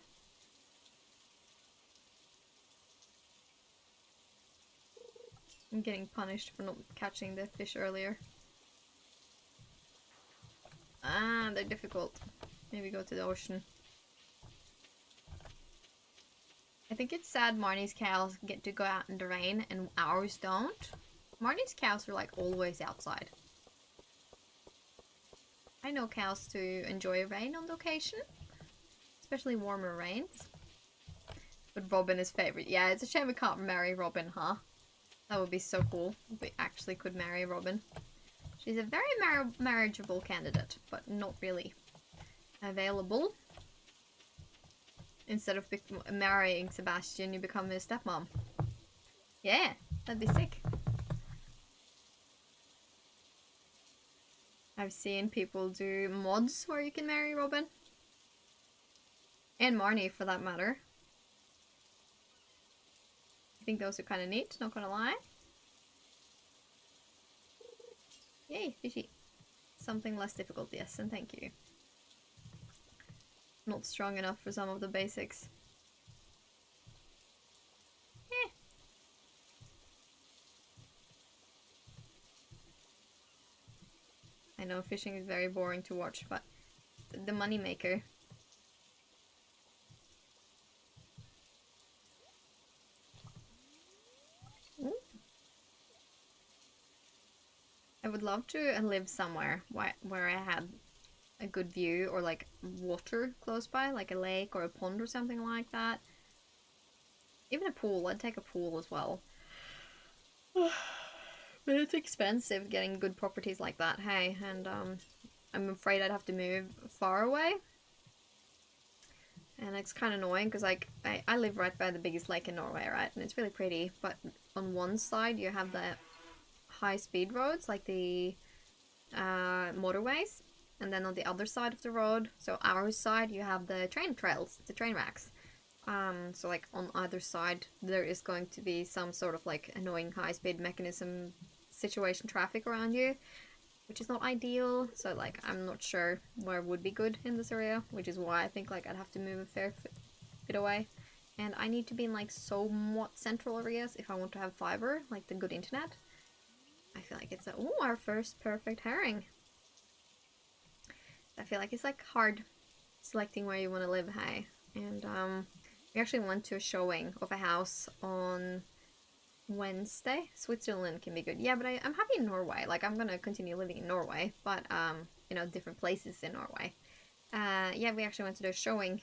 I'm getting punished for not catching the fish earlier. Ah, they're difficult. Maybe go to the ocean. I think it's sad Marnie's cows get to go out in the rain and ours don't. Marnie's cows are like always outside. I know cows to enjoy rain on occasion. Especially warmer rains. But Robin is favorite. Yeah, it's a shame we can't marry Robin, huh? That would be so cool if we actually could marry Robin. She's a very marriageable candidate, but not really available. Instead of marrying Sebastian, you become his stepmom. Yeah, that'd be sick. I've seen people do mods where you can marry Robin. And Marnie, for that matter. I think those are kind of neat, not gonna lie. Yay, fishy. Something less difficult, yes, and thank you. Not strong enough for some of the basics. Eh. I know fishing is very boring to watch, but the money maker. I would love to live somewhere where I had a good view or like water close by, like a lake or a pond or something like that. Even a pool, I'd take a pool as well. But it's expensive getting good properties like that, hey, and I'm afraid I'd have to move far away. And it's kind of annoying because like I live right by the biggest lake in Norway, right? And it's really pretty, but on one side you have the high-speed roads, like the motorways, and then on the other side of the road, so our side, you have the train trails, the train racks. So like on either side there is going to be some sort of like annoying high-speed mechanism situation traffic around you, which is not ideal. So like I'm not sure where would be good in this area, which is why I think like I'd have to move a fair bit away. And I need to be in like somewhat central areas if I want to have fiber, like the good internet. I feel like it's our first perfect herring. I feel like it's like hard selecting where you want to live, hey. And we actually went to a showing of a house on Wednesday. Switzerland can be good. Yeah, but I'm happy in Norway. Like, I'm gonna continue living in Norway, but you know, different places in Norway. Yeah, we actually went to the showing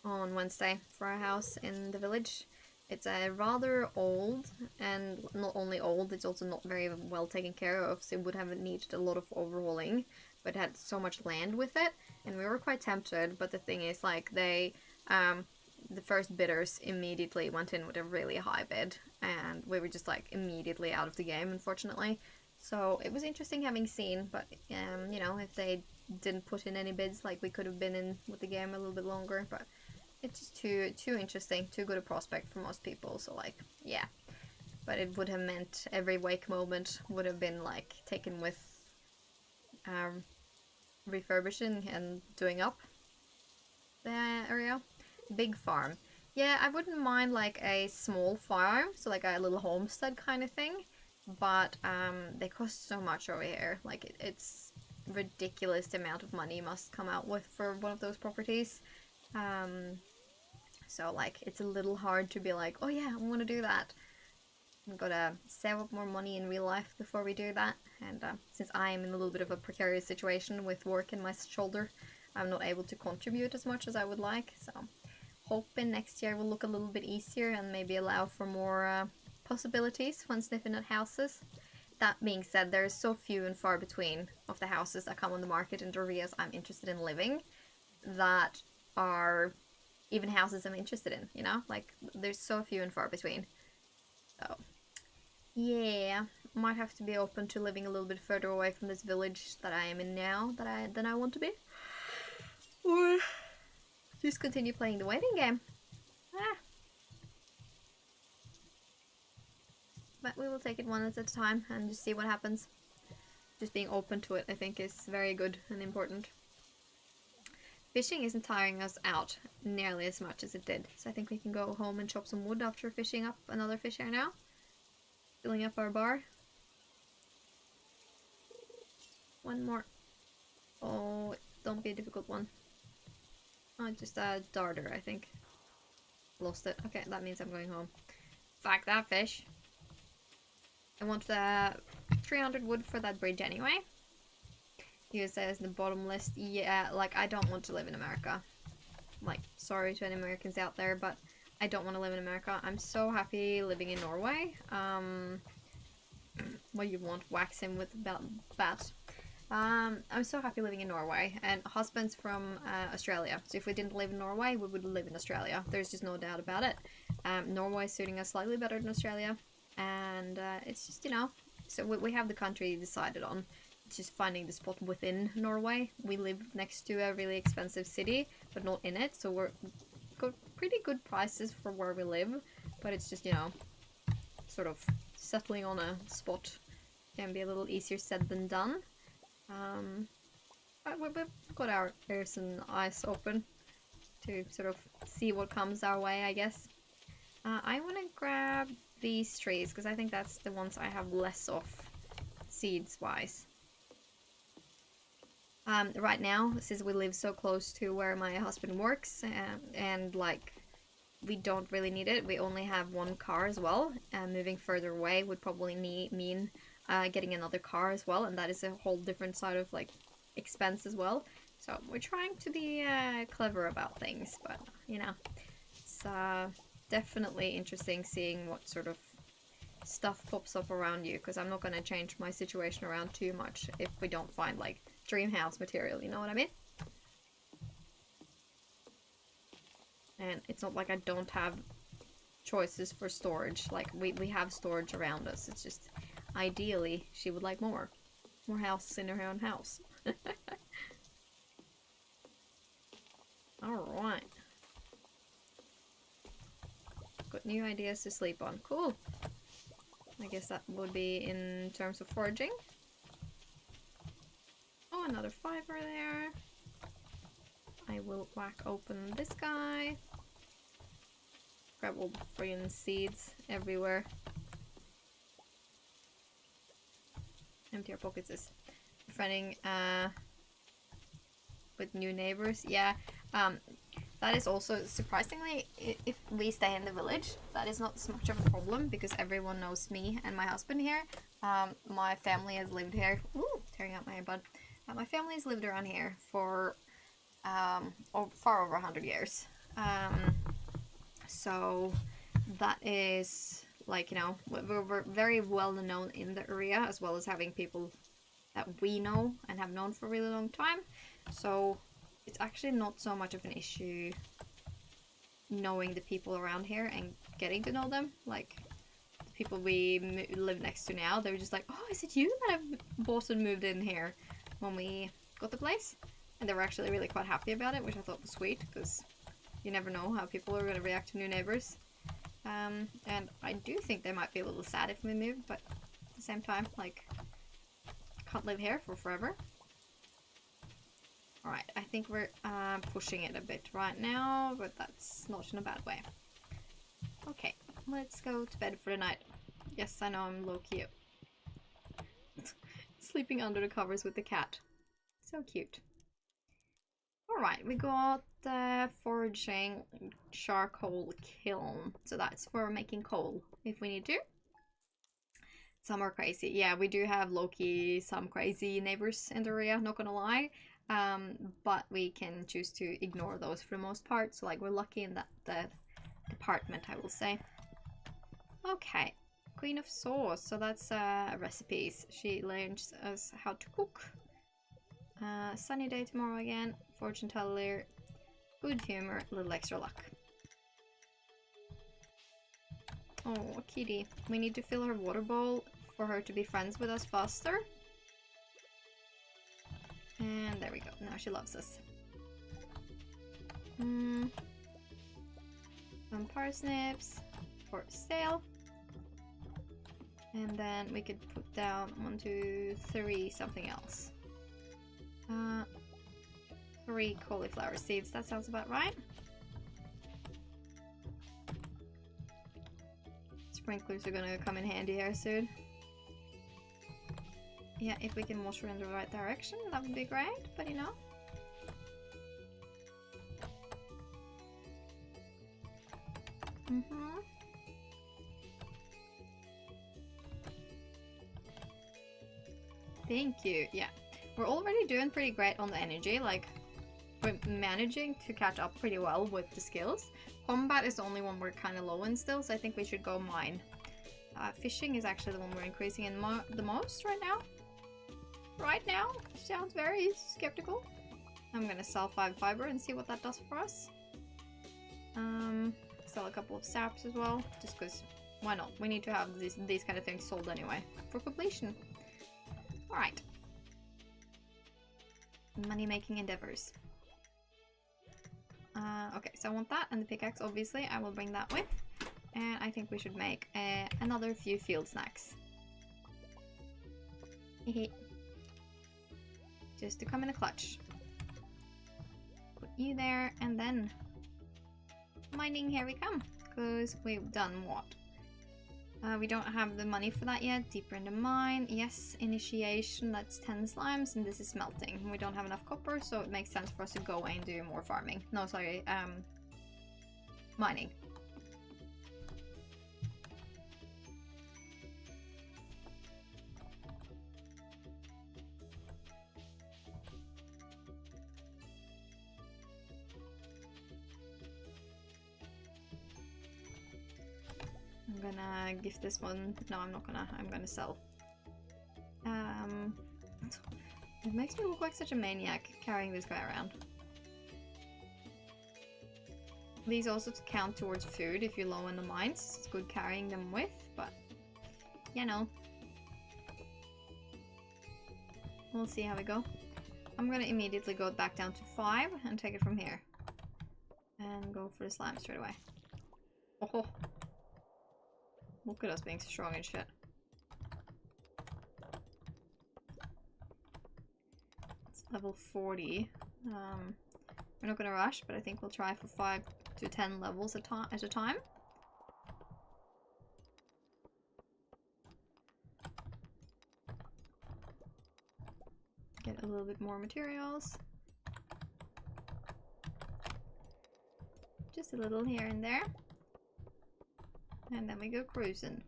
on Wednesday for our house in the village. It's a rather old, and not only old, it's also not very well taken care of, so it would have needed a lot of overhauling, but it had so much land with it, and we were quite tempted, but the thing is, like, the first bidders immediately went in with a really high bid, and we were just, like, immediately out of the game, unfortunately. So it was interesting having seen, but, you know, if they didn't put in any bids, like, we could have been in with the game a little bit longer, but it's just too interesting, too good a prospect for most people, so, like, yeah. But it would have meant every wake moment would have been, like, taken with refurbishing and doing up the area. Big farm. Yeah, I wouldn't mind, like, a small farm, so, like, a little homestead kind of thing, but they cost so much over here. Like, it's ridiculous the amount of money you must come out with for one of those properties. So, like, it's a little hard to be like, oh yeah, I want to do that. I'm gonna save up more money in real life before we do that. And since I am in a little bit of a precarious situation with work in my shoulder, I'm not able to contribute as much as I would like. So, hoping next year will look a little bit easier and maybe allow for more possibilities when sniffing at houses. That being said, there is so few and far between of the houses that come on the market in the areas I'm interested in living that are even houses I'm interested in, you know? Like, there's so few and far between. So, yeah, might have to be open to living a little bit further away from this village that I am in now than I want to be. Or just continue playing the waiting game. But we will take it one at a time and just see what happens. Just being open to it, I think, is very good and important. Fishing isn't tiring us out nearly as much as it did, so I think we can go home and chop some wood after fishing up another fish here now. Filling up our bar. One more. Oh, don't be a difficult one. Oh, just a darter, I think. Lost it. Okay, that means I'm going home. Fuck that fish. I want the 300 wood for that bridge anyway. USA is in the bottom list. Yeah, like, I don't want to live in America. Like, sorry to any Americans out there, but I don't want to live in America. I'm so happy living in Norway. What you want? Wax him with a bat. I'm so happy living in Norway, and husband's from Australia, so if we didn't live in Norway, we would live in Australia. There's just no doubt about it. Norway is suiting us slightly better than Australia, and it's just, you know, so we have the country decided on. It's just finding the spot within Norway. We live next to a really expensive city, but not in it, so we're got pretty good prices for where we live, but it's just, you know, sort of settling on a spot can be a little easier said than done. But we've got our ears and eyes open to sort of see what comes our way, I guess. I want to grab these trees because I think that's the ones I have less of seeds wise. Right now, since we live so close to where my husband works, and like, we don't really need it. We only have one car as well, and moving further away would probably mean getting another car as well, and that is a whole different side of, like, expense as well. So we're trying to be clever about things, but, you know, it's definitely interesting seeing what sort of stuff pops up around you, because I'm not going to change my situation around too much if we don't find, like, dream house material, you know what I mean? And it's not like I don't have choices for storage. Like, we have storage around us. It's just, ideally, she would like more. More house in her own house. Alright. Got new ideas to sleep on. Cool. I guess that would be in terms of foraging. Oh, another fiber there. I will whack open this guy. Grab all the friggin' seeds everywhere. Empty our pockets is befriending with new neighbors. Yeah, That is also, surprisingly, if we stay in the village, that is not so much of a problem because everyone knows me and my husband here. My family has lived here. Ooh, tearing out my earbud. My family has lived around here for far over 100 years. So that is, like, you know, we're very well known in the area, as well as having people that we know and have known for a really long time. So it's actually not so much of an issue knowing the people around here and getting to know them. Like, the people we live next to now, they were just like, oh, is it you that have bought and moved in here when we got the place? And they were actually really quite happy about it, which I thought was sweet, because you never know how people are going to react to new neighbors. And I do think they might be a little sad if we move, but at the same time, like, I can't live here for forever. Alright, I think we're pushing it a bit right now, but that's not in a bad way. Okay, let's go to bed for the night. Yes, I know I'm low-key sleeping under the covers with the cat. So cute. Alright, we got the foraging charcoal kiln. So that's for making coal if we need to. Some are crazy. Yeah, we do have low-key some crazy neighbors in the area, not gonna lie. But we can choose to ignore those for the most part. So, like, we're lucky in that department, I will say. Okay, Queen of Sauce. So that's recipes. She learns us how to cook. Sunny day tomorrow again. Fortune teller. Good humor. A little extra luck. Oh, kitty. We need to fill her water bowl for her to be friends with us faster. And there we go. Now she loves us. Some parsnips for sale. And then we could put down 1, 2, 3 something else. 3 cauliflower seeds. That sounds about right. Sprinklers are gonna come in handy here soon. Yeah, if we can water in the right direction, that would be great, but you know. Thank you. Yeah, we're already doing pretty great on the energy. Like, we're managing to catch up pretty well with the skills. Combat is the only one we're kind of low in still, so I think we should go mine. Fishing is actually the one we're increasing in the most right now. Right now, sounds very skeptical. I'm gonna sell 5 fiber and see what that does for us. Sell a couple of saps as well, just because why not? We need to have these kind of things sold anyway for completion. All right. Money-making endeavors. Okay, so I want that and the pickaxe. Obviously, I will bring that with, and I think we should make another few field snacks. Just to come in a clutch. Put you there, and then mining, here we come. Because we've done what? We don't have the money for that yet. Deeper in the mine. Yes, initiation, that's 10 slimes, and this is smelting. We don't have enough copper, so it makes sense for us to go and do more farming. No, sorry, mining. I'm gonna gift this one. No, I'm not gonna. I'm gonna sell. It makes me look like such a maniac carrying this guy around. These also count towards food if you're low in the mines. It's good carrying them with, but you know. We'll see how we go. I'm gonna immediately go back down to 5 and take it from here. And go for the slime straight away. Oh, look at us being strong and shit. It's level 40. We're not gonna rush, but I think we'll try for 5 to 10 levels at a time. Get a little bit more materials. Just a little here and there. And then we go cruising.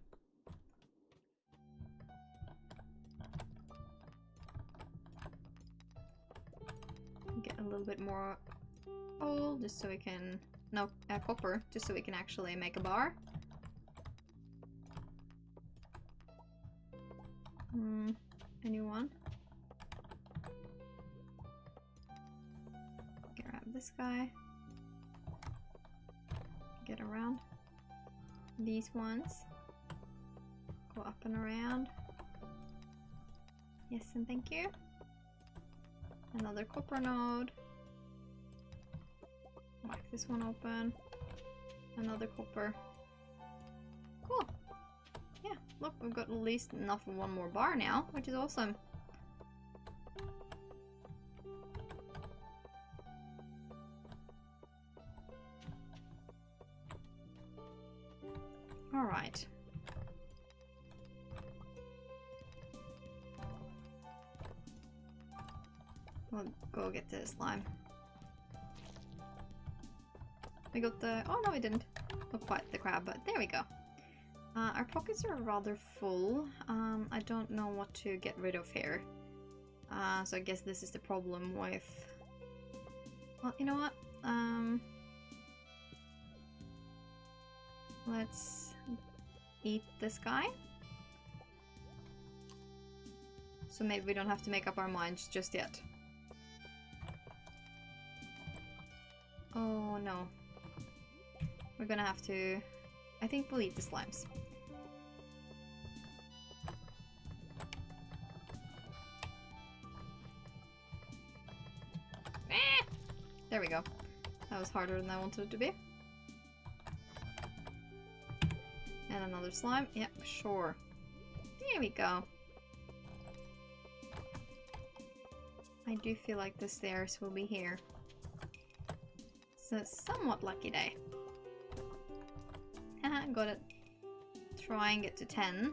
Get a little bit more coal just so we can... No, copper, just so we can actually make a bar. Anyone? Grab this guy. Get around. These ones. Go up and around. Yes, and thank you. Another copper node. Whack this one open. Another copper. Cool. Yeah, look, we've got at least enough for one more bar now, which is awesome. Alright. We'll go get the slime. We got the... Oh no, we didn't. Not quite the crab, but there we go. Our pockets are rather full. I don't know what to get rid of here. So I guess this is the problem with... Well, you know what? Let's eat this guy. So maybe we don't have to make up our minds just yet. Oh no. We're gonna have to... I think we'll eat the slimes. There we go. That was harder than I wanted it to be. And another slime. Yep, sure. There we go. I do feel like the stairs will be here. It's a somewhat lucky day. Haha, got it. Try and get to 10.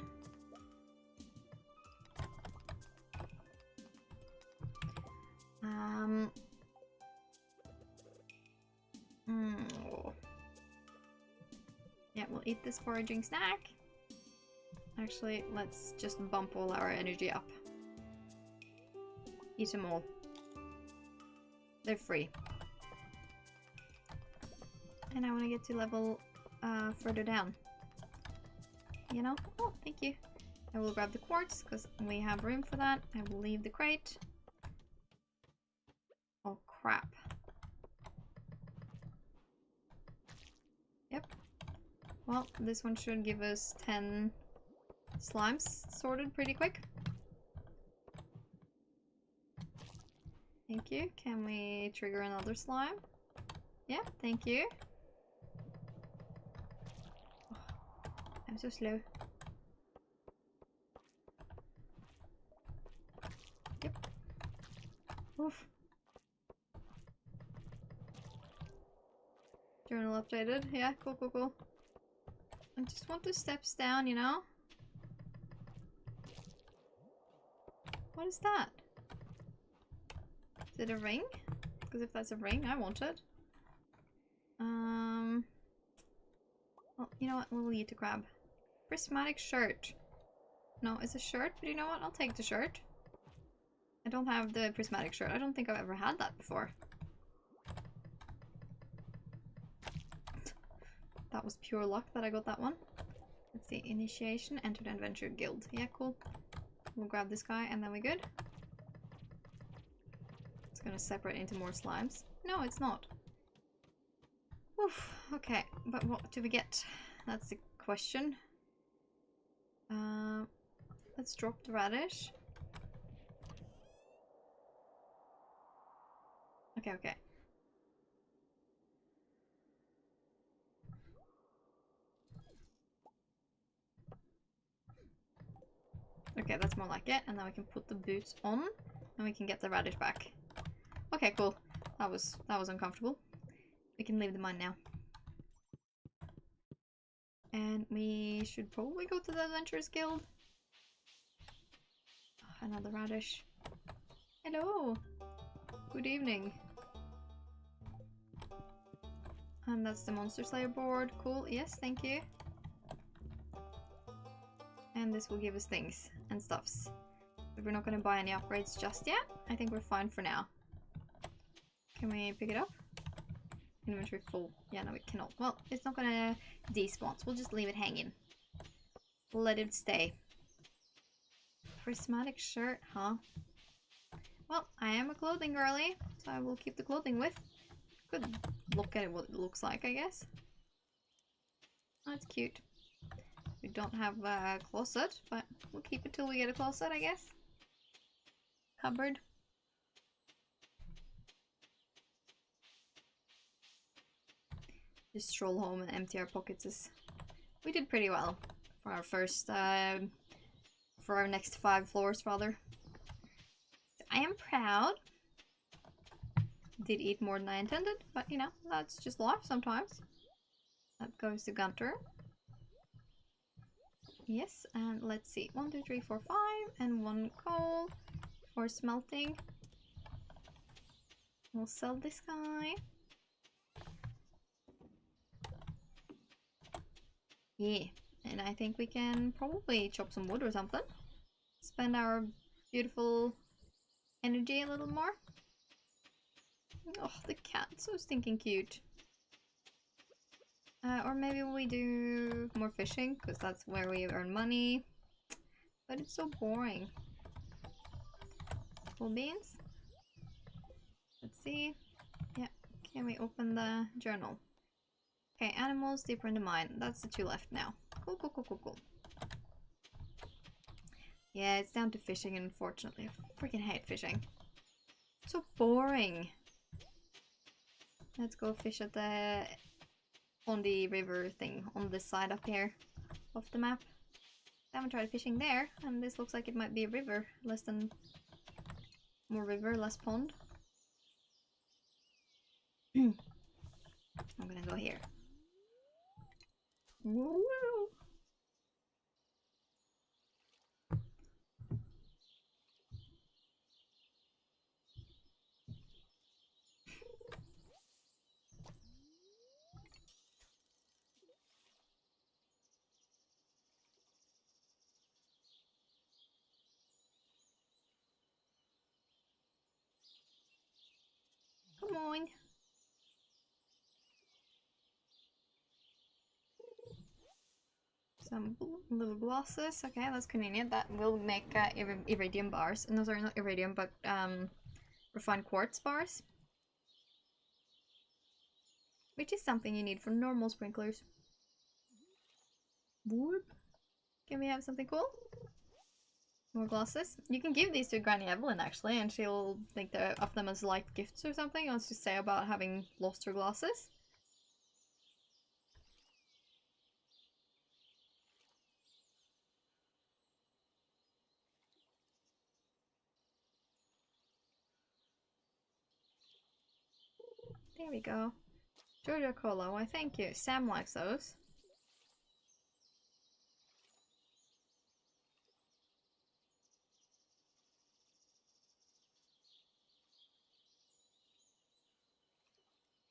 Yeah, we'll eat this foraging snack. Actually, let's just bump all our energy up. Eat them all. They're free. And I want to get to level further down. You know? Oh, thank you. I will grab the quartz because we have room for that. I will leave the crate. Oh, crap. Yep. Well, this one should give us 10 slimes sorted pretty quick. Thank you. Can we trigger another slime? Yeah, thank you. Oh, I'm so slow. Yep. Oof. Journal updated. Yeah, cool, cool, cool. I just want the steps down, you know? What is that? Is it a ring? Because if that's a ring, I want it. Well, you know what? We'll eat a crab. Prismatic shirt. No, it's a shirt, but you know what? I'll take the shirt. I don't have the prismatic shirt. I don't think I've ever had that before. That was pure luck that I got that one. Let's see. Initiation. Enter the adventure guild. Yeah, cool. We'll grab this guy and then we're good. It's gonna separate into more slimes. No, it's not. Oof. Okay, but what do we get? That's the question. Let's drop the radish. Okay, okay. Okay, that's more like it. And then we can put the boots on and we can get the radish back. Okay, cool. That was uncomfortable. We can leave the mine now. And we should probably go to the Adventurers Guild. Oh, another radish. Hello. Good evening. And that's the Monster Slayer board. Cool. Yes, thank you. And this will give us things and stuffs. But we're not going to buy any upgrades just yet. I think we're fine for now. Can we pick it up? Inventory full. Yeah, no, we cannot. Well, it's not going to despawn. So we'll just leave it hanging. Let it stay. Prismatic shirt, huh? Well, I am a clothing girly, so I will keep the clothing with. Could look at what it looks like, I guess. That's cute. We don't have a closet, but we'll keep it till we get a closet, I guess. Cupboard. Just stroll home and empty our pockets. We did pretty well for our first, for our next 5 floors, rather. I am proud. Did eat more than I intended, but you know, that's just life sometimes. That goes to Gunter. Yes, and let's see. 1, 2, 3, 4, 5, and 1 coal for smelting. We'll sell this guy. Yeah, and I think we can probably chop some wood or something. Spend our beautiful energy a little more. Oh, the cat, so stinking cute. Or maybe we do more fishing, because that's where we earn money. But it's so boring. Full beans. Let's see. Yeah, can we open the journal? Okay, animals deeper in the mine. That's the 2 left now. Cool, cool, cool, cool, cool. Yeah, it's down to fishing, unfortunately. I freaking hate fishing. It's so boring. Let's go fish at on the river thing on this side up here of the map. I haven't tried fishing there, and this looks like it might be a river. More river, less pond. I'm gonna go here. Woo! Come on. Some little glosses. Okay, that's convenient. That will make iridium bars. No, sorry, not iridium, but refined quartz bars. Which is something you need for normal sprinklers. Whoop. Can we have something cool? More glosses. You can give these to Granny Evelyn, actually, and she'll think of them as light gifts or something. I'll just say about having lost her glasses. There we go. Joja Cola, why thank you. Sam likes those.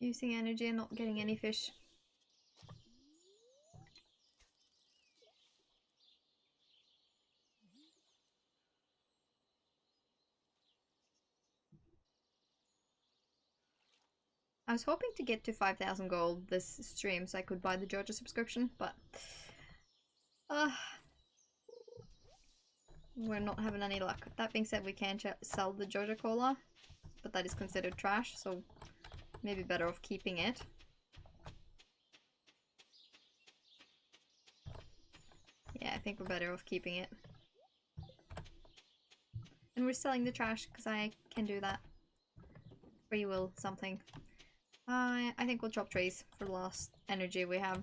Using energy and not getting any fish. I was hoping to get to 5,000 gold this stream so I could buy the Joja subscription, but we're not having any luck. That being said, we can sell the Joja Cola, but that is considered trash, so maybe better off keeping it. Yeah, I think we're better off keeping it. And we're selling the trash because I can do that. Free will something. I think we'll chop trees for the last energy we have.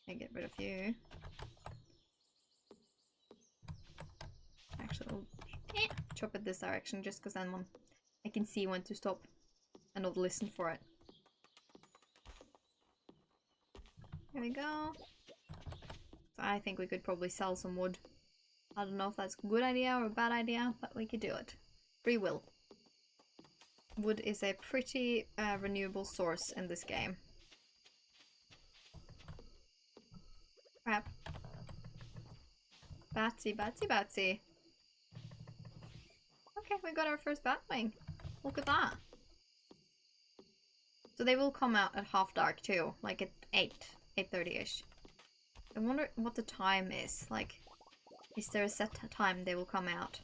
And get rid of you. Actually, we'll chop it this direction just because then I can see when to stop and not listen for it. There we go. So I think we could probably sell some wood. I don't know if that's a good idea or a bad idea, but we could do it. Free will. wood is a pretty renewable source in this game. Crap. Batsy, batsy, batsy. Okay, we got our first batwing. Look at that. So they will come out at half dark too, like at 8:30ish. I wonder what the time is. Like, is there a set time they will come out?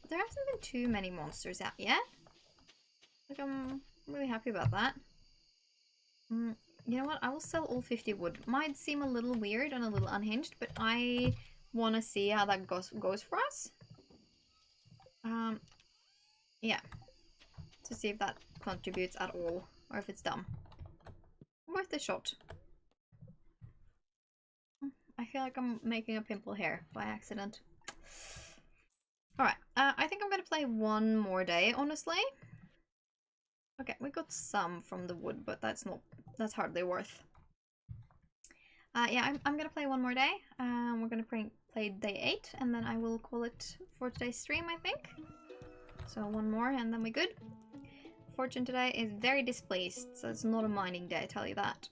There hasn't been too many monsters out yet. Like, I'm really happy about that. You know what? I will sell all 50 wood. Might seem a little weird and a little unhinged, but I want to see how that goes for us. Yeah. To see if that contributes at all, or if it's dumb. Worth a shot. I feel like I'm making a pimple here by accident. Alright, I think I'm gonna play one more day, honestly. Okay, we got some from the wood, but that's hardly worth. Yeah, I'm gonna play one more day. We're gonna play day 8, and then I will call it for today's stream, I think. So one more, and then we're good. Fortune today is very displeased, so it's not a mining day, I tell you that.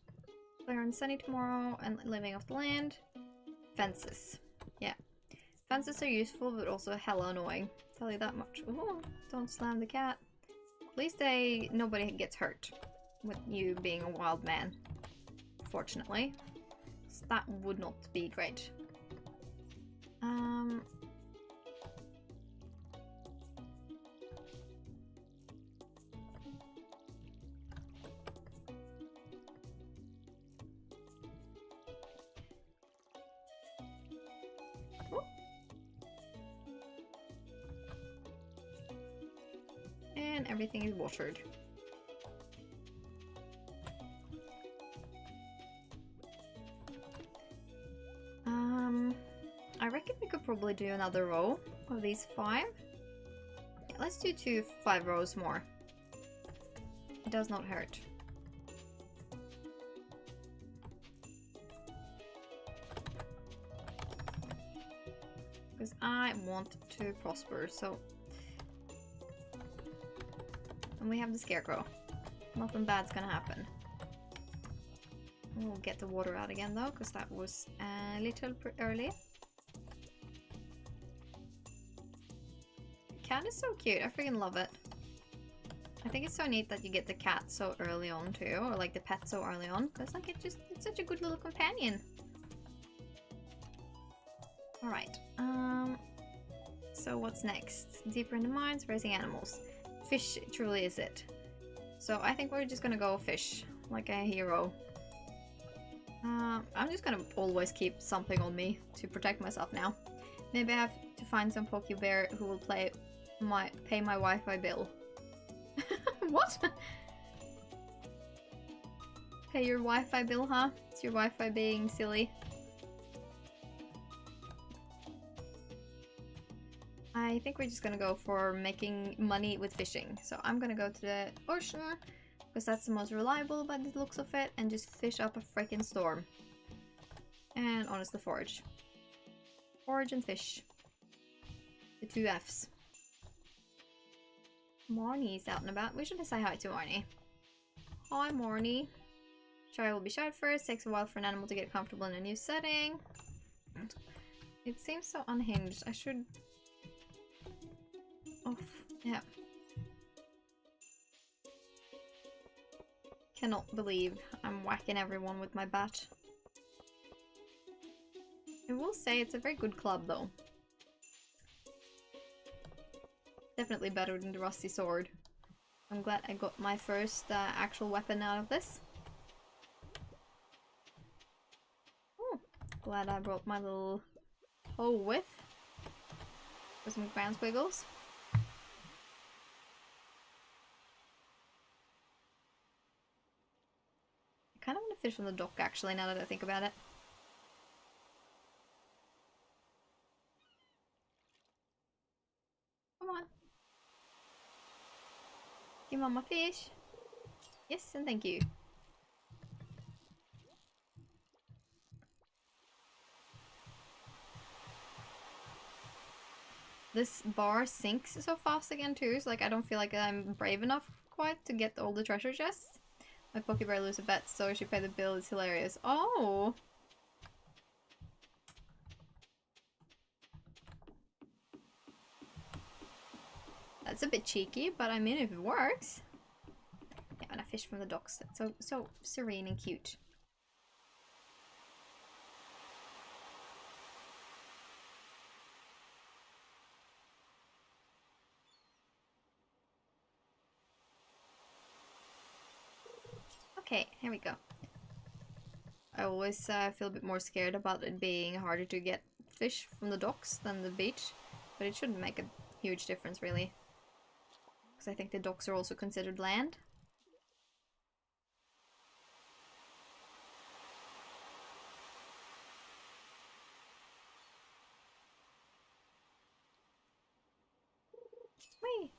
Clear and sunny tomorrow, and living off the land. Fences. Yeah. Fences are useful, but also hella annoying. Tell you that much. Ooh, don't slam the cat. At least nobody gets hurt with you being a wild man. Fortunately. So that would not be great. And everything is watered. I reckon we could probably do another row of these 5. Yeah, let's do 5 rows more. It does not hurt. Because I want to prosper, so... And we have the scarecrow. Nothing bad's gonna happen. We'll get the water out again though, because that was a little early. The cat is so cute, I freaking love it. I think it's so neat that you get the cat so early on too, or like the pet so early on, because like it's such a good little companion. Alright, so what's next? Deeper in the mines, raising animals. Fish truly is it. So I think we're just gonna go fish, like a hero. I'm just gonna always keep something on me to protect myself now. Maybe I have to find some Pokebear who will pay my Wi-Fi bill. What? Pay your Wi-Fi bill, huh? Is your Wi-Fi being silly? I think we're just gonna go for making money with fishing. So I'm gonna go to the ocean, because that's the most reliable by the looks of it, and just fish up a freaking storm. And honestly, forage. Forage and fish. The 2 Fs. Marnie's out and about. We should say hi to Marnie. Hi, Marnie. Shy will be shy at first. Takes a while for an animal to get comfortable in a new setting. It seems so unhinged. I should... Oh, yeah. Cannot believe I'm whacking everyone with my bat. I will say it's a very good club though. Definitely better than the rusty sword. I'm glad I got my first actual weapon out of this. Oh, glad I brought my little hoe with. For some ground squiggles. I kind of want to fish on the dock actually, now that I think about it. Come on. Give mama fish. Yes, and thank you. this bar sinks so fast again too, so like I don't feel like I'm brave enough quite to get all the treasure chests. My Pokebear lose a bet, so she paid the bill. It's hilarious. Oh! That's a bit cheeky, but I mean if it works. Yeah, and a fish from the docks. That's so serene and cute. Okay, here we go. I always feel a bit more scared about it being harder to get fish from the docks than the beach, but it shouldn't make a huge difference really. Because I think the docks are also considered land. Whee!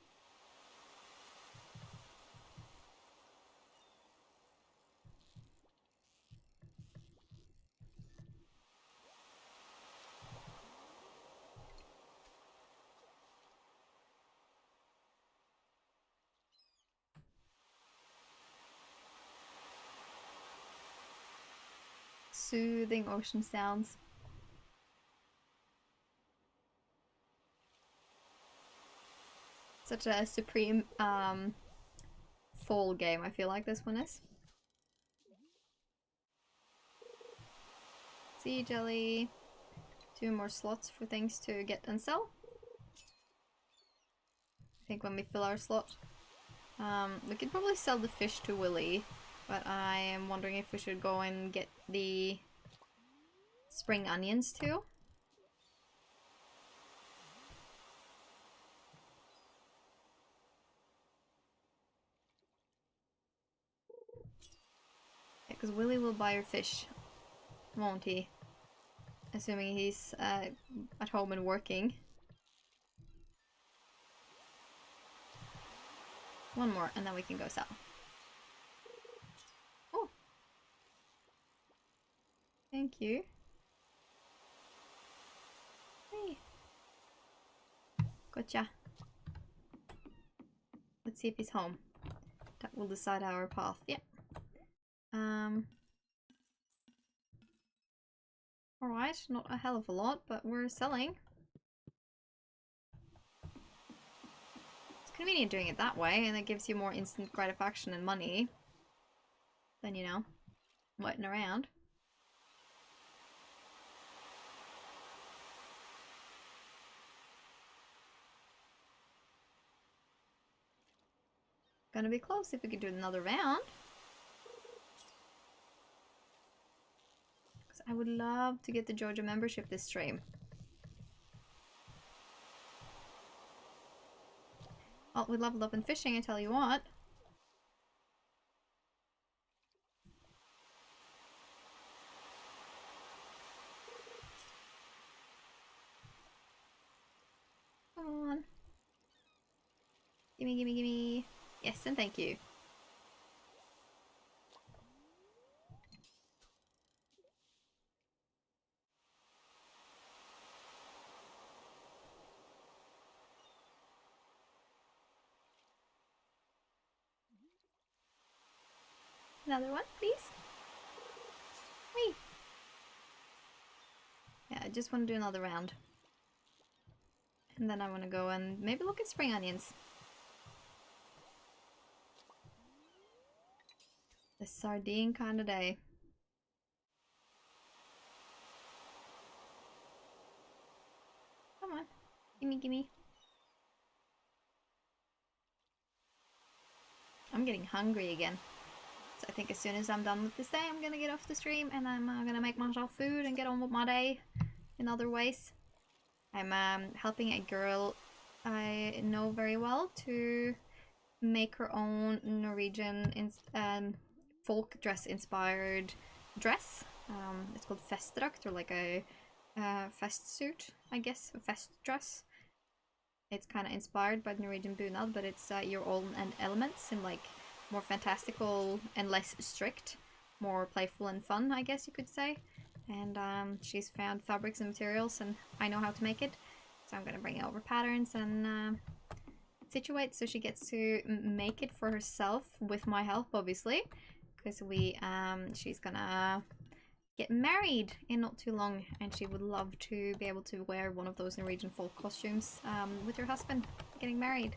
Soothing ocean sounds. Such a supreme fall game, I feel like this one is. Sea jelly. 2 more slots for things to get and sell. I think when we fill our slot. We could probably sell the fish to Willy, but I am wondering if we should go and get the spring onions too. Yeah, because Willy will buy your fish, won't he? Assuming he's at home and working. 1 more, and then we can go sell. Oh! Thank you. Hey! Gotcha. Let's see if he's home. That will decide our path. Yeah. Alright, not a hell of a lot, but we're selling. It's convenient doing it that way, and it gives you more instant gratification and money than, you know, waiting around. Gonna be close if we could do another round. Because I would love to get the Joja membership this stream. Oh, we leveled up in fishing, I tell you what. Come on. Gimme, gimme, gimme. Yes, and thank you. Another one, please. Wait. Yeah, I just want to do another round. And then I want to go and maybe look at spring onions. The sardine kind of day. Come on. Gimme, gimme. I'm getting hungry again. So I think as soon as I'm done with this day, I'm gonna get off the stream and I'm gonna make myself food and get on with my day in other ways. I'm helping a girl I know very well to make her own Norwegian folk dress inspired dress. It's called festdrakt, or like a fest suit, I guess, a fest dress. It's kind of inspired by the Norwegian bunad, but it's your own elements and like more fantastical and less strict, more playful and fun, I guess you could say. And she's found fabrics and materials, and I know how to make it. So I'm gonna bring over patterns and situate so she gets to make it for herself with my help, obviously, because she's gonna get married in not too long, and she would love to be able to wear one of those Norwegian folk costumes with her husband getting married.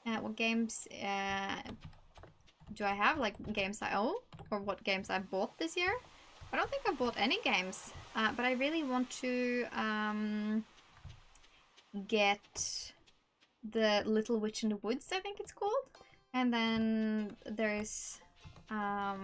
What games do I have? Like games I own, or what games I bought this year? I don't think I bought any games, but I really want to get the Little Witch in the Woods, I think it's called. And then there's a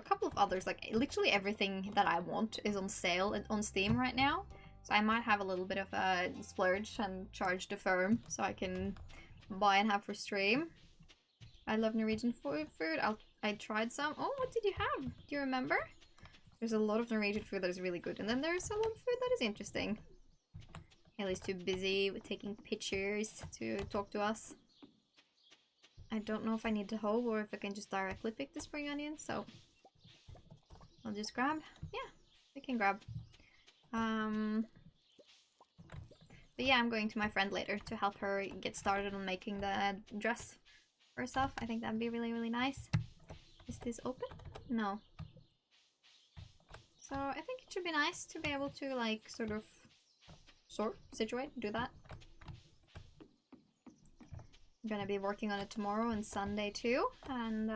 couple of others, like literally everything that I want is on sale on Steam right now. So I might have a little bit of a splurge and charge the firm so I can buy and have for stream. I love Norwegian food. I tried some. Oh, what did you have? Do you remember? There's a lot of Norwegian food that is really good, and then there's a lot of food that is interesting. Haley's too busy with taking pictures to talk to us. I don't know if I need to hoe or if I can just directly pick the spring onion, so I'll just grab. Yeah, we can grab. But yeah, I'm going to my friend later to help her get started on making the dress for herself. I think that'd be really, really nice. Is this open? No. So I think it should be nice to be able to like sort of situate, do that. I'm gonna be working on it tomorrow and Sunday too, and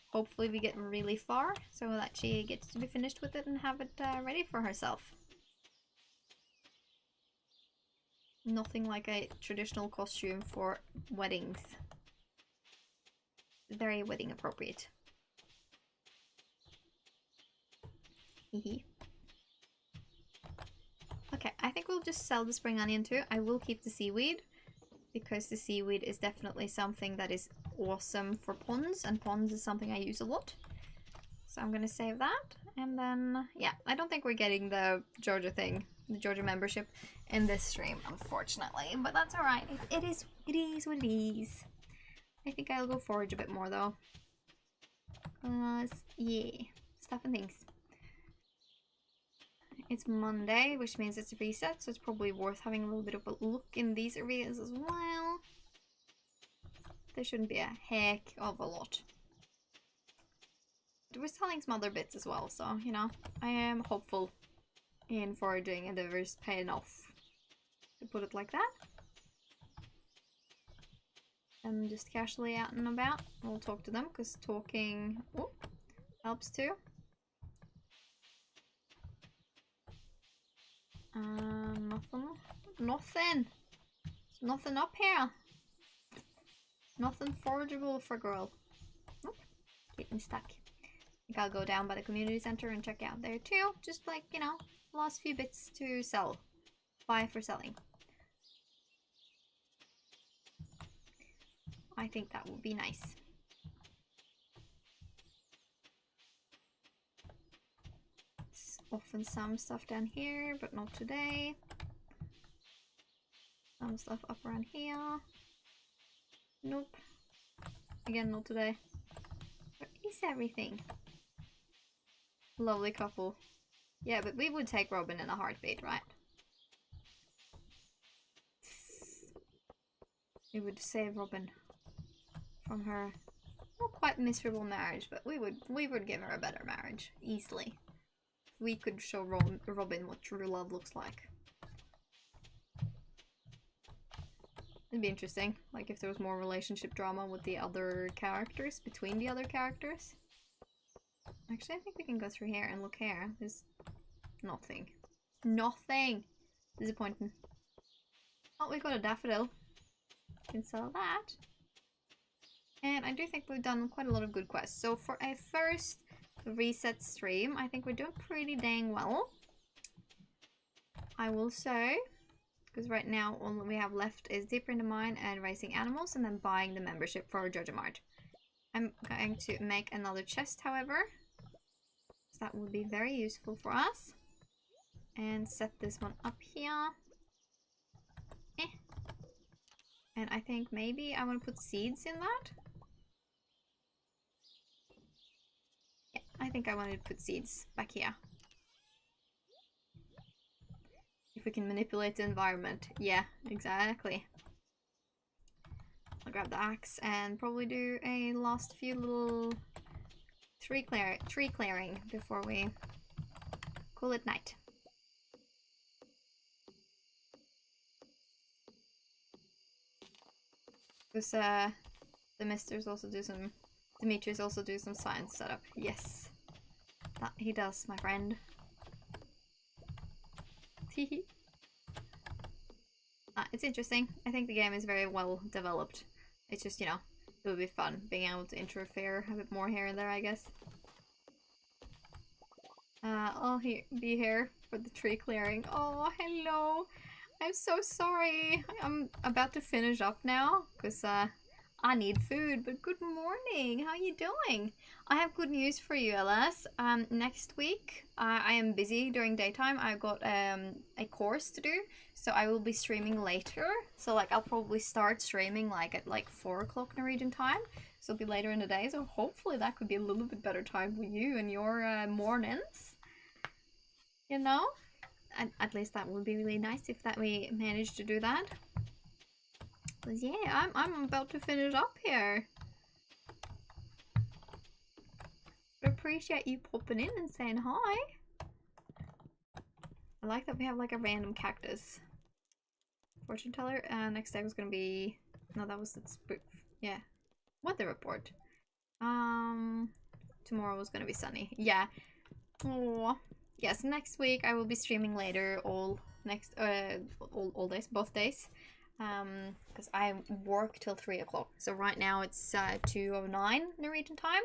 hopefully we get really far so that she gets to be finished with it and have it ready for herself. Nothing like a traditional costume for weddings. Very wedding appropriate. Hehe. Okay, I think we'll just sell the spring onion too. I will keep the seaweed, because the seaweed is definitely something that is awesome for ponds, and ponds is something I use a lot. So I'm gonna save that, and then, yeah, I don't think we're getting the Joja thing, the Joja membership in this stream, unfortunately, but that's alright. It is what it is. I think I'll go forage a bit more though. Yeah, stuff and things. It's Monday, which means it's a reset, so it's probably worth having a little bit of a look in these areas as well. There shouldn't be a heck of a lot. We're selling some other bits as well, so, you know, I am hopeful in foraging endeavors paying off, to put it like that. I'm just casually out and about. We'll talk to them, because talking helps too. Nothing. There's nothing up here. Nothing forageable for girl. Nope. Getting stuck. I think I'll go down by the community center and check out there too. Just like, you know, last few bits to sell. Buy for selling. I think that would be nice. There's often some stuff down here, but not today. Some stuff up around here. Nope. Again, not today. Where is everything? Lovely couple. Yeah, but we would take Robin in a heartbeat, right? We would save Robin from her not quite miserable marriage, but we would give her a better marriage easily. We could show Robin what true love looks like. It'd be interesting, like if there was more relationship drama with the other characters, between the other characters. Actually, I think we can go through here and look here. There's nothing. Nothing! Disappointing. Oh, we got a daffodil. Can sell that. And I do think we've done quite a lot of good quests. So for a first reset stream, I think we're doing pretty dang well. I will say, because right now all we have left is deeper in the mine and raising animals, and then buying the membership for Joja Mart. I'm going to make another chest, however, so that would be very useful for us. And set this one up here. And I think maybe I want to put seeds in that. Yeah, I think I wanted to put seeds back here. we can manipulate the environment. Yeah, exactly. I'll grab the axe and probably do a last few little tree clearing before we call it night. Because the misters also do some, Demetrius also do some science setup. Yes, that he does, my friend. It's interesting. I think the game is very well developed. It's just, you know, it would be fun being able to interfere a bit more here and there, I guess. I'll be here for the tree clearing. Oh, hello. I'm so sorry. I'm about to finish up now because I need food. But good morning. How are you doing? I have good news for you, Alas. Next week I am busy during daytime. I've got a course to do, so I will be streaming later. So like I'll probably start streaming like at like 4 o'clock Norwegian time. So it'll be later in the day. So hopefully that could be a little bit better time for you and your mornings. You know? At least that would be really nice if that we managed to do that. But yeah, I'm about to finish up here. But appreciate you popping in and saying hi. I like that we have like a random cactus. Fortune teller. Next day was gonna be, no, that was the yeah, weather report. Tomorrow was gonna be sunny. Yeah. Oh. Yes, next week I will be streaming later, all days, both days, because I work till 3 o'clock. So right now it's 2:09 Norwegian time.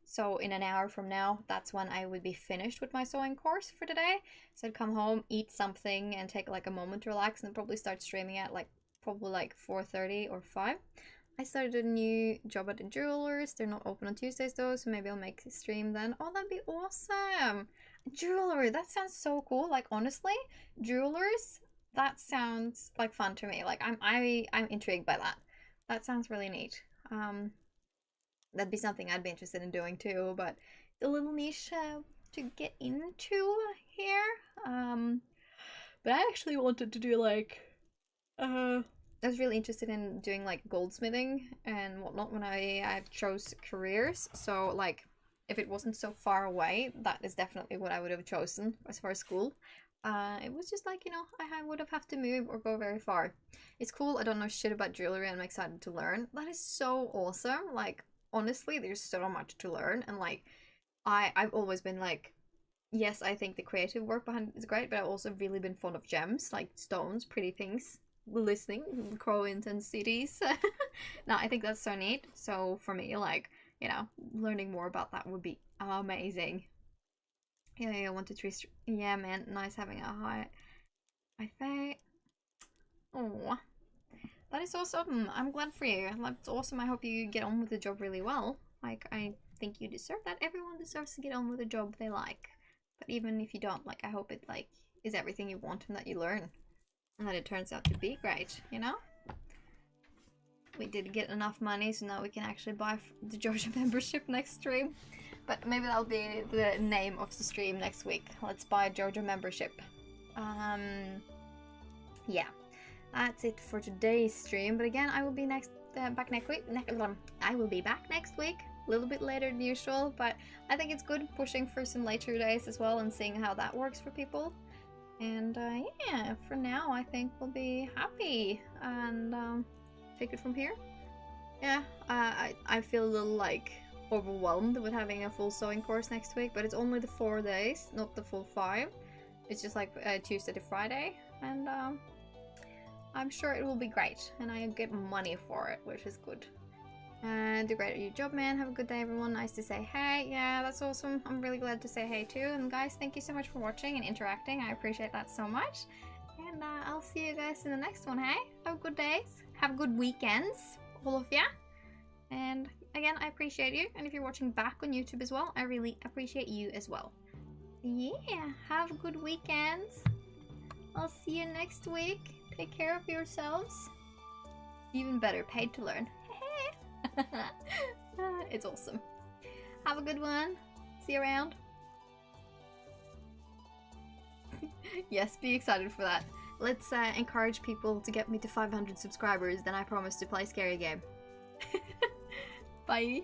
So in an hour from now, that's when I would be finished with my sewing course for today. So I'd come home, eat something, and take like a moment to relax, and then probably start streaming at probably like 4:30 or 5. I started a new job at the jewelers. They're not open on Tuesdays though, so maybe I'll make a stream then. Oh, that'd be awesome! Jewelry, that sounds so cool. Like honestly, jewelers, that sounds like fun to me. Like I'm intrigued by that. That sounds really neat. That'd be something I'd be interested in doing too, but it's a little niche to get into here. But I actually wanted to do like I was really interested in doing like goldsmithing and whatnot when I chose careers. So like if it wasn't so far away, that is definitely what I would have chosen as far as school. It was just like, you know, I would have to move or go very far. It's cool. I don't know shit about jewelry and I'm excited to learn. That is so awesome. Like honestly, there's so much to learn, and like I've always been like, yes, I think the creative work behind it is great, but I've also really been fond of gems, like stones, pretty things, listening, crow intensities. No, I think that's so neat. So for me, like, you know, learning more about that would be amazing. Yeah, 1 to 3. Yeah, man, nice having a high. I think. Oh, that is awesome. I'm glad for you. That's awesome. I hope you get on with the job really well. Like, I think you deserve that. Everyone deserves to get on with a job they like. But even if you don't, like, I hope it, like, is everything you want and that you learn. And that it turns out to be great, you know? We did get enough money, so now we can actually buy the Joja membership next stream. But maybe that'll be the name of the stream next week. Let's buy a Joja membership. Yeah. That's it for today's stream. But again, I will be back next week. I will be back next week, a little bit later than usual. But I think it's good pushing for some later days as well and seeing how that works for people. And yeah, for now, I think we'll be happy and take it from here. Yeah, I feel a little like overwhelmed with having a full sewing course next week, but it's only the 4 days, not the full 5. It's just like Tuesday to Friday, and I'm sure it will be great, and I get money for it, which is good. And do great at your job, man. Have a good day, everyone. Nice to say hey. Yeah, that's awesome. I'm really glad to say hey too. And guys, thank you so much for watching and interacting. I appreciate that so much. And I'll see you guys in the next one, hey? Have good days. Have good weekends, all of ya. And again, I appreciate you. And if you're watching back on YouTube as well, I really appreciate you as well. Yeah, have good weekends. I'll see you next week. Take care of yourselves. Even better, paid to learn. It's awesome. Have a good one. See you around. Yes, be excited for that. let's encourage people to get me to 500 subscribers, then I promise to play scary game. Bye!